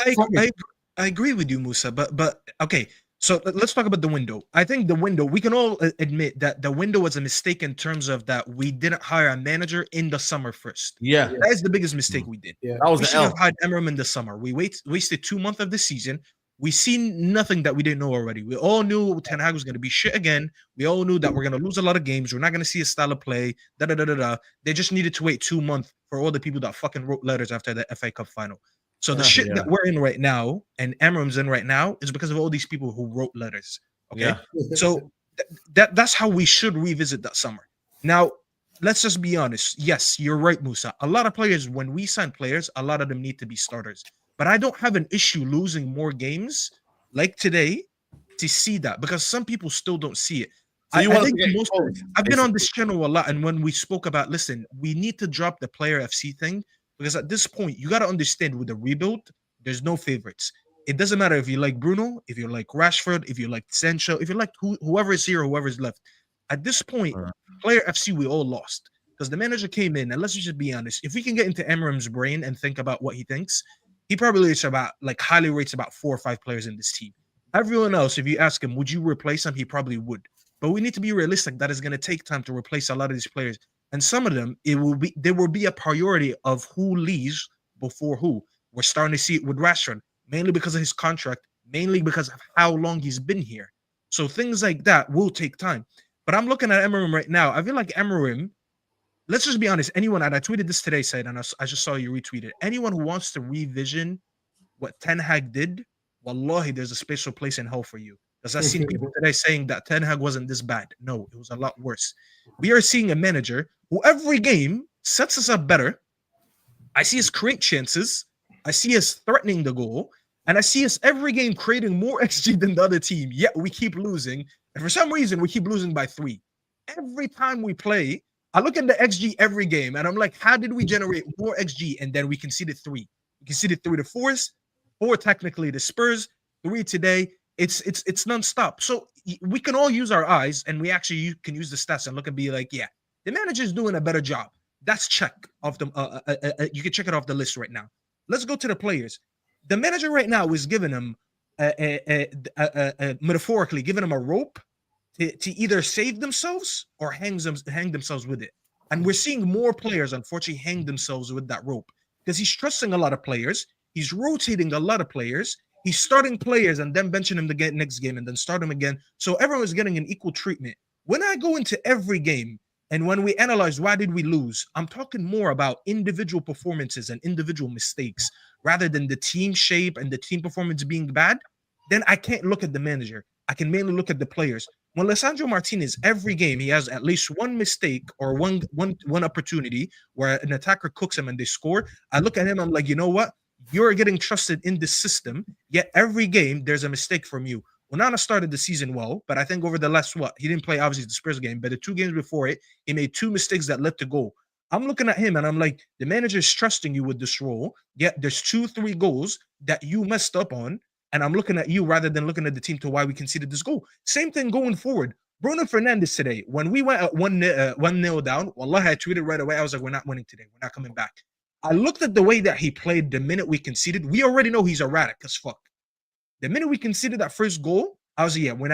I agree with you, Musa. But okay. So let's talk about the window. I think the window, we can all admit that the window was a mistake in terms of that we didn't hire a manager in the summer first. Yeah. That is the biggest mistake we did. Yeah. That was We the should have L. hired Amorim in the summer. We wasted 2 months of the season. We seen nothing that we didn't know already. We all knew Ten Hag was going to be shit again. We all knew that we're going to lose a lot of games. We're not going to see a style of play. They just needed to wait 2 months for all the people that fucking wrote letters after the FA Cup final. So the shit that we're in right now and Amorim's in right now is because of all these people who wrote letters. Okay, Yeah. so that's how we should revisit that summer. Now, let's just be honest. Yes, you're right, Musa. A lot of players, when we sign players, a lot of them need to be starters. But I don't have an issue losing more games like today to see that, because some people still don't see it. So you I want think to get most, involved, I've been on basically. this channel a lot, and when we spoke about, listen, we need to drop the player FC thing, because at this point, you got to understand with the rebuild, there's no favorites. It doesn't matter if you like Bruno, if you like Rashford, if you like Sancho, if you like whoever is here, whoever is left. At this point, player FC, we all lost because the manager came in, and let's just be honest. If we can get into Amorim's brain and think about what he thinks, he probably rates about, like, highly rates about 4 or 5 players in this team. Everyone else, if you ask him, would you replace him? He probably would. But we need to be realistic. That is going to take time to replace a lot of these players, and some of them, there will be a priority of who leaves before who. We're starting to see it with Rashford, mainly because of his contract, mainly because of how long he's been here. So things like that will take time. But I'm looking at Amorim right now. I feel like Amorim, let's just be honest, anyone, and I tweeted this today, Said, and I just saw you retweeted, anyone who wants to revision what Ten Hag did, wallahi, there's a special place in hell for you. Because I've seen people today saying that Ten Hag wasn't this bad. No, it was a lot worse. We are seeing a manager who every game sets us up better. I see us create chances. I see us threatening the goal. And I see us every game creating more XG than the other team. Yet we keep losing. And for some reason, we keep losing by 3. Every time we play, I look at the XG every game, and I'm like, how did we generate more XG? And then we conceded 3. We conceded 3 to Forest, 4 technically to Spurs, 3 today. It's nonstop. So we can all use our eyes, and we actually can use the stats and look and be like, yeah, the manager's doing a better job. That's check off the. You can check it off the list right now. Let's go to the players. The manager right now is giving them, metaphorically, giving them a rope to either save themselves or hang themselves with it. And we're seeing more players, unfortunately, hang themselves with that rope because he's trusting a lot of players. He's rotating a lot of players. He's starting players and then benching him the next game and then start him again. So everyone's getting an equal treatment. When I go into every game and when we analyze why did we lose, I'm talking more about individual performances and individual mistakes rather than the team shape and the team performance being bad. Then I can't look at the manager. I can mainly look at the players. When Lisandro Martinez, every game, he has at least one mistake or one opportunity where an attacker cooks him and they score. I look at him, I'm like, you know what? You're getting trusted in this system, yet every game there's a mistake from you. Onana started the season well, but I think over the last, he didn't play obviously the Spurs game, but the 2 games before it, he made 2 mistakes that led to goal. I'm looking at him and I'm like, the manager is trusting you with this role, yet there's 2-3 goals that you messed up on, and I'm looking at you rather than looking at the team to why we conceded this goal. Same thing going forward. Bruno Fernandes today, when we went at 1-0 down, wallahi, I tweeted right away, I was like, we're not winning today. We're not coming back. I looked at the way that he played the minute we conceded. We already know he's erratic as fuck. The minute we conceded that first goal, I was like, yeah, we're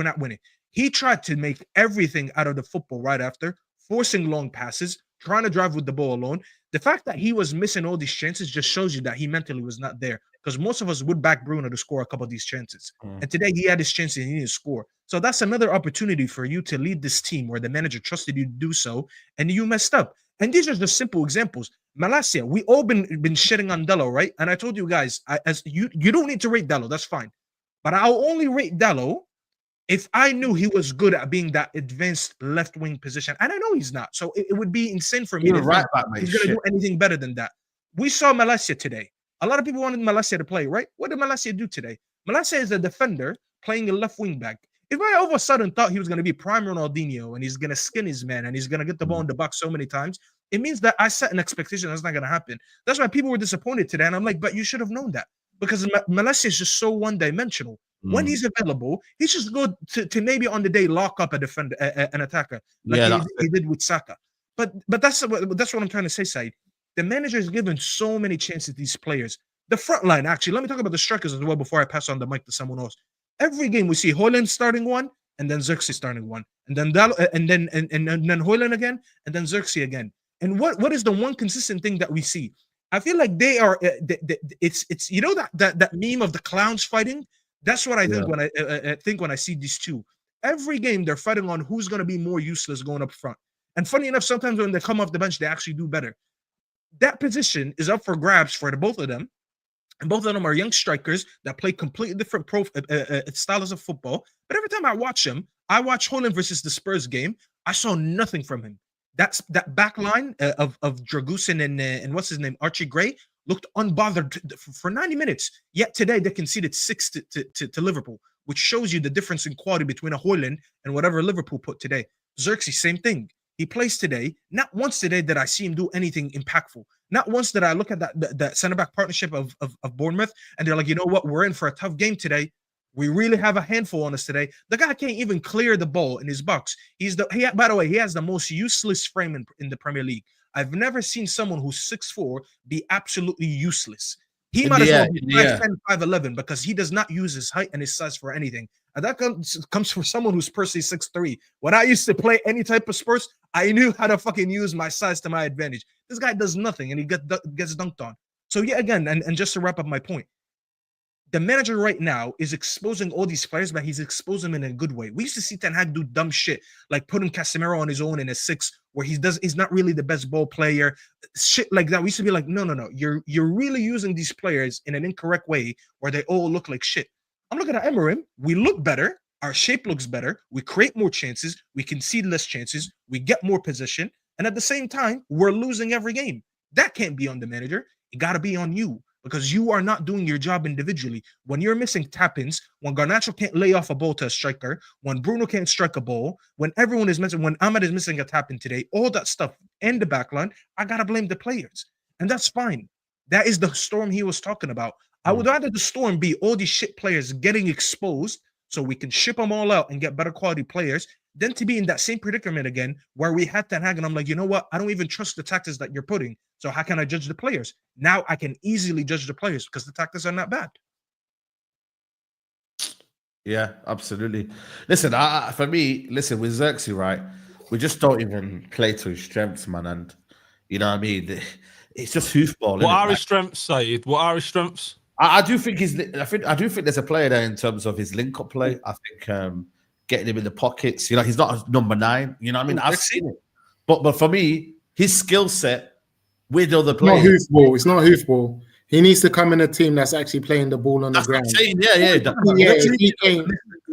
not winning. He tried to make everything out of the football right after, forcing long passes, trying to drive with the ball alone. The fact that he was missing all these chances just shows you that he mentally was not there, because most of us would back Bruno to score a couple of these chances. And today he had his chances and he didn't score. So that's another opportunity for you to lead this team where the manager trusted you to do so, and you messed up. And these are just simple examples. Malacia, we all been shitting on Dello, right? And I told you guys, you don't need to rate Dello, that's fine. But I'll only rate Dello if I knew he was good at being that advanced left wing position. And I know he's not. So it would be insane for me to think he's going to do anything better than that. We saw Malacia today. A lot of people wanted Malacia to play, right? What did Malacia do today? Malacia is a defender playing a left wing back. If I all of a sudden thought he was going to be prime Ronaldinho and he's going to skin his man and he's going to get the ball in the box so many times, it means that I set an expectation that's not going to happen. That's why people were disappointed today. And I'm like, but you should have known that, because Malacia is just so one-dimensional. When he's available, he's just good to maybe on the day lock up a defender, an attacker, like he did with Saka. But that's what I'm trying to say, Saeed. The manager is given so many chances to these players. The front line, actually, let me talk about the strikers as well before I pass on the mic to someone else. Every game we see Højlund starting one, and then Xerxes starting one, and then Højlund again, and then Xerxes again. And what is the one consistent thing that we see? I feel like they are. It's you know that meme of the clowns fighting. That's what I think when I see these two. Every game they're fighting on who's going to be more useless going up front. And funny enough, sometimes when they come off the bench, they actually do better. That position is up for grabs for the both of them. And both of them are young strikers that play completely different styles of football. But every time I watch him, I watch Højlund versus the Spurs game, I saw nothing from him. That back line of Dragusin and what's his name, Archie Gray, looked unbothered for 90 minutes. Yet today they conceded 6 to Liverpool, which shows you the difference in quality between a Højlund and whatever Liverpool put today. Xerxes, same thing. He plays today. Not once today did I see him do anything impactful. Not once did I look at that center-back partnership of Bournemouth, and they're like, you know what? We're in for a tough game today. We really have a handful on us today. The guy can't even clear the ball in his box. By the way, he has the most useless frame in the Premier League. I've never seen someone who's 6'4" be absolutely useless. He might as well be 5'10", 5'11", because he does not use his height and his size for anything. And that comes from someone who's personally 6'3". When I used to play any type of sports, I knew how to fucking use my size to my advantage. This guy does nothing, and he gets dunked on. So yeah, again, and just to wrap up my point, the manager right now is exposing all these players, but he's exposing them in a good way. We used to see Ten Hag do dumb shit, like putting Casemiro on his own in a 6, where he's not really the best ball player, shit like that. We used to be like, no, you're really using these players in an incorrect way, where they all look like shit. I'm looking at Amorim. We look better. Our shape looks better. We create more chances. We concede less chances. We get more possession. And at the same time, we're losing every game. That can't be on the manager. It got to be on you, because you are not doing your job individually. When you're missing tap-ins, when Garnacho can't lay off a ball to a striker, when Bruno can't strike a ball, when everyone is missing, when Ahmed is missing a tap-in today, all that stuff and the backline, I got to blame the players. And that's fine. That is the storm he was talking about. I would rather the storm be all these shit players getting exposed so we can ship them all out and get better quality players than to be in that same predicament again where we had Ten Hag and I'm like, you know what? I don't even trust the tactics that you're putting. So how can I judge the players? Now I can easily judge the players because the tactics are not bad. Yeah, absolutely. Listen, for me, with Xerxes, right, we just don't even play to his strengths, man. And you know what I mean? It's just hoofball. What are his strengths, Saeed? What are his strengths? I do think I do think there's a player there in terms of his link-up play. I think getting him in the pockets. You know, he's not a number 9. You know what I mean? I've seen it, but for me, his skill set with other players. It's not hoofball. It's not hoofball. He needs to come in a team that's actually playing the ball on the ground.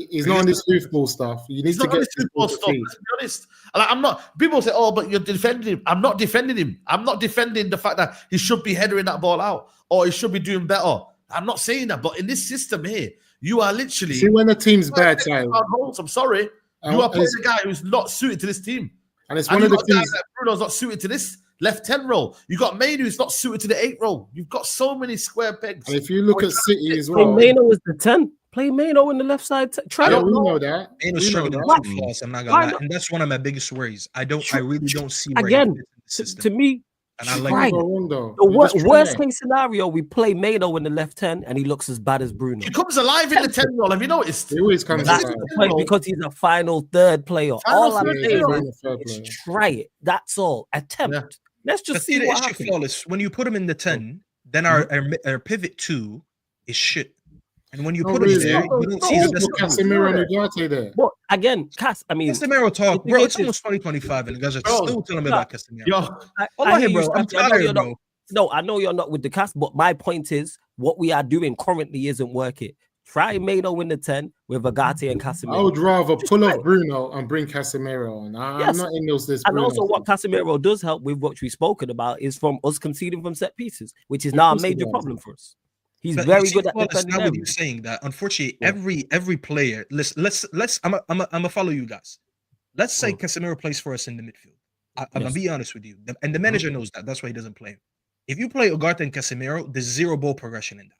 He's not on this hoofball stuff. You need to get hoofball stuff. Let's be honest. I'm not. People say, "Oh, but you're defending him." I'm not defending him. I'm not defending the fact that he should be headering that ball out or he should be doing better. I'm not saying that. But in this system here, you are literally see when the team's bad, child. I'm sorry, you are playing a guy who's not suited to this team, and it's one of the things that Bruno's not suited to this left 10 role. You got Mainu who's not suited to the 8 role. You've got so many square pegs. And if you look at City as well, Maino is the 10. Play Maino in the left side. We know that. Maino's struggling with flaws. I'm not gonna lie, and that's one of my biggest worries. I really don't see where again. To me, and I like the worst case scenario, we play Maino in the left 10 and he looks as bad as Bruno. He comes alive in the 10 role. Have you noticed? He always comes alive because he's a final third player. All I'm saying is try it. That's all. Attempt. Yeah. Let's just see what happens. Flawless. When you put him in the 10, then our pivot 2 is shit. And when you No, put really. him there, you don't see the best Put of him. Casemiro and Ugarte there. But again, I mean, Casemiro talk, the bro. thing It's is- almost 2025, and you guys are Bro, still telling me about Casemiro. Yo, I Wallahi, hear you, bro. I'm Staffy. I know tired, you're not. bro. No, I know you're not with the cast, but my point is what we are doing currently isn't working. Try Mano in the 10 with Ugarte and Casemiro. I would rather Just pull try off it. Bruno and bring Casemiro on. I'm Yes. not in this And Bruno also, what thing. Casemiro does help with what we've spoken about is from us conceding from set pieces, which is now a course he major does. problem for us. He's But very you see, good at Flawless, defending now with you areas. saying that, unfortunately, Yeah. every player. Let's. I'm gonna follow you guys. Let's say Mm. Casemiro plays for us in the midfield. I'm gonna Yes. be honest with you, and the manager knows that. That's why he doesn't play him. If you play Ugarte and Casemiro, there's zero ball progression in that.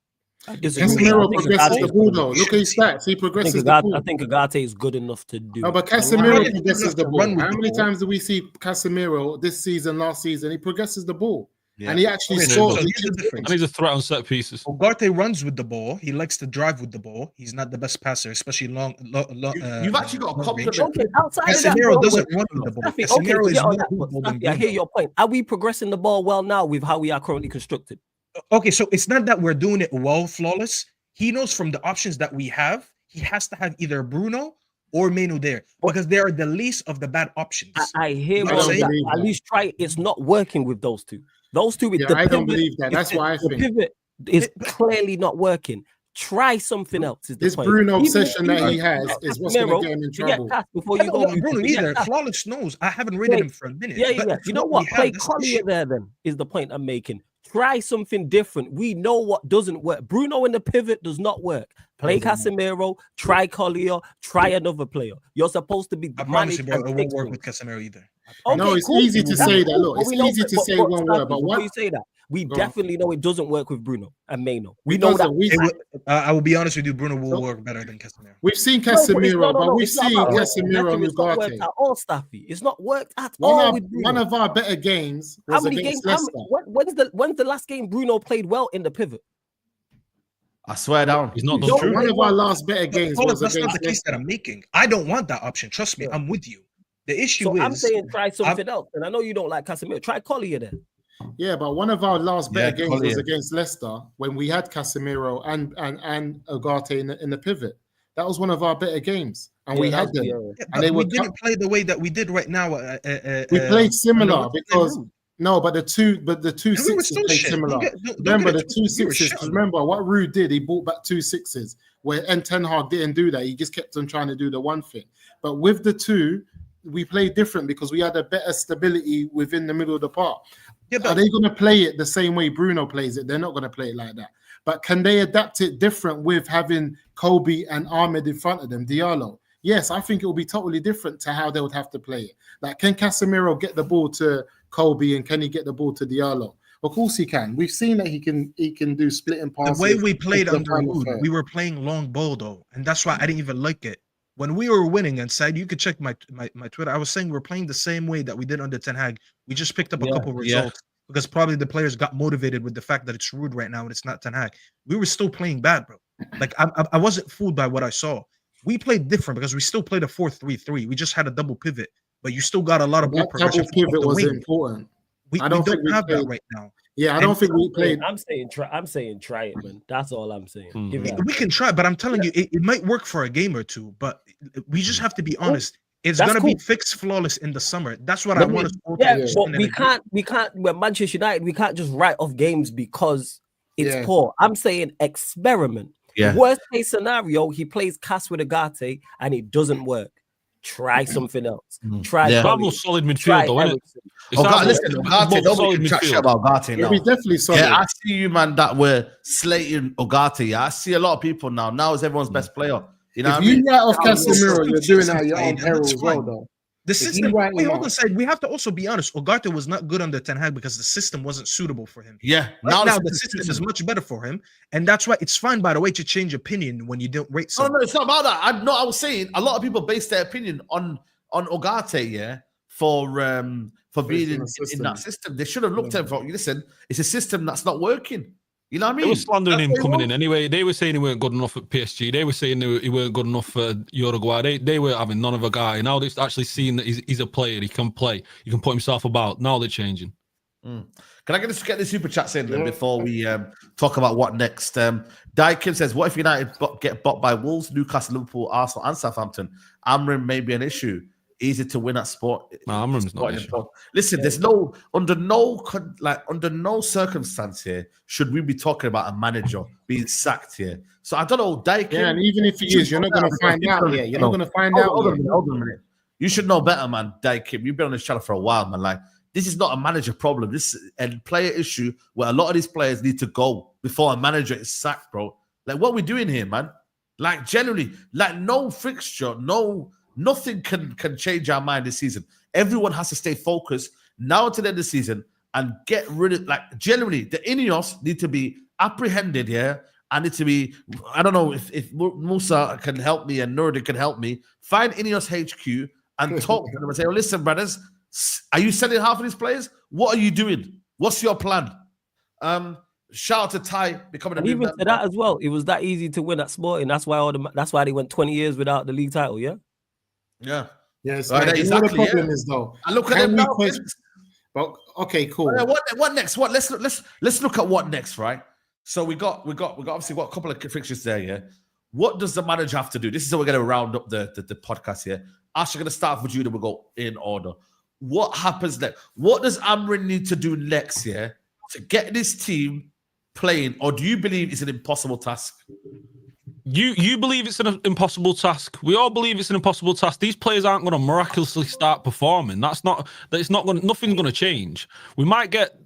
I disagree. Casemiro I think progresses Ugarte the is ball good though. enough. Look at his stats. He progresses the I ball. think Ugarte is good enough to do. No, but it. Casemiro Ugarte is progresses enough the to ball. run with How the many ball. times do we see Casemiro this season, last season? He progresses the ball. Yeah. And he actually Okay, so scores. here's the difference. And he's a threat on set pieces. Ugarte runs with the ball. He likes to drive with the ball. He's not the best passer, especially long. You've actually got a long range. compliment. Okay, outside of that, Casemiro ball, doesn't wait, run with the ball. Staffy, okay, Casemiro is yeah, more on that, football but than Staffy, I hear Bruno. your point. Are we progressing the ball well now with how we are currently constructed? Okay, so it's not that we're doing it well, Flawless. He knows from the options that we have, he has to have either Bruno or Manu there because they are the least of the bad options. I hear I all don't that. believe At that. least try it. It's not working with those two. Those two with Yeah, the I don't pivot, believe that. That's what I the think. pivot is But- clearly not working. Try something else. Is the This point. Bruno Even- obsession that he even has forget is what's going Casemiro, to get him in forget trouble. Cass before I you don't go. want Bruno forget either. Cass. Flawless knows. I haven't rated Play- him for a minute. Yeah, but yeah. it's You know what what? we Play have, that's the Collier issue. there. Then is the point I'm making. Try something different. We know what doesn't work. Bruno in the pivot does not work. Play Casemiro. Try Collier. Try another player. You're supposed to be I promise you, managed bro, and it won't fix work things. with Casemiro either. I Okay, promise. No, it's cool. easy to That's say that. cool, Look, but it's we know easy that- to say one word, but before what? you say that, we Go on. definitely know it doesn't work with Bruno and Mano. We Because know that. I will be honest with you, Bruno will So- work better than Casemiro. We've seen No, but it's- Casemiro, but we've it's not seen about working Casemiro better, and it's not worked Ugarte. at all, Staffy. It's not worked at all One with of, Bruno. one of our better games How was many games? against Leicester. When's the last game Bruno played well in the pivot? I swear down. He's not It's done true. true. One of our last better games Flawless, was that's not against the case Leicester. that I'm making. I don't want that option. Trust me, Yeah. I'm with you. The issue So is I'm saying try something else. And I know you don't like Casemiro. Try Collier then. Yeah, but one of our last better Yeah, games was Collier. against Leicester when we had Casemiro and Ugarte in the pivot. That was one of our better games, and we had them. Yeah, And but they we were didn't play the way that we did right now. We played similar under- because the two And we were sixes still played shit. similar. Don't get Remember it the twisted. two We were sixes. shit on them. Remember what Rude did? He brought back 2 6s. Where Ten Hag didn't do that. He just kept on trying to do the one thing. But with the two, we played different because we had a better stability within the middle of the park. Yeah, Are but they going to play it the same way Bruno plays it? They're not going to play it like that. But can they adapt it different with having Kobe and Ahmed in front of them, Diallo? Yes, I think it will be totally different to how they would have to play it. Like, can Casemiro get the ball to Kobe and can he get the ball to Diallo? Of course he can. We've seen that he can do splitting the passes. way we played into the under final Rude, third. we were playing long ball though, and that's why I didn't even like it. When we were winning inside, you could check my Twitter. I was saying we're playing the same way that we did under Ten Hag. We just picked up a couple results because probably the players got motivated with the fact that it's Rude right now and it's not Ten Hag. We were still playing bad, bro. Like I wasn't fooled by what I saw. We played different because we still played a 4-3-3. We just had a double pivot, but you still got a lot of ball That progression double from pivot the was wing. important. We I don't don't think we have that played- right now. Yeah, I don't think we played. I'm saying try it, man. That's all I'm saying. Give it We can try, but I'm telling you, it might work for a game or two, but we just have to be honest. It's That's gonna be cool. fixed flawless in the summer. That's what I But want we- to go Yeah, to. but And we then- can't. We're Manchester United. We can't just write off games because it's Yeah. poor. I'm saying experiment. Yeah. Worst case scenario, he plays Cass with Ugarte and it doesn't work. Try something else. Try. Yeah. It's Collier. almost solid Try midfield, though, isn't it? Eriksen. It's Oh, God, almost- listen, it's Ugarte, almost nobody solid can chat shit midfield. about Ugarte It'll now. be definitely solid. Yeah, I see you, man, that were slating Ugarte. Yeah, I see a lot of people now. Now is everyone's best player. You know If what I mean? you write off Yeah, Casemiro, you're doing that at your own and peril that's as well, fine. though. The you system. write Wait, him hold off- on, Said. We have to also be honest. Ugarte was not good under Ten Hag because the system wasn't suitable for him. Yeah. Right now, the it's- system is much better for him, and that's why it's fine. By the way, to change opinion when you don't rate No, someone. no, it's not about that. I was saying a lot of people base their opinion on Ugarte, yeah, for being in that system. They should have looked at it for, listen, it's a system that's not working. You know what I mean? They were slandering That's him what he coming wants. in anyway. They were saying he weren't good enough at PSG. They were saying he weren't good enough for Uruguay. They were having none of a guy. Now they've actually seen that he's a player. He can play. He can put himself about. Now they're changing. Can I get the super chats in then before we talk about what next? Daikin says, what if United get bought by Wolves, Newcastle, Liverpool, Arsenal, and Southampton? Amorim may be an issue. Easy to win at sport. No, Amorim's not an issue. Listen, there's under no circumstance here should we be talking about a manager being sacked here. So I don't know, Daikin. Yeah, and even if he is, you're not going to find out yet. You're not going to find out. Hold on a minute. You should know better, man, Daikin. You've been on this channel for a while, man. Like, this is not a manager problem. This is a player issue where a lot of these players need to go before a manager is sacked, bro. Like, what are we doing here, man? Like, generally, like, no fixture, nothing can change our mind this season. Everyone has to stay focused now to the end of the season and get rid of, like, generally, the Ineos need to be apprehended here. And need to be, I don't know if Musa can help me and Nurdin can help me, find Ineos HQ and talk to them and say, oh, listen, brothers, are you selling half of these players? What are you doing? What's your plan? Shout out to Ty becoming a new even to that as well. It was that easy to win at Sporting. That's why they went 20 years without the league title. Yeah. Yeah. Yes. Right, exactly. The problem is though. I look at them now. But okay, cool. What next? What let's look at what next, right? So we got obviously got a couple of fixtures there. Yeah. What does the manager have to do? This is how we're going to round up the podcast here. Ash, you're going to start with you, then we'll go in order. What happens next? What does Amorim need to do next year to get this team playing, or do you believe it's an impossible task? You believe it's an impossible task. We all believe it's an impossible task. These players aren't going to miraculously start performing. Nothing's going to change. We might get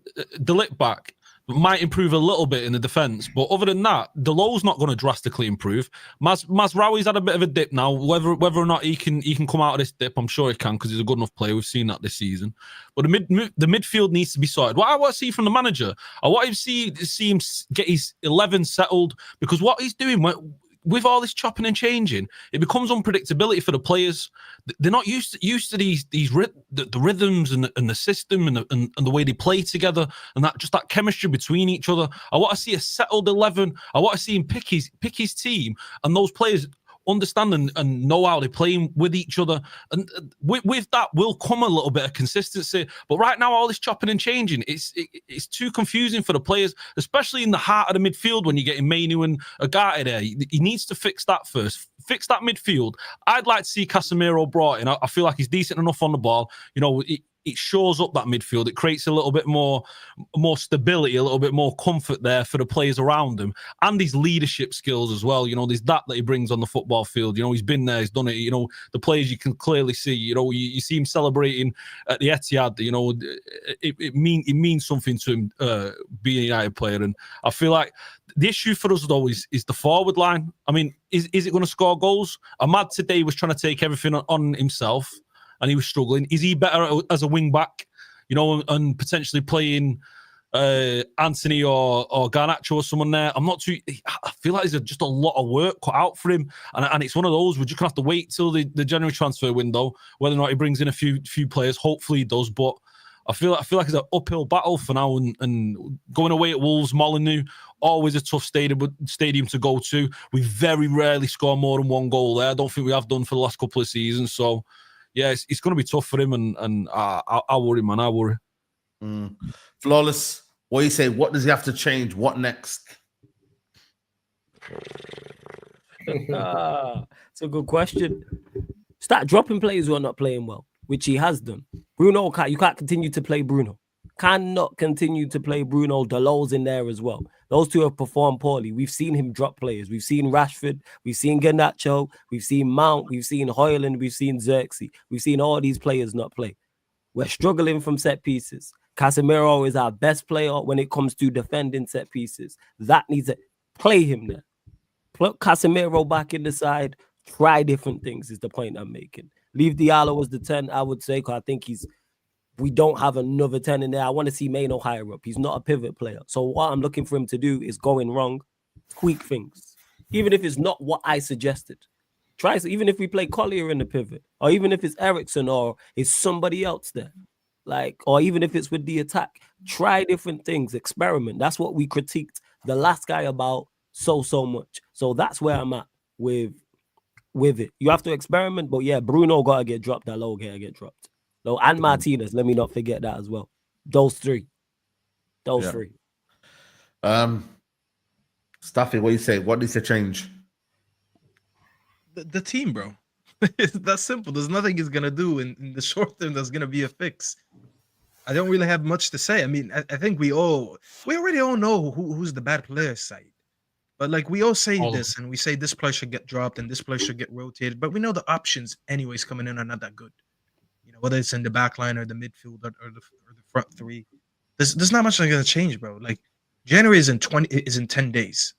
De Ligt back. Might improve a little bit in the defence, but other than that, Delow's not going to drastically improve. Mazraoui's had a bit of a dip now. Whether or not he can come out of this dip, I'm sure he can because he's a good enough player. We've seen that this season. But the midfield needs to be sorted. What I want to see from the manager, I want to see him get his 11 settled, because what he's doing with all this chopping and changing, it becomes unpredictability for the players. They're not used to the rhythms and the system and the way they play together and that chemistry between each other. I want to see a settled 11. I want to see him pick his team and those players understand and know how they're playing with each other. And with that will come a little bit of consistency. But right now, all this chopping and changing, it's too confusing for the players, especially in the heart of the midfield when you're getting Mainu and Agati there. He needs to fix that first. Fix that midfield. I'd like to see Casemiro brought in. I feel like he's decent enough on the ball. You know, it shores up that midfield. It creates a little bit more stability, a little bit more comfort there for the players around him, and his leadership skills as well. You know, there's that he brings on the football field. You know, he's been there, he's done it. You know, the players you can clearly see. You know, you see him celebrating at the Etihad. You know, it means something to him being a United player. And I feel like the issue for us though is the forward line. I mean, is it going to score goals? Ahmad today was trying to take everything on himself, and he was struggling. Is he better as a wing back, you know, and potentially playing Anthony or Garnacho or someone there? I feel like there's just a lot of work cut out for him, and it's one of those we're just gonna have to wait till the January transfer window whether or not he brings in a few players. Hopefully he does, but I feel like it's an uphill battle for now. And going away at Wolves, Molineux, always a tough stadium to go to. We very rarely score more than one goal there. I don't think we have done for the last couple of seasons. So yeah, it's going to be tough for him, and I worry, man. I worry. Flawless, what do you say? What does he have to change? What next? It's a good question. Start dropping players who are not playing well, which he has done. Bruno, you can't continue to play Bruno. Cannot continue to play Bruno. Delow's in there as well. Those two have performed poorly. We've seen him drop players. We've seen Rashford. We've seen Garnacho. We've seen Mount. We've seen Højlund. We've seen Xerxes. We've seen all these players not play. We're struggling from set pieces. Casemiro is our best player when it comes to defending set pieces. That needs to play him there. Put Casemiro back in the side. Try different things is the point I'm making. Leave Diallo as the 10, I would say, because I think we don't have another 10 in there. I want to see Maino higher up. He's not a pivot player. So what I'm looking for him to do is going wrong, tweak things. Even if it's not what I suggested. Even if we play Collier in the pivot, or even if it's Ericsson or it's somebody else there. Or even if it's with the attack, try different things, experiment. That's what we critiqued the last guy about so much. So that's where I'm at with it. You have to experiment, but yeah, Bruno gotta get dropped, Dalot gotta get dropped. And Martinez, let me not forget that as well. Those three. Those Yeah. three. Staffy, what do you say? What needs to change? The team, bro. It's that simple. There's nothing he's gonna do in the short term that's gonna be a fix. I don't really have much to say. I mean, I think we already all know who's the bad player side. But like we all say this, and we say this player should get dropped and this player should get rotated. But we know the options, anyways, coming in are not that good. You know, whether it's in the back line or the midfield or the front three, there's not much that's gonna change, bro. Like January is in 10 days,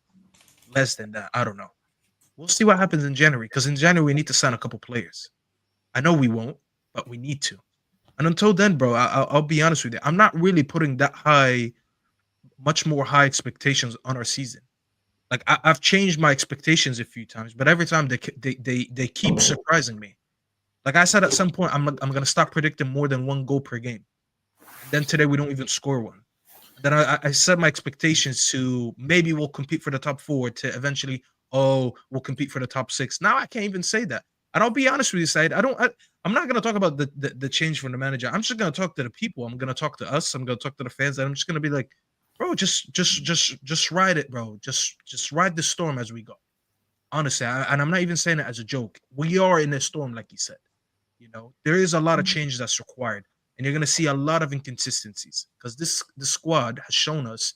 less than that. I don't know. We'll see what happens in January, because in January we need to sign a couple players. I know we won't, but we need to. And until then, bro, I'll be honest with you. I'm not really putting that much more high expectations on our season. Like I've changed my expectations a few times, but every time they keep surprising me. Like I said, at some point, I'm gonna stop predicting more than 1 goal per game. And then today we don't even score one. Then I set my expectations to maybe we'll compete for the top 4 to eventually, we'll compete for the top 6. Now I can't even say that. And I'll be honest with you, Saeed. I'm not gonna talk about the change from the manager. I'm just gonna talk to the people. I'm gonna talk to us. I'm gonna talk to the fans. And I'm just gonna be like, bro, just ride it, bro. Just ride the storm as we go. Honestly, and I'm not even saying it as a joke. We are in a storm, like you said. You know, there is a lot of change that's required, and you're gonna see a lot of inconsistencies because the squad has shown us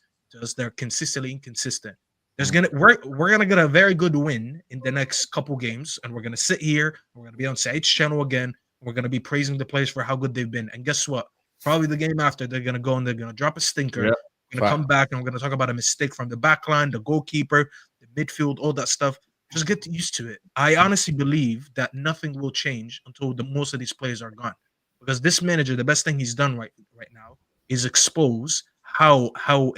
they're consistently inconsistent. We're gonna get a very good win in the next couple games, and we're gonna sit here. We're gonna be on Saeed's channel again. We're gonna be praising the players for how good they've been. And guess what? Probably the game after, they're gonna go and they're gonna drop a stinker. Yeah. We're gonna come back and we're gonna talk about a mistake from the back line, the goalkeeper, the midfield, all that stuff. Just get used to it. I honestly believe that nothing will change until most of these players are gone. Because this manager, the best thing he's done right now is expose how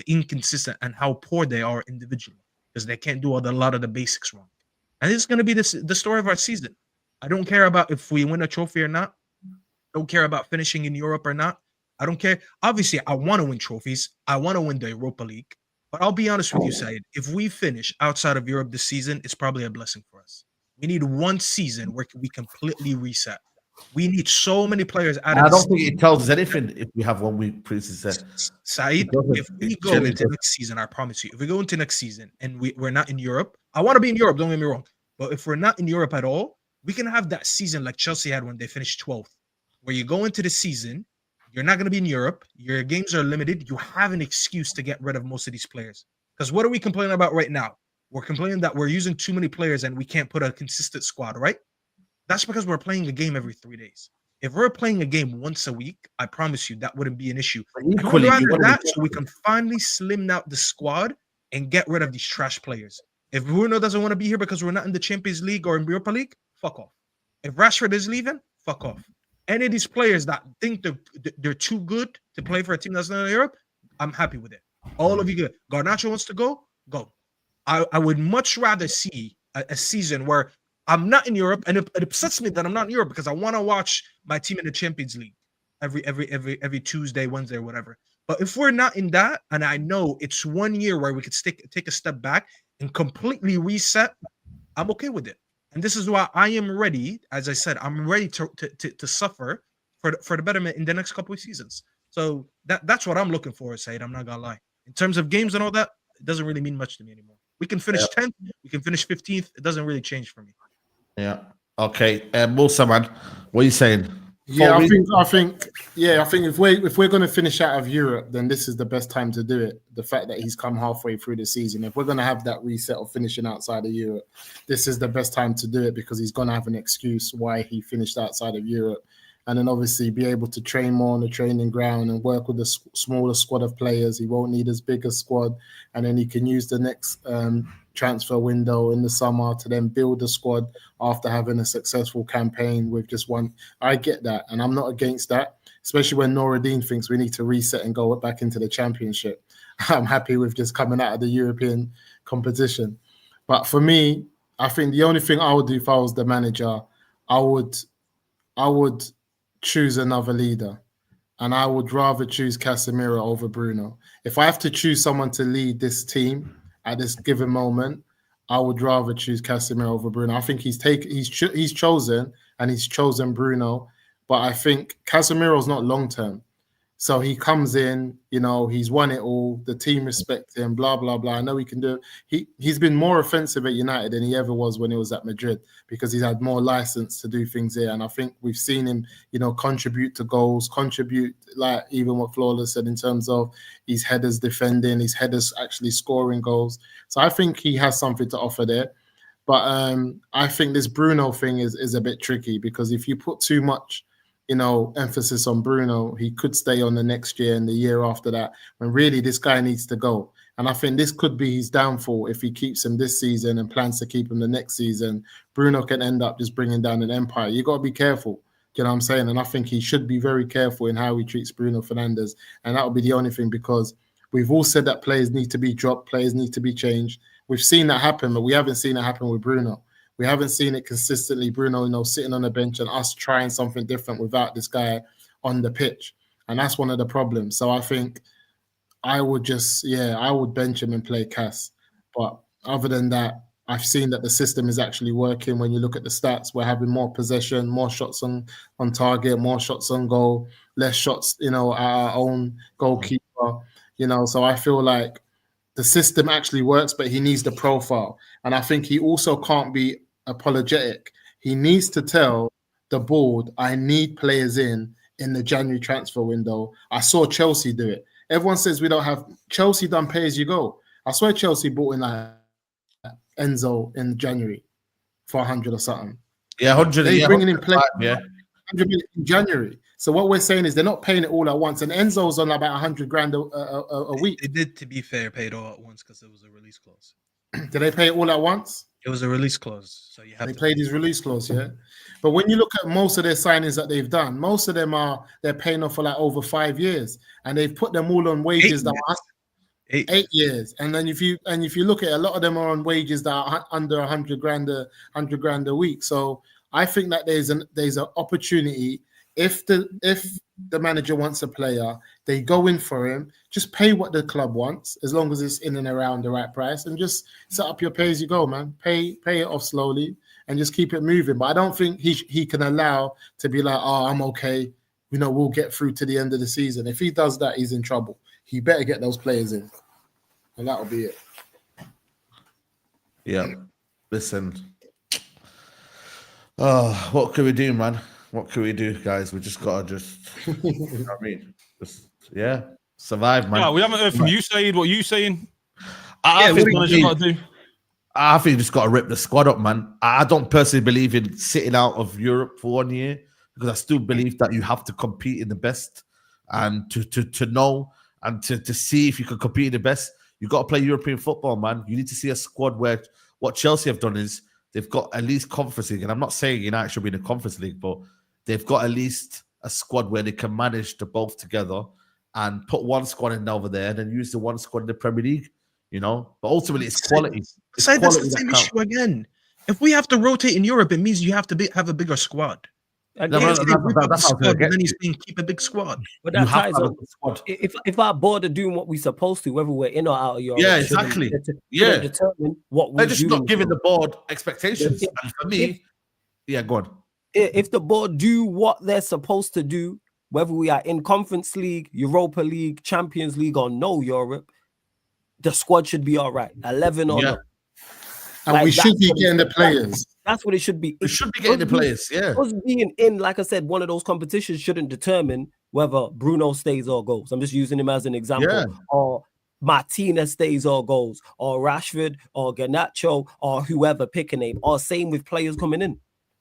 inconsistent and how poor they are individually. Because they can't do a lot of the basics wrong. And it's going to be the story of our season. I don't care about if we win a trophy or not. I don't care about finishing in Europe or not. I don't care. Obviously, I want to win trophies. I want to win the Europa League. But I'll be honest with you, Saeed. If we finish outside of Europe this season, it's probably a blessing for us. We need one season where we completely reset. We need so many players out of I don't think it tells us anything if we have 1 week preseason. Saeed, if we go into next season, I promise you, if we go into next season and we're not in Europe, I want to be in Europe, don't get me wrong. But if we're not in Europe at all, we can have that season like Chelsea had when they finished 12th, where you go into the season, you're not going to be in Europe, your games are limited, you have an excuse to get rid of most of these players. Because what are we complaining about right now? We're complaining that we're using too many players and we can't put a consistent squad, right? That's because we're playing a game every 3 days. If we're playing a game once a week, I promise you that wouldn't be an issue. Equally, so we can finally slim out the squad and get rid of these trash players. If Bruno doesn't want to be here because we're not in the Champions League or in Europa League, fuck off. If Rashford is leaving, fuck off. Any of these players that think they're too good to play for a team that's not in Europe, I'm happy with it. All of you good. Garnacho wants to go. I would much rather see a season where I'm not in Europe, and it upsets me that I'm not in Europe because I want to watch my team in the Champions League every Tuesday, Wednesday, or whatever. But if we're not in that, and I know it's 1 year where we could take a step back and completely reset, I'm okay with it. And this is why I am ready. As I said, I'm ready to suffer for the betterment in the next couple of seasons. So that's what I'm looking for, Saeed. I'm not gonna lie. In terms of games and all that, it doesn't really mean much to me anymore. We can finish 10th, we can finish 15th. It doesn't really change for me. Yeah. Okay. Musa, man, what are you saying? Yeah, I think if we're going to finish out of Europe, then this is the best time to do it. The fact that he's come halfway through the season, if we're going to have that reset of finishing outside of Europe, this is the best time to do it because he's going to have an excuse why he finished outside of Europe, and then obviously be able to train more on the training ground and work with a smaller squad of players. He won't need as big a squad, and then he can use the next transfer window in the summer to then build a squad after having a successful campaign with just one. I get that, and I'm not against that, especially when Noradine thinks we need to reset and go back into the championship. I'm happy with just coming out of the European competition. But for me, I think the only thing I would do if I was the manager, I would choose another leader, and I would rather choose Casemiro over Bruno. If I have to choose someone to lead this team at this given moment, I would rather choose Casemiro over Bruno. I think he's chosen Bruno, but I think Casemiro's not long term. So he comes in, he's won it all. The team respect him, blah, blah, blah. I know he can do it. He's been more offensive at United than he ever was when he was at Madrid because he's had more license to do things here. And I think we've seen him, contribute to goals, like even what Flawless said in terms of his headers defending, his headers actually scoring goals. So I think he has something to offer there. But I think this Bruno thing is a bit tricky because if you put too much emphasis on Bruno, he could stay on the next year and the year after that, when really this guy needs to go. And I think this could be his downfall if he keeps him this season and plans to keep him the next season. Bruno can end up just bringing down an empire. You got to be careful. You know what I'm saying? And I think he should be very careful in how he treats Bruno Fernandes. And that would be the only thing, because we've all said that players need to be dropped, players need to be changed. We've seen that happen, but we haven't seen it happen with Bruno. We haven't seen it consistently, Bruno, sitting on the bench and us trying something different without this guy on the pitch. And that's one of the problems. So I think I would bench him and play Cass. But other than that, I've seen that the system is actually working. When you look at the stats, we're having more possession, more shots on target, more shots on goal, less shots, at our own goalkeeper, So I feel like the system actually works, but he needs the profile. And I think he also can't be apologetic. He needs to tell the board, I need players in the January transfer window. I saw Chelsea do it. Everyone says we don't have Chelsea done pay as you go. I swear Chelsea bought in like Enzo in January for 100 or something. Yeah, 100. They're bringing in players 100 million in January. So what we're saying is they're not paying it all at once. And Enzo's on about 100 grand a week. They did, to be fair, pay it all at once because it was a release clause. Did they pay it all at once? It was a release clause, so you have they to paid his release clause, yeah. But when you look at most of their signings that they've done, most of them they're paying off for like over 5 years, and they've put them all on wages that are 8 years. And then if you look at it, a lot of them are on wages that are under 100 grand a week. So I think that there's an opportunity. If the manager wants a player, they go in for him. Just pay what the club wants, as long as it's in and around the right price, and just set up your pay as you go, man. Pay it off slowly and just keep it moving. But I don't think he can allow to be like, oh, I'm okay. We'll get through to the end of the season. If he does that, he's in trouble. He better get those players in, and that'll be it. Yeah. Listen. Oh, what can we do, man? What can we do, guys? We just gotta survive, man. Yeah, we haven't heard from you, Saeed. What are you saying? I think you just got to rip the squad up, man. I don't personally believe in sitting out of Europe for 1 year, because I still believe that you have to compete in the best, and to know and to see if you can compete in the best, you got to play European football, man. You need to see a squad where what Chelsea have done is they've got at least Conference League, and I'm not saying United should be in the Conference League, but they've got at least a squad where they can manage the both together and put one squad in over there and then use the one squad in the Premier League, But ultimately, it's quality. That's the same issue again. If we have to rotate in Europe, it means you have to have a bigger squad. That's how then he's saying keep a big squad. But that ties up. If our board are doing what we're supposed to, whether we're in or out of Europe, exactly. Determine what they're just not giving the board expectations. And for me, go on. If the board do what they're supposed to do, whether we are in Conference League, Europa League, Champions League, or no Europe, the squad should be all right. 11 or no. And we should be getting the players. That's what it should be. We should be getting the players, yeah. Us being in, like I said, one of those competitions shouldn't determine whether Bruno stays or goes. I'm just using him as an example. Yeah. Or Martinez stays or goes, or Rashford, or Garnacho, or whoever, pick a name. Or same with players coming in.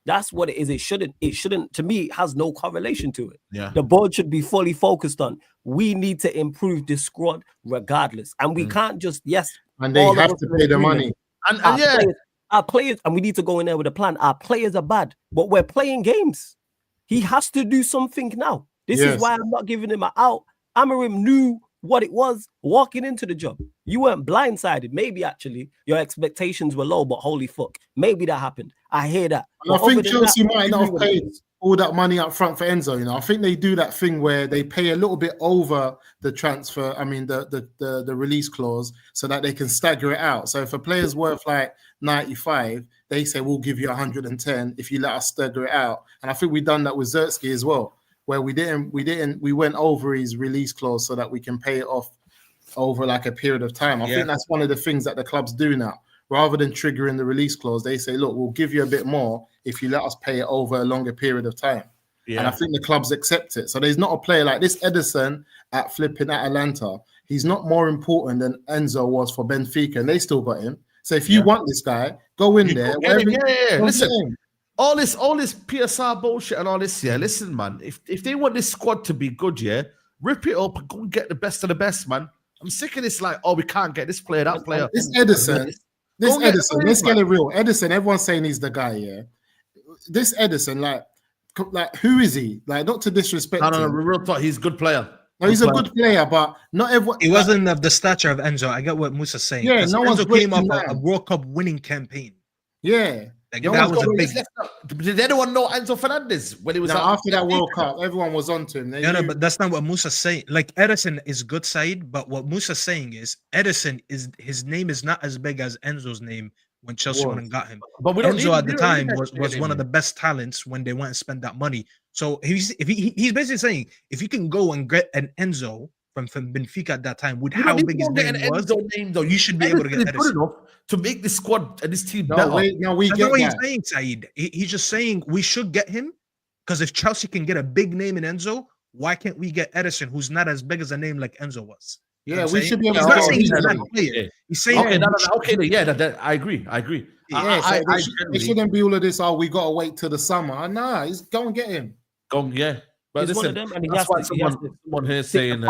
That's what it is. It shouldn't, to me, it has no correlation to it. Yeah. The board should be fully focused on, we need to improve this squad regardless. And we can't just, and they have to pay the money. And our players, and we need to go in there with a plan. Our players are bad, but we're playing games. He has to do something now. This is why I'm not giving him an out. Amorim knew what it was walking into the job. You weren't blindsided. Maybe actually your expectations were low, but holy fuck, maybe that happened. I hear that. I think Chelsea might not have paid all that money up front for Enzo. I think they do that thing where they pay a little bit over the transfer. I mean, the release clause, so that they can stagger it out. So if a player's worth like 95, they say we'll give you 110 if you let us stagger it out. And I think we've done that with Zertsky as well, where we went over his release clause so that we can pay it off over like a period of time. I think that's one of the things that the clubs do now. Rather than triggering the release clause, they say, look, we'll give you a bit more if you let us pay it over a longer period of time. Yeah. And I think the clubs accept it. So there's not a player like this Edison at Atlanta. He's not more important than Enzo was for Benfica, and they still got him. So if you want this guy, go in there. Listen, all this PSR bullshit and all this, listen, man, if they want this squad to be good, rip it up and go and get the best of the best, man. I'm sick of this, like, we can't get this player, that player. This Edison, let's get it real. Edison, everyone's saying he's the guy, This Edison, like who is he? Like, not to disrespect him. No, real talk, he's a good player. No, he's a good player, but not everyone. He wasn't of the stature of Enzo. I get what Musa's saying. Yeah, no one's came up a World Cup winning campaign. Yeah. Like, that was a big... Did anyone know Enzo Fernandez when he was after that World Cup? Everyone was on to him. No, but that's not what Musa's saying. Like, Edison is good side, but what Musa's saying is Edison his name is not as big as Enzo's name when Chelsea went and got him. But Enzo at the time was one of the best talents when they went and spent that money. So he's basically saying if you can go and get an Enzo from Benfica at that time, with how big his name was, you should be able to get Edison. Good enough to make this squad and this team better. That's what he's saying, Saeed. He's just saying we should get him because if Chelsea can get a big name in Enzo, why can't we get Edison, who's not as big as a name like Enzo was? Yeah, we should be able to. He's not saying he's not a player. He's saying I agree. Yeah, it shouldn't be all of this. We gotta wait till the summer. Nah, he's go and get him. But he's listen, one of them, and he that's why someone here saying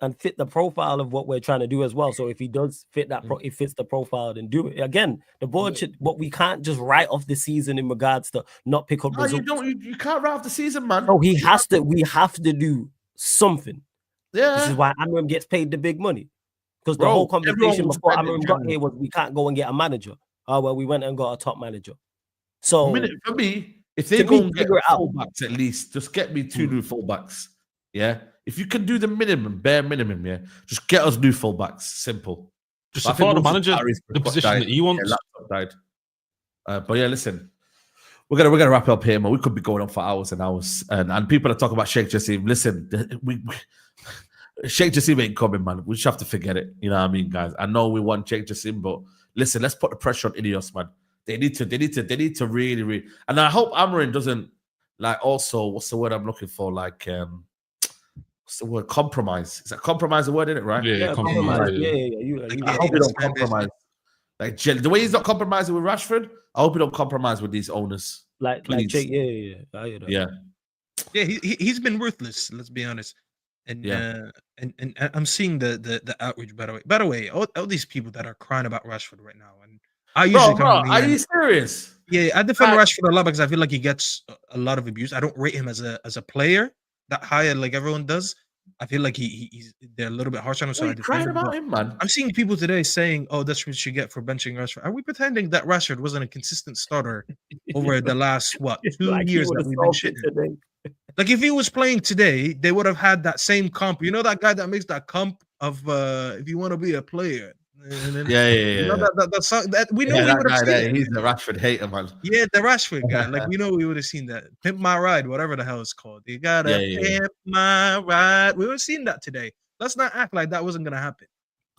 and fit the profile of what we're trying to do as well. So if he does fit that, it fits the profile, then do it. Again, the board should. But we can't just write off the season in regards to not pick up results. You can't write off the season, man. No, he has to. We have to do something. Yeah, this is why Amorim gets paid the big money, because the whole conversation before Amorim got here was we can't go and get a manager. Well, we went and got a top manager. So for me, if they go and get fullbacks, at least just get me 2 new fullbacks. Yeah, if you can do the bare minimum, just get us new fullbacks. Simple. Just support the manager, the position that he wants. But listen, we're gonna wrap it up here, man. We could be going on for hours and hours, and people are talking about Sheikh Jassim. Listen, Sheikh Jassim ain't coming, man. We just have to forget it. You know what I mean, guys? I know we want Sheikh Jassim, but listen, let's put the pressure on Ineos, man. They need to really, and I hope Amorim doesn't also, what's the word I'm looking for? What's the word? Compromise. Is that compromise the word, isn't it, right? Yeah, compromise. I hope he don't compromise. The way he's not compromising with Rashford, I hope he don't compromise with these owners. Yeah. He's been ruthless. Let's be honest. And I'm seeing the outreach. By the way, all these people that are crying about Rashford right now, and I usually are you serious? Yeah, I defend Rashford a lot because I feel like he gets a lot of abuse. I don't rate him as a player that high like everyone does. I feel like they're a little bit harsh on him. So I crying about him, man. I'm seeing people today saying, "Oh, that's what you should get for benching Rashford." Are we pretending that Rashford wasn't a consistent starter over the last 2 years that we've been shitting? Like if he was playing today, they would have had that same comp. You know that guy that makes that comp of if you want to be a player. And then, You know that song that we know we would have seen that. He's the Rashford hater, man. Yeah, the Rashford guy. Like we know we would have seen that. Pimp My Ride, whatever the hell it's called. You gotta pimp my ride. We would have seen that today. Let's not act like that wasn't gonna happen.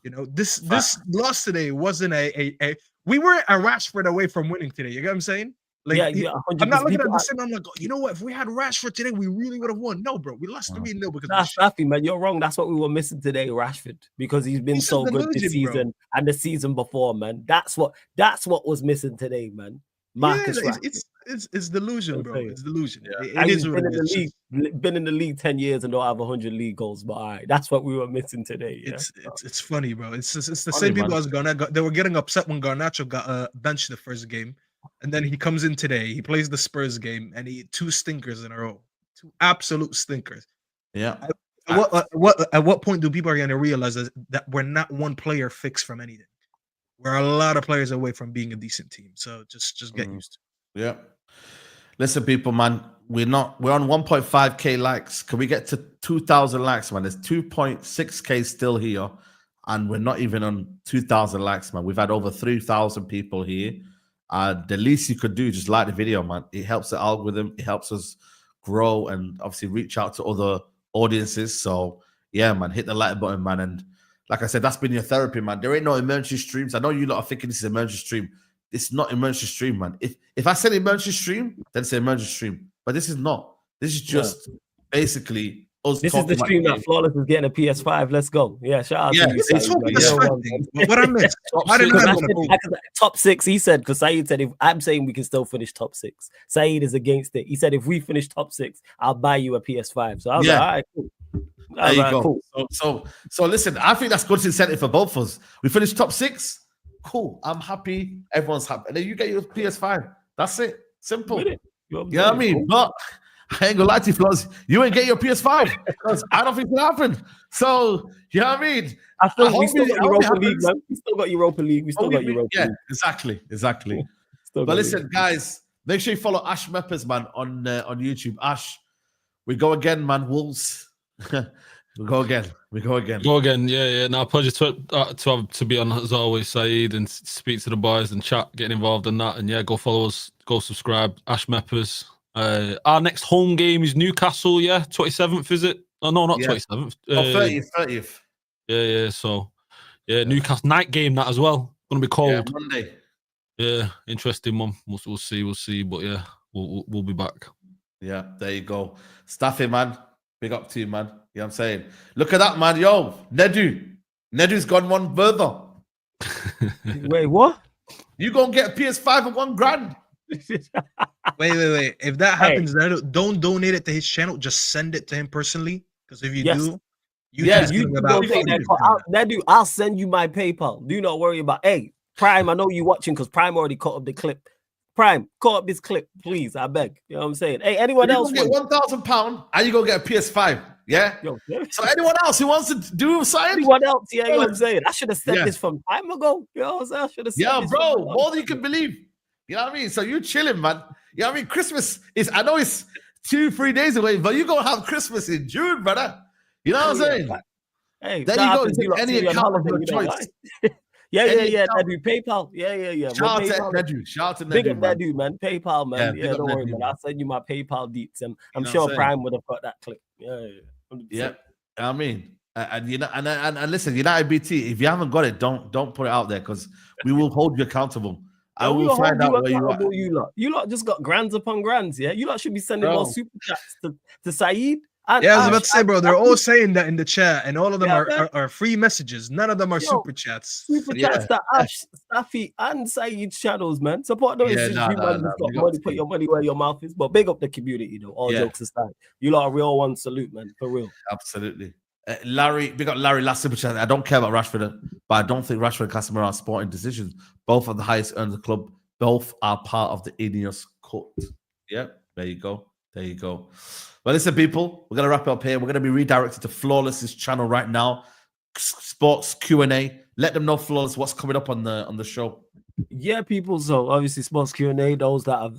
You know, this loss today wasn't a we weren't a Rashford away from winning today. You get what I'm saying? Like, I'm not looking at this and I'm like, you know what? If we had Rashford today, we really would have won. No, bro, we lost 3-0 because that's Rafi, man. You're wrong. That's what we were missing today, Rashford, because he's been so good this season and the season before, man. That's what was missing today, man. Marcus Rashford. It's delusion, bro. It's delusion. Yeah. It is what it is. Been in the league 10 years and don't have 100 league goals, but all right, that's what we were missing today. Yeah? It's funny, bro. It's the same people as Garnacho. They were getting upset when Garnacho got benched the first game. And then he comes in today, he plays the Spurs game, and he 2 stinkers in a row. 2 absolute stinkers. Yeah. At what point do people are going to realize that we're not one player fix from anything? We're a lot of players away from being a decent team. So just get used to it. Yeah. Listen, people, man, we're on 1.5k likes. Can we get to 2,000 likes, man? There's 2.6k still here, and we're not even on 2,000 likes, man. We've had over 3,000 people here. The least you could do, just like the video, man. It helps the algorithm. It helps us grow and obviously reach out to other audiences. So yeah, man, hit the like button, man. And like I said, that's been your therapy, man. There ain't no emergency streams. I know you lot are thinking this is emergency stream. It's not emergency stream, man. If I said emergency stream, then it's an emergency stream. But this is not. This is just basically us. This is the stream that Flawless is getting a PS5. Let's go. Yeah, shout out to you. It's all PS5 thing. What I missed. Top 6, he said, because Saeed said, if I'm saying we can still finish top 6. Saeed is against it. He said, if we finish top 6, I'll buy you a PS5. So I was like, all right, cool. There you go. Cool. So listen, I think that's good incentive for both of us. We finished top 6. Cool. I'm happy. Everyone's happy. And then you get your PS5. That's it. Simple. You know what I mean? But I ain't gonna lie to you, Flows. You ain't get your PS5 because I don't think it'll happen. So, you know what I mean? We still got Europa League, man. We still got Europa League. Yeah, exactly. But listen, guys, make sure you follow Ash Meppers, man, on YouTube. Ash, we go again, man. Wolves. We go again. Yeah. Now, pleasure to be on as always, Saeed, and speak to the boys and chat, getting involved in that. And yeah, go follow us, go subscribe. Ash Meppers. Our next home game is Newcastle. Yeah, 27th, is it? Oh no, not 27th. 30th. Yeah. So yeah, Newcastle night game that as well. Gonna be cold. Yeah, Monday. Yeah, interesting one. We'll see. But yeah, we'll be back. Yeah, there you go. Staffy, man. Big up to you, man. You know what I'm saying? Look at that, man. Yo, Nedu's gone one further. Wait, what? You gonna get a PS5 at $1,000. Wait. If that happens, don't donate it to his channel. Just send it to him personally. Because if you do, Nedu, I'll send you my PayPal. Do not worry about. Hey, Prime, I know you watching because Prime already cut up the clip. Prime, cut up this clip, please. I beg. You know what I'm saying? Hey, anyone else get £1,000 and you go get a PS5? Yeah. Yo, so anyone else who wants to do something? Anyone else? Yeah, you know what I'm saying? I should have said this from time ago. You know what I'm saying? I should have said this. Yeah, bro, more than you can believe. You know what I mean? So you chilling, man. You know what I mean? Christmas is, I know it's 2-3 days away, but you're going to have Christmas in June, brother. You know what I'm saying? Hey, then you go to any account of your choice. Yeah. Nedu, PayPal. Yeah. Shout out to Nedu. Big up Nedu, man. PayPal, man. Yeah, don't worry, man. I'll send you my PayPal deets. I'm sure Prime would have got that clip. Yeah. 100%. Yeah. I mean, and you know, and listen, United BT. If you haven't got it, don't put it out there because we will hold you accountable. I will find out where you are. You lot just got grands upon grands. Yeah, you lot should be sending more super chats to Saeed. I was about to say, bro, they're all saying that in the chat, and all of them are free messages. None of them are super chats. Super chats to Ash, Staffy, and Saeed's channels, man. Support those. Put your money where your mouth is. But big up the community, though. All jokes aside, you lot are real one. Salute, man, for real. Absolutely. Larry, big up Larry. Last super chat. I don't care about Rashford, but I don't think Rashford and Casemiro are sporting decisions. Both are the highest earners of the club. Both are part of the Ineos cut. Yeah, there you go. Well, listen, people, we're going to wrap it up here. We're going to be redirected to Flawless's channel right now. Sports Q&A. Let them know, Flawless, what's coming up on the show. Yeah, people. So obviously, Sports Q&A, those that have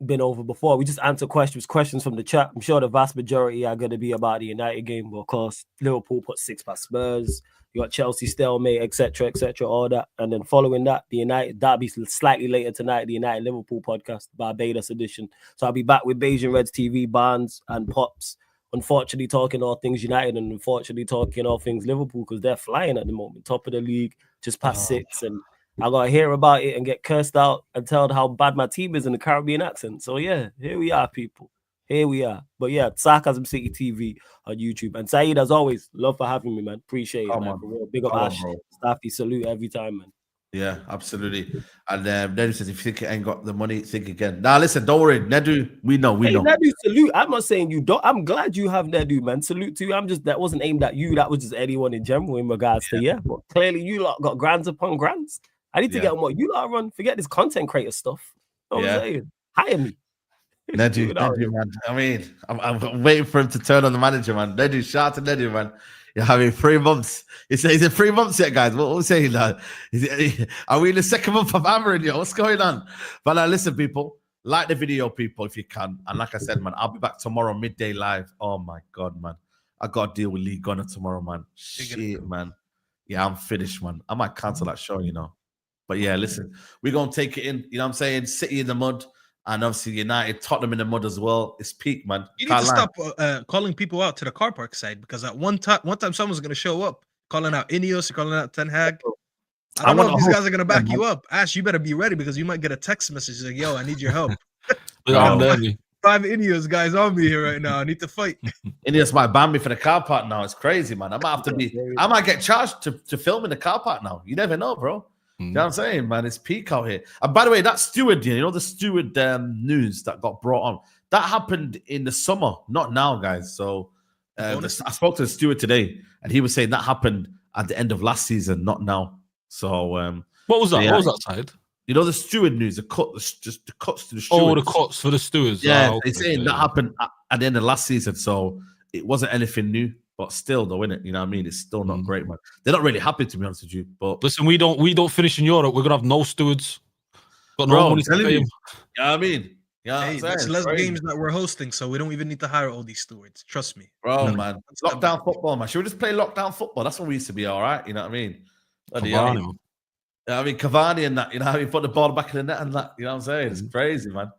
been over before, we just answer questions from the chat. I'm sure the vast majority are going to be about the United game. But of course, Liverpool put 6 past Spurs. You got Chelsea stalemate, etc., all that. And then following that, the United derby slightly later tonight, the United Liverpool podcast, Barbados edition. So I'll be back with Beijing Reds TV, Barnes and Pops. Unfortunately, talking all things United and unfortunately talking all things Liverpool because they're flying at the moment, top of the league, just past 6. And I got to hear about it and get cursed out and tell how bad my team is in the Caribbean accent. So yeah, here we are, people. Here we are. But yeah, Sarcasm City TV on YouTube. And Saeed, as always, love for having me, man. Appreciate it, man. For real. Big up Ash. Staffy, salute every time, man. Yeah, absolutely. And Nedu says, if you think it ain't got the money, think again. Now, listen, don't worry. Nedu, we know. Nedu, salute. I'm not saying you don't. I'm glad you have Nedu, man. Salute to you. That wasn't aimed at you. That was just anyone in general in regards to, But clearly, you lot got grands upon grands. I need to get more. You lot run. Forget this content creator stuff. You know what I'm saying? Hire me. Nedu, man. I mean, I'm waiting for him to turn on the manager, man. Nedu, shout out to Nedu, man. You're having 3 months. Is it 3 months yet, guys? What are we saying now? Are we in the 2nd month of hammering you? What's going on? But listen, people, like the video, people, if you can. And like I said, man, I'll be back tomorrow, midday live. Oh, my God, man. I got to deal with Lee Gunner tomorrow, man. Shit, man. Yeah, I'm finished, man. I might cancel that show, you know. But yeah, listen, we're going to take it in. You know what I'm saying? City in the mud. And obviously United, Tottenham in the mud as well. It's peak, man. You need to stop calling people out to the car park side, because at one time someone's going to show up calling out Ineos, calling out Ten Hag. I don't know if these guys are going to back you up. Ash, you better be ready, because you might get a text message like, yo, I need your help. I'm there. 5 Ineos guys on me here right now. I need to fight. Ineos might ban me for the car park now. It's crazy, man. I might get charged to film in the car park now. You never know, bro. You know what I'm saying, man? It's peak out here. And by the way, that steward, you know, the steward news that got brought on, that happened in the summer, not now, guys. So I spoke to the steward today, and he was saying that happened at the end of last season, not now. So what was that? What was that side? You know, the steward news, just the cuts to the stewards. Oh, the cuts for the stewards. Yeah, they're saying that happened at the end of last season. So it wasn't anything new. But still, though, innit? You know what I mean? It's still not great, man. They're not really happy, to be honest with you. But listen, we don't finish in Europe. We're gonna have no stewards. Got no money to pay them. You know what I mean? Yeah, hey, there's less games that we're hosting, so we don't even need to hire all these stewards. Trust me, bro, man. Lockdown football, man. Should we just play lockdown football? That's when we used to be all right. You know what I mean? Cavani, Cavani and that. You know how you put the ball back in the net and that. You know what I'm saying? It's crazy, man.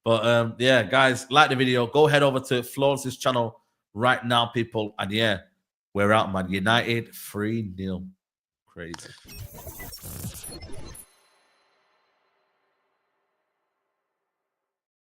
But yeah, guys, like the video. Go head over to Flawless's channel right now, people. And yeah, we're out, man. United 3-0. Crazy.